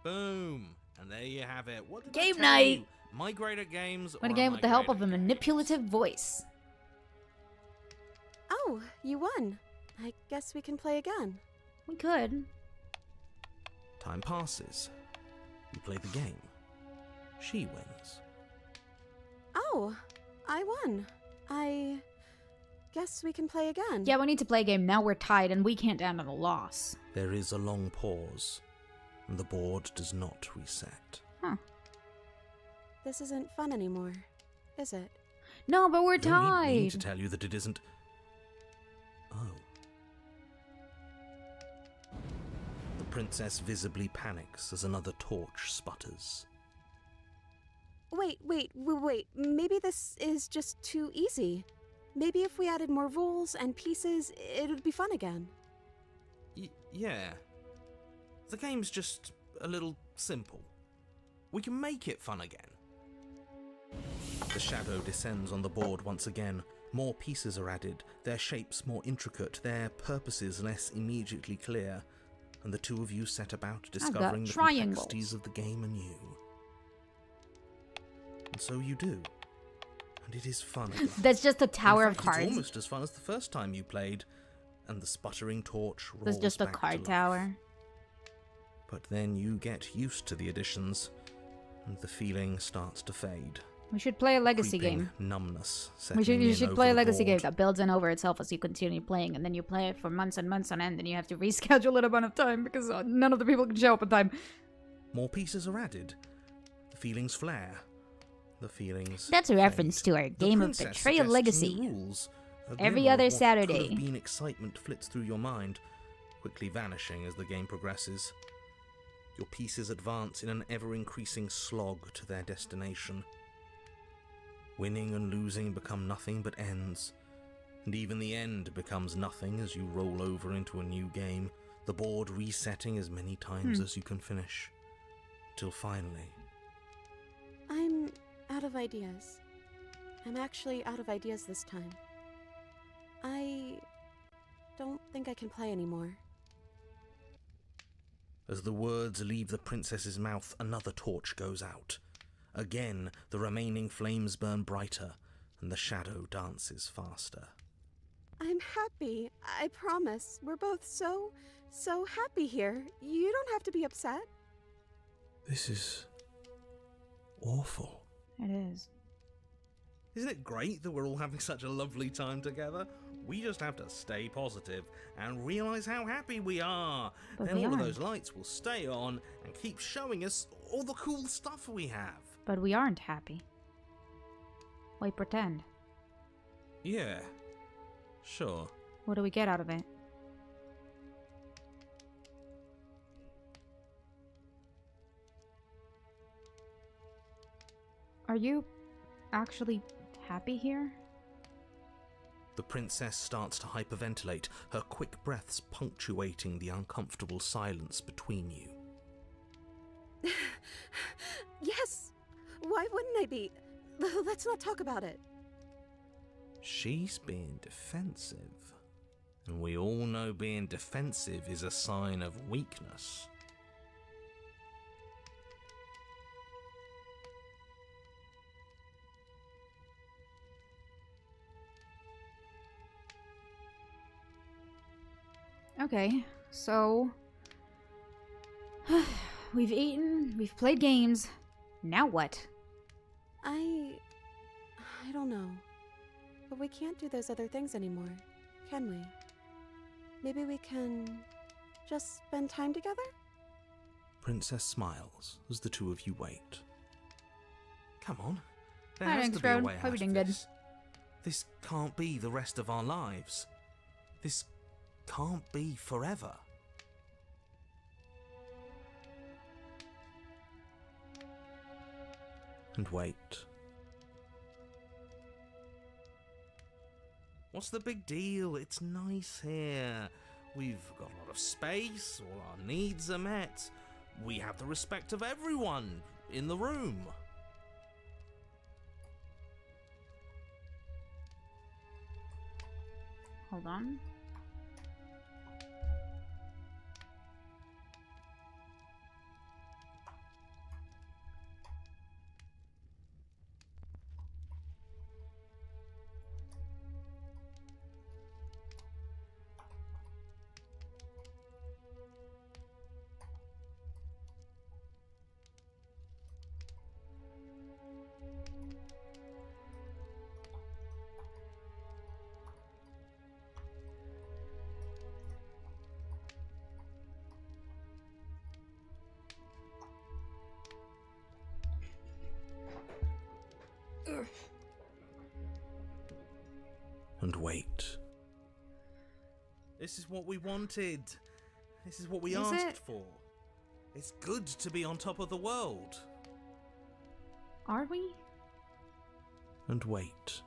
Boom! And there you have it. What did I Game tell night! you? Am I great at games? Win a or game am with I the help great of a at games? manipulative voice. Oh, you won. I guess we can play again. We could. Time passes. You play the game. She wins. Oh, I won. I guess we can play again. Yeah, we need to play a game. Now we're tied and we can't end on a loss. There is a long pause, and the board does not reset. Huh. This isn't fun anymore, is it? No, but we're You don't need me to tied. tell you that it isn't. Oh. The princess visibly panics as another torch sputters. Wait. Maybe this is just too easy. Maybe if we added more rules and pieces, it would be fun again. Yeah. The game's just a little simple. We can make it fun again. The shadow descends on the board once again. More pieces are added, their shapes more intricate, their purposes less immediately clear, and the two of you set about discovering the triangles. complexities of the game anew. And so you do. And it is fun again. That's just a tower In of fact, cards. It's almost as fun as the first time you played, and the sputtering torch rolls That's just a back to card life. tower. But then you get used to the additions, and the feeling starts to fade. We should play a legacy Creeping game. Numbness You settling in should over play a the legacy game board. that builds in over itself as you continue playing, and then you play it for months and months on end, and you have to reschedule it a bunch of time because none of the people can show up in time. More pieces are added. The feelings flare. The feelings. That's a reference fade. to our The game of princess Betrayal suggests Legacy. new rules. A Every glimmer other of what Could Saturday. have been excitement flits through your mind, quickly vanishing as the game progresses. Your pieces advance in an ever-increasing slog to their destination. Winning and losing become nothing but ends, and even the end becomes nothing as you roll over into a new game, the board resetting as many times as you can finish, till finally. I'm out of ideas. I'm actually out of ideas this time. I don't think I can play anymore. As the words leave the princess's mouth, another torch goes out. Again, the remaining flames burn brighter, and the shadow dances faster. I'm happy. I promise. We're both so happy here. You don't have to be upset. This is awful. It is. Isn't it great that we're all having such a lovely time together? We just have to stay positive and realize how happy we are. But Then we all of aren't. those lights will stay on and keep showing us all the cool stuff we have. But we aren't happy. We pretend. Yeah, sure. What do we get out of it? Are you actually happy here? The princess starts to hyperventilate, her quick breaths punctuating the uncomfortable silence between you. Yes! Why wouldn't I be? Let's not talk about it. She's being defensive. And we all know being defensive is a sign of weakness. Okay, so we've eaten, we've played games. Now what? I don't know. But we can't do those other things anymore, can we? Maybe we can just spend time together? Princess smiles as the two of you wait. Come on. There Hi, has thanks, to be a Road. way Hope out you're of doing good. this. This can't be the rest of our lives. This can't be forever. And wait. What's the big deal? It's nice here. We've got a lot of space, all our needs are met. We have the respect of everyone in the room. Hold on. And wait. This is what we wanted. This is what we Is asked it? for. It's good to be on top of the world. Are we? And wait.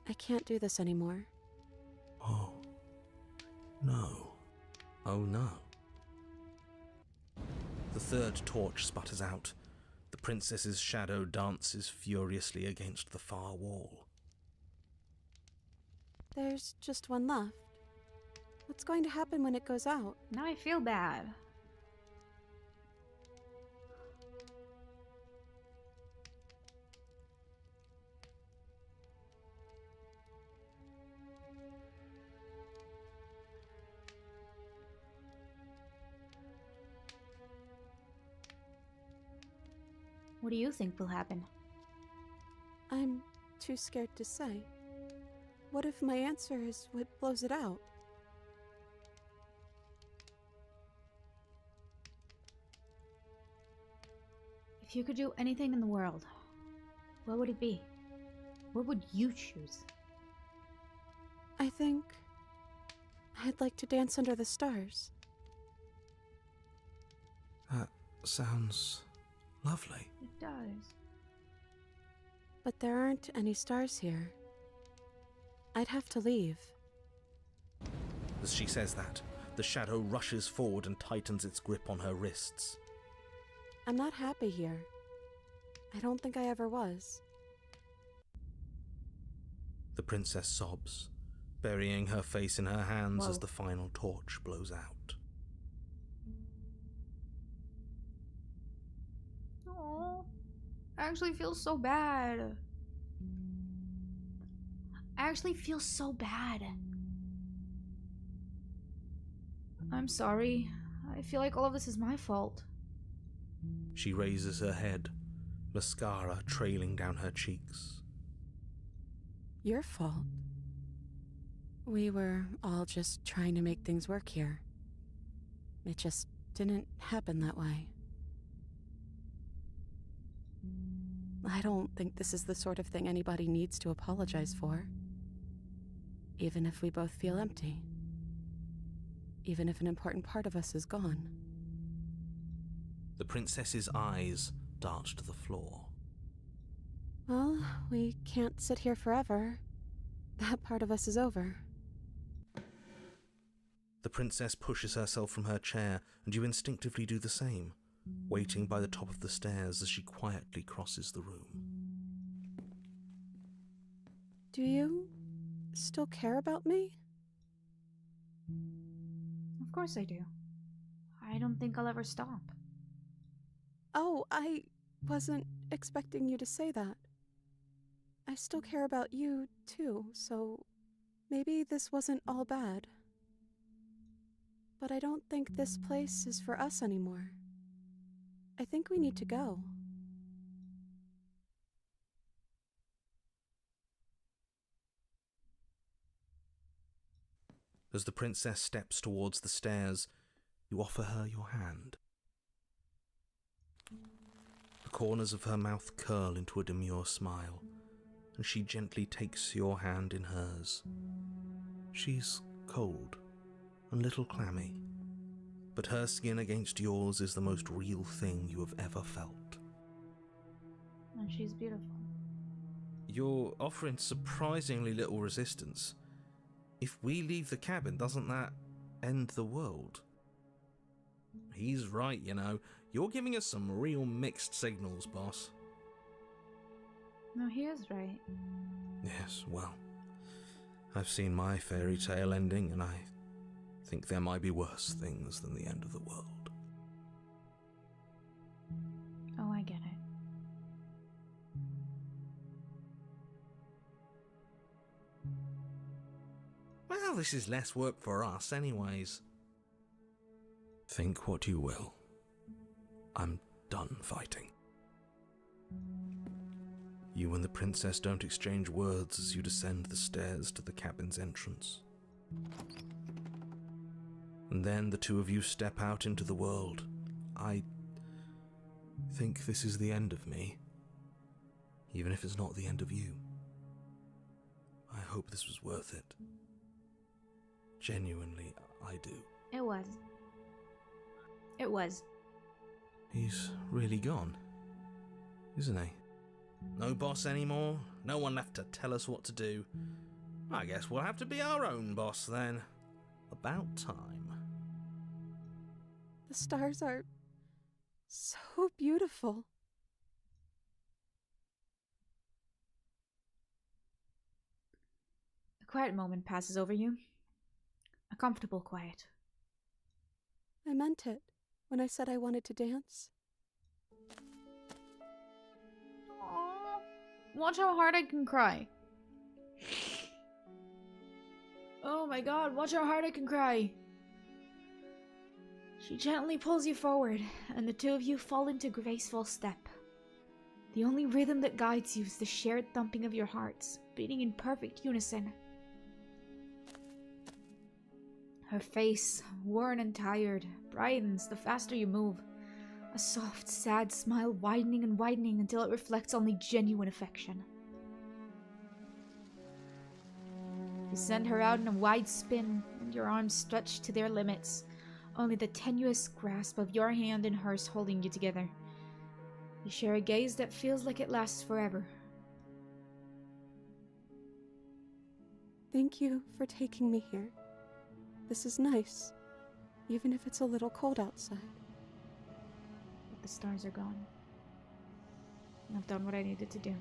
I can't do this anymore. Oh. No. Oh no. The third torch sputters out. The princess's shadow dances furiously against the far wall. There's just one left. What's going to happen when it goes out? Now I feel bad. What do you think will happen? I'm too scared to say. What if my answer is what blows it out? If you could do anything in the world, what would it be? What would you choose? I think I'd like to dance under the stars. That sounds lovely. It does. But there aren't any stars here. I'd have to leave. As she says that, the shadow rushes forward and tightens its grip on her wrists. I'm not happy here. I don't think I ever was. The princess sobs, burying her face in her hands as Whoa. the final torch blows out. Oh, I actually feel so bad. I actually feel so bad. I'm sorry. I feel like all of this is my fault. She raises her head, mascara trailing down her cheeks. Your fault. We were all just trying to make things work here. It just didn't happen that way. I don't think this is the sort of thing anybody needs to apologize for. Even if we both feel empty. Even if an important part of us is gone. The princess's eyes dart to the floor. Well, we can't sit here forever. that part of us is over. The princess pushes herself from her chair, and you instinctively do the same, waiting by the top of the stairs as she quietly crosses the room. Do you still care about me? Of course I do. I don't think I'll ever stop. Oh, I wasn't expecting you to say that. I still care about you, too, so maybe this wasn't all bad. But I don't think this place is for us anymore. I think we need to go. As the princess steps towards the stairs, you offer her your hand. The corners of her mouth curl into a demure smile, and she gently takes your hand in hers. She's cold, a little clammy, but her skin against yours is the most real thing you have ever felt. And she's beautiful. You're offering surprisingly little resistance. If we leave the cabin, doesn't that end the world? He's right, you know. You're giving us some real mixed signals, boss. No, he is right. Yes, well, I've seen my fairy tale ending, and I think there might be worse things than the end of the world. Oh, I get it. Well, this is less work for us anyways. Think what you will. I'm done fighting. You and the princess don't exchange words as you descend the stairs to the cabin's entrance. And then the two of you step out into the world. I think this is the end of me, even if it's not the end of you. I hope this was worth it. Genuinely, I do. It was. It was. He's really gone, isn't he? No boss anymore, no one left to tell us what to do. I guess we'll have to be our own boss then. About time. The stars are so beautiful. A quiet moment passes over you. A comfortable quiet. I meant it when I said I wanted to dance. Aww. Watch how hard I can cry. Oh my god, watch how hard I can cry. She gently pulls you forward, and the two of you fall into graceful step. The only rhythm that guides you is the shared thumping of your hearts, beating in perfect unison. Her face, worn and tired, brightens the faster you move, a soft, sad smile widening and widening until it reflects only genuine affection. You send her out in a wide spin, and your arms stretched to their limits, only the tenuous grasp of your hand in hers holding you together. You share a gaze that feels like it lasts forever. Thank you for taking me here. This is nice, even if it's a little cold outside. But the stars are gone. And I've done what I needed to do.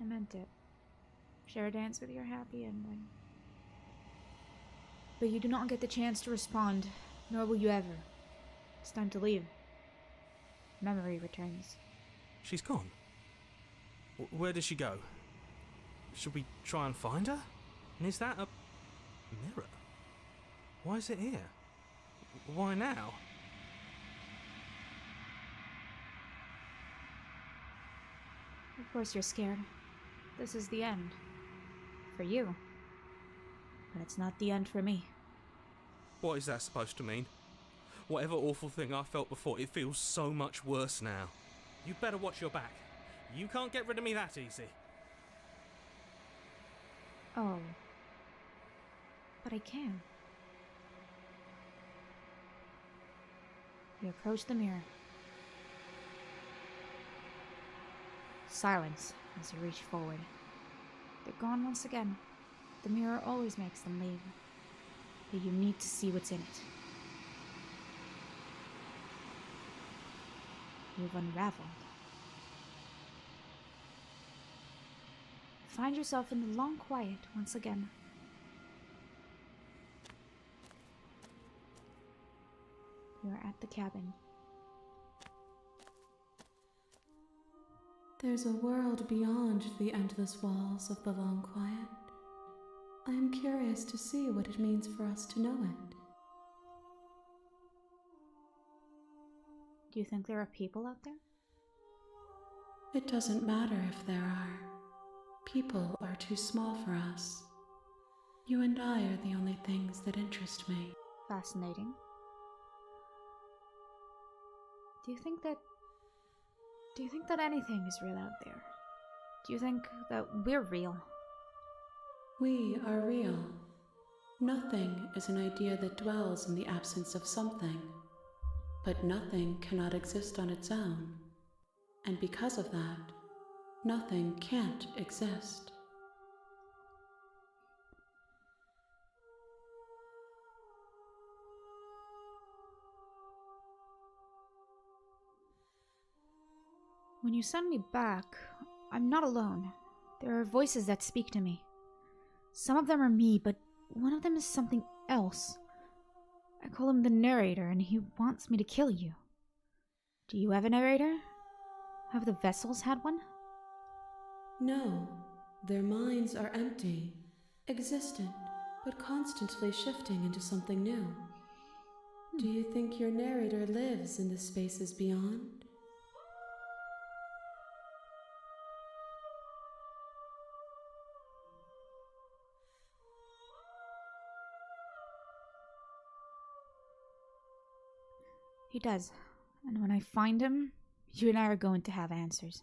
I meant it. Share a dance with your happy ending. But you do not get the chance to respond, nor will you ever. It's time to leave. Memory returns. She's gone. Where did she go? Should we try and find her? And is that a mirror? Why is it here? Why now? Of course you're scared. This is the end. For you. But it's not the end for me. What is that supposed to mean? Whatever awful thing I felt before, it feels so much worse now. You'd better watch your back. You can't get rid of me that easy. Oh. But I can. You approach the mirror. silence as you reach forward. They're gone once again. The mirror always makes them leave. But you need to see what's in it. You've unraveled. Find yourself in the long quiet once again. You are at the cabin. There's a world beyond the endless walls of the long quiet. I am curious to see what it means for us to know it. Do you think there are people out there? It doesn't matter if there are. People are too small for us. You and I are the only things that interest me. Fascinating. Do you think that anything is real out there? Do you think that we're real? We are real. Nothing is an idea that dwells in the absence of something. But nothing cannot exist on its own. And because of that, nothing can't exist. When you send me back, I'm not alone. There are voices that speak to me. Some of them are me, but one of them is something else. I call him the narrator, and he wants me to kill you. Do you have a narrator? Have the vessels had one? No, their minds are empty, existent, but constantly shifting into something new. Do you think your narrator lives in the spaces beyond? He does. And when I find him, you and I are going to have answers.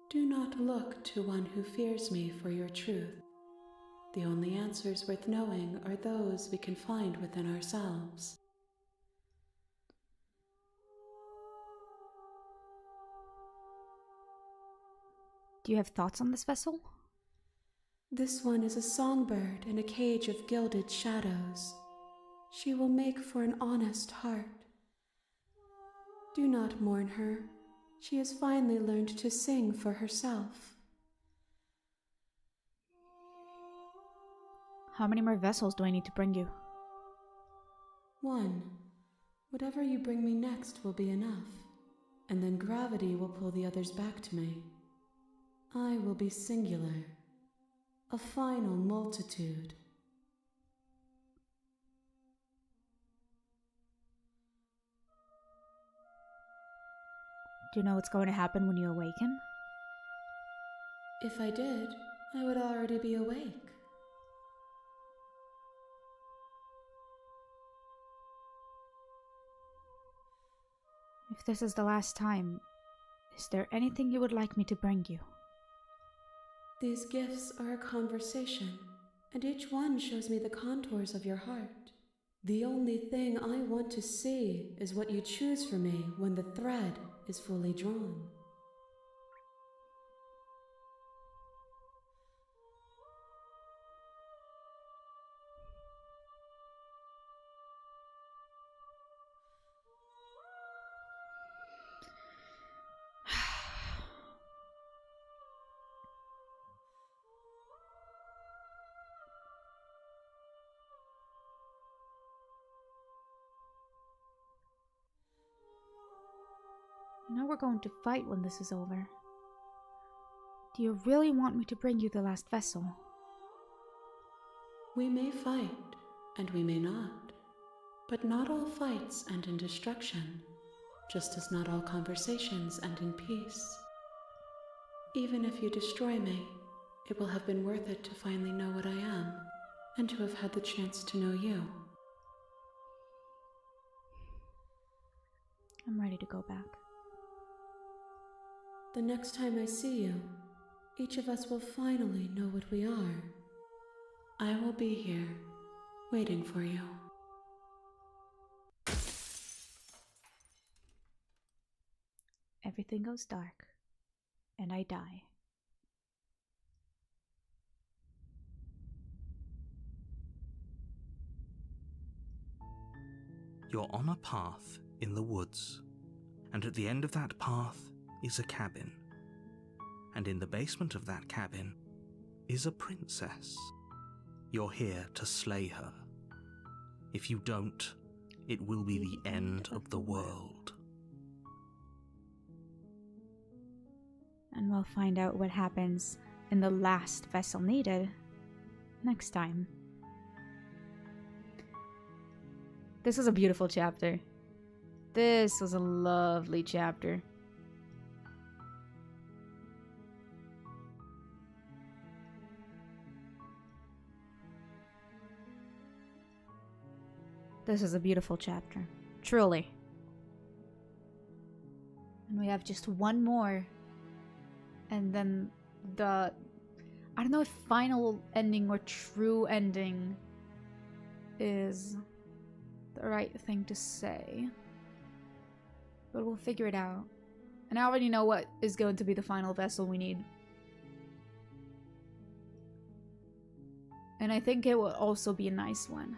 Do not look to one who fears me for your truth. The only answers worth knowing are those we can find within ourselves. Do you have thoughts on this vessel? This one is a songbird in a cage of gilded shadows. She will make for an honest heart. Do not mourn her. She has finally learned to sing for herself. How many more vessels do I need to bring you? One. Whatever you bring me next will be enough, and then gravity will pull the others back to me. I will be singular, a final multitude. Do you know what's going to happen when you awaken? If I did, I would already be awake. If this is the last time, is there anything you would like me to bring you? These gifts are a conversation, and each one shows me the contours of your heart. The only thing I want to see is what you choose for me when the thread is fully drawn. You know we're going to fight when this is over. Do you really want me to bring you the last vessel? We may fight, and we may not. But not all fights end in destruction, just as not all conversations end in peace. Even if you destroy me, it will have been worth it to finally know what I am, and to have had the chance to know you. I'm ready to go back. The next time I see you, each of us will finally know what we are. I will be here, waiting for you. Everything goes dark, and I die. You're on a path in the woods, and at the end of that path is a cabin. And in the basement of that cabin is a princess. You're here to slay her. If you don't, it will be the end of the world. And we'll find out what happens in the last vessel needed next time. This was a beautiful chapter. This was a lovely chapter. This is a beautiful chapter. Truly. And we have just one more. And then the... I don't know if final ending or true ending is the right thing to say. But we'll figure it out. And I already know what is going to be the final vessel we need. And I think it will also be a nice one.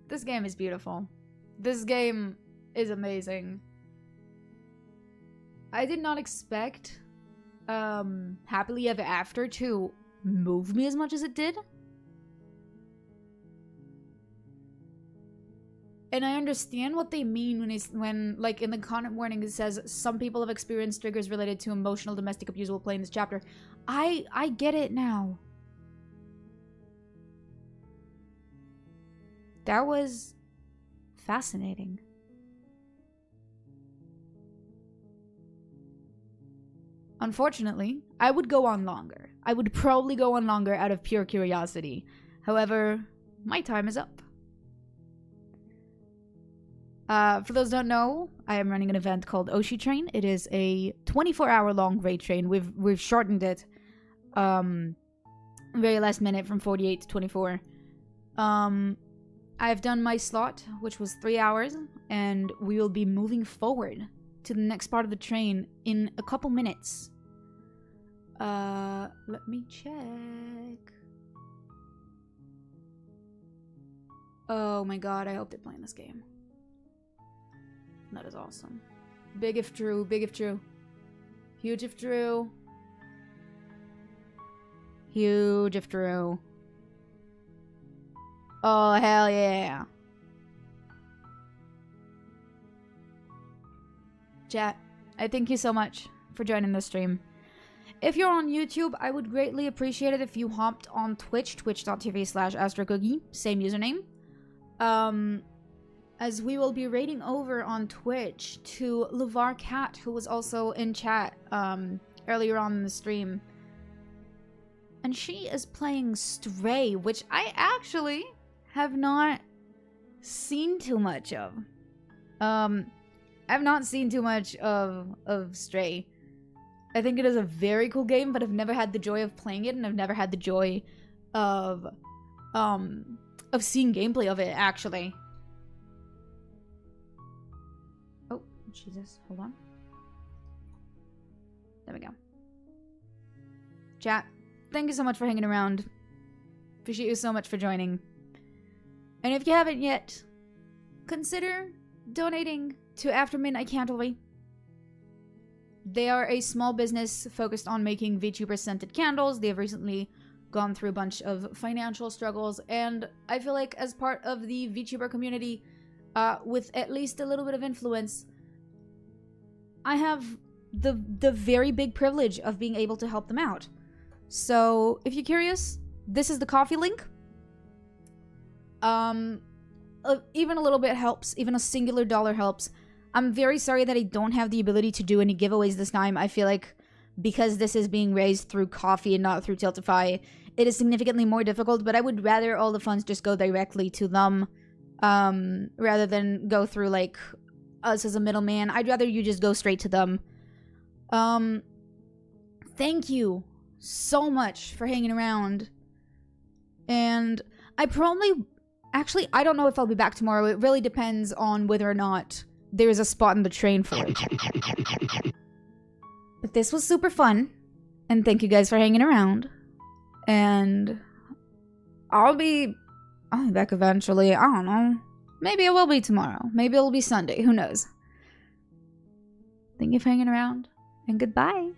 This game is beautiful. This game is amazing. I did not expect Happily Ever After to move me as much as it did. And I understand what they mean when like in the content warning it says some people have experienced triggers related to emotional domestic abuse while playing this chapter. I get it now. That was fascinating. Unfortunately, I would go on longer. I would probably go on longer out of pure curiosity. However, my time is up. For those who don't know, I am running an event called OSHITRAIN. It is a 24-hour long raid train. We've shortened it very last minute from 48 to 24. I've done my slot, which was 3 hours, and we will be moving forward to the next part of the train in a couple minutes. Let me check. Oh my god, I hope they're playing this game. That is awesome. Big if true, big if true. Huge if true. Huge if true. Oh, hell yeah. Chat, I thank you so much for joining the stream. If you're on YouTube, I would greatly appreciate it if you hopped on Twitch, twitch.tv/astrocookie, same username. As we will be raiding over on Twitch to LeVar Cat, who was also in chat earlier on in the stream. And she is playing Stray, which I actually have not seen too much of. I've not seen too much of Stray. I think it is a very cool game, but I've never had the joy of playing it, and I've never had the joy of seeing gameplay of it, actually. Oh, Jesus. Hold on. There we go. Chat, thank you so much for hanging around. Appreciate you so much for joining. And if you haven't yet, consider donating to After Midnight Candlery. They are a small business focused on making VTuber scented candles. They have recently gone through a bunch of financial struggles, and I feel like as part of the VTuber community, with at least a little bit of influence, I have the very big privilege of being able to help them out. So if you're curious, this is the coffee link. Even a little bit helps. Even a singular dollar helps. I'm very sorry that I don't have the ability to do any giveaways this time. I feel like because this is being raised through coffee and not through Tiltify, it is significantly more difficult, but I would rather all the funds just go directly to them, rather than go through, like, us as a middleman. I'd rather you just go straight to them. Thank you so much for hanging around. And I probably... Actually, I don't know if I'll be back tomorrow. It really depends on whether or not there's a spot in the train for it. But this was super fun. And thank you guys for hanging around. And I'll be back eventually. I don't know. Maybe it will be tomorrow. Maybe it'll be Sunday. Who knows? Thank you for hanging around. And goodbye.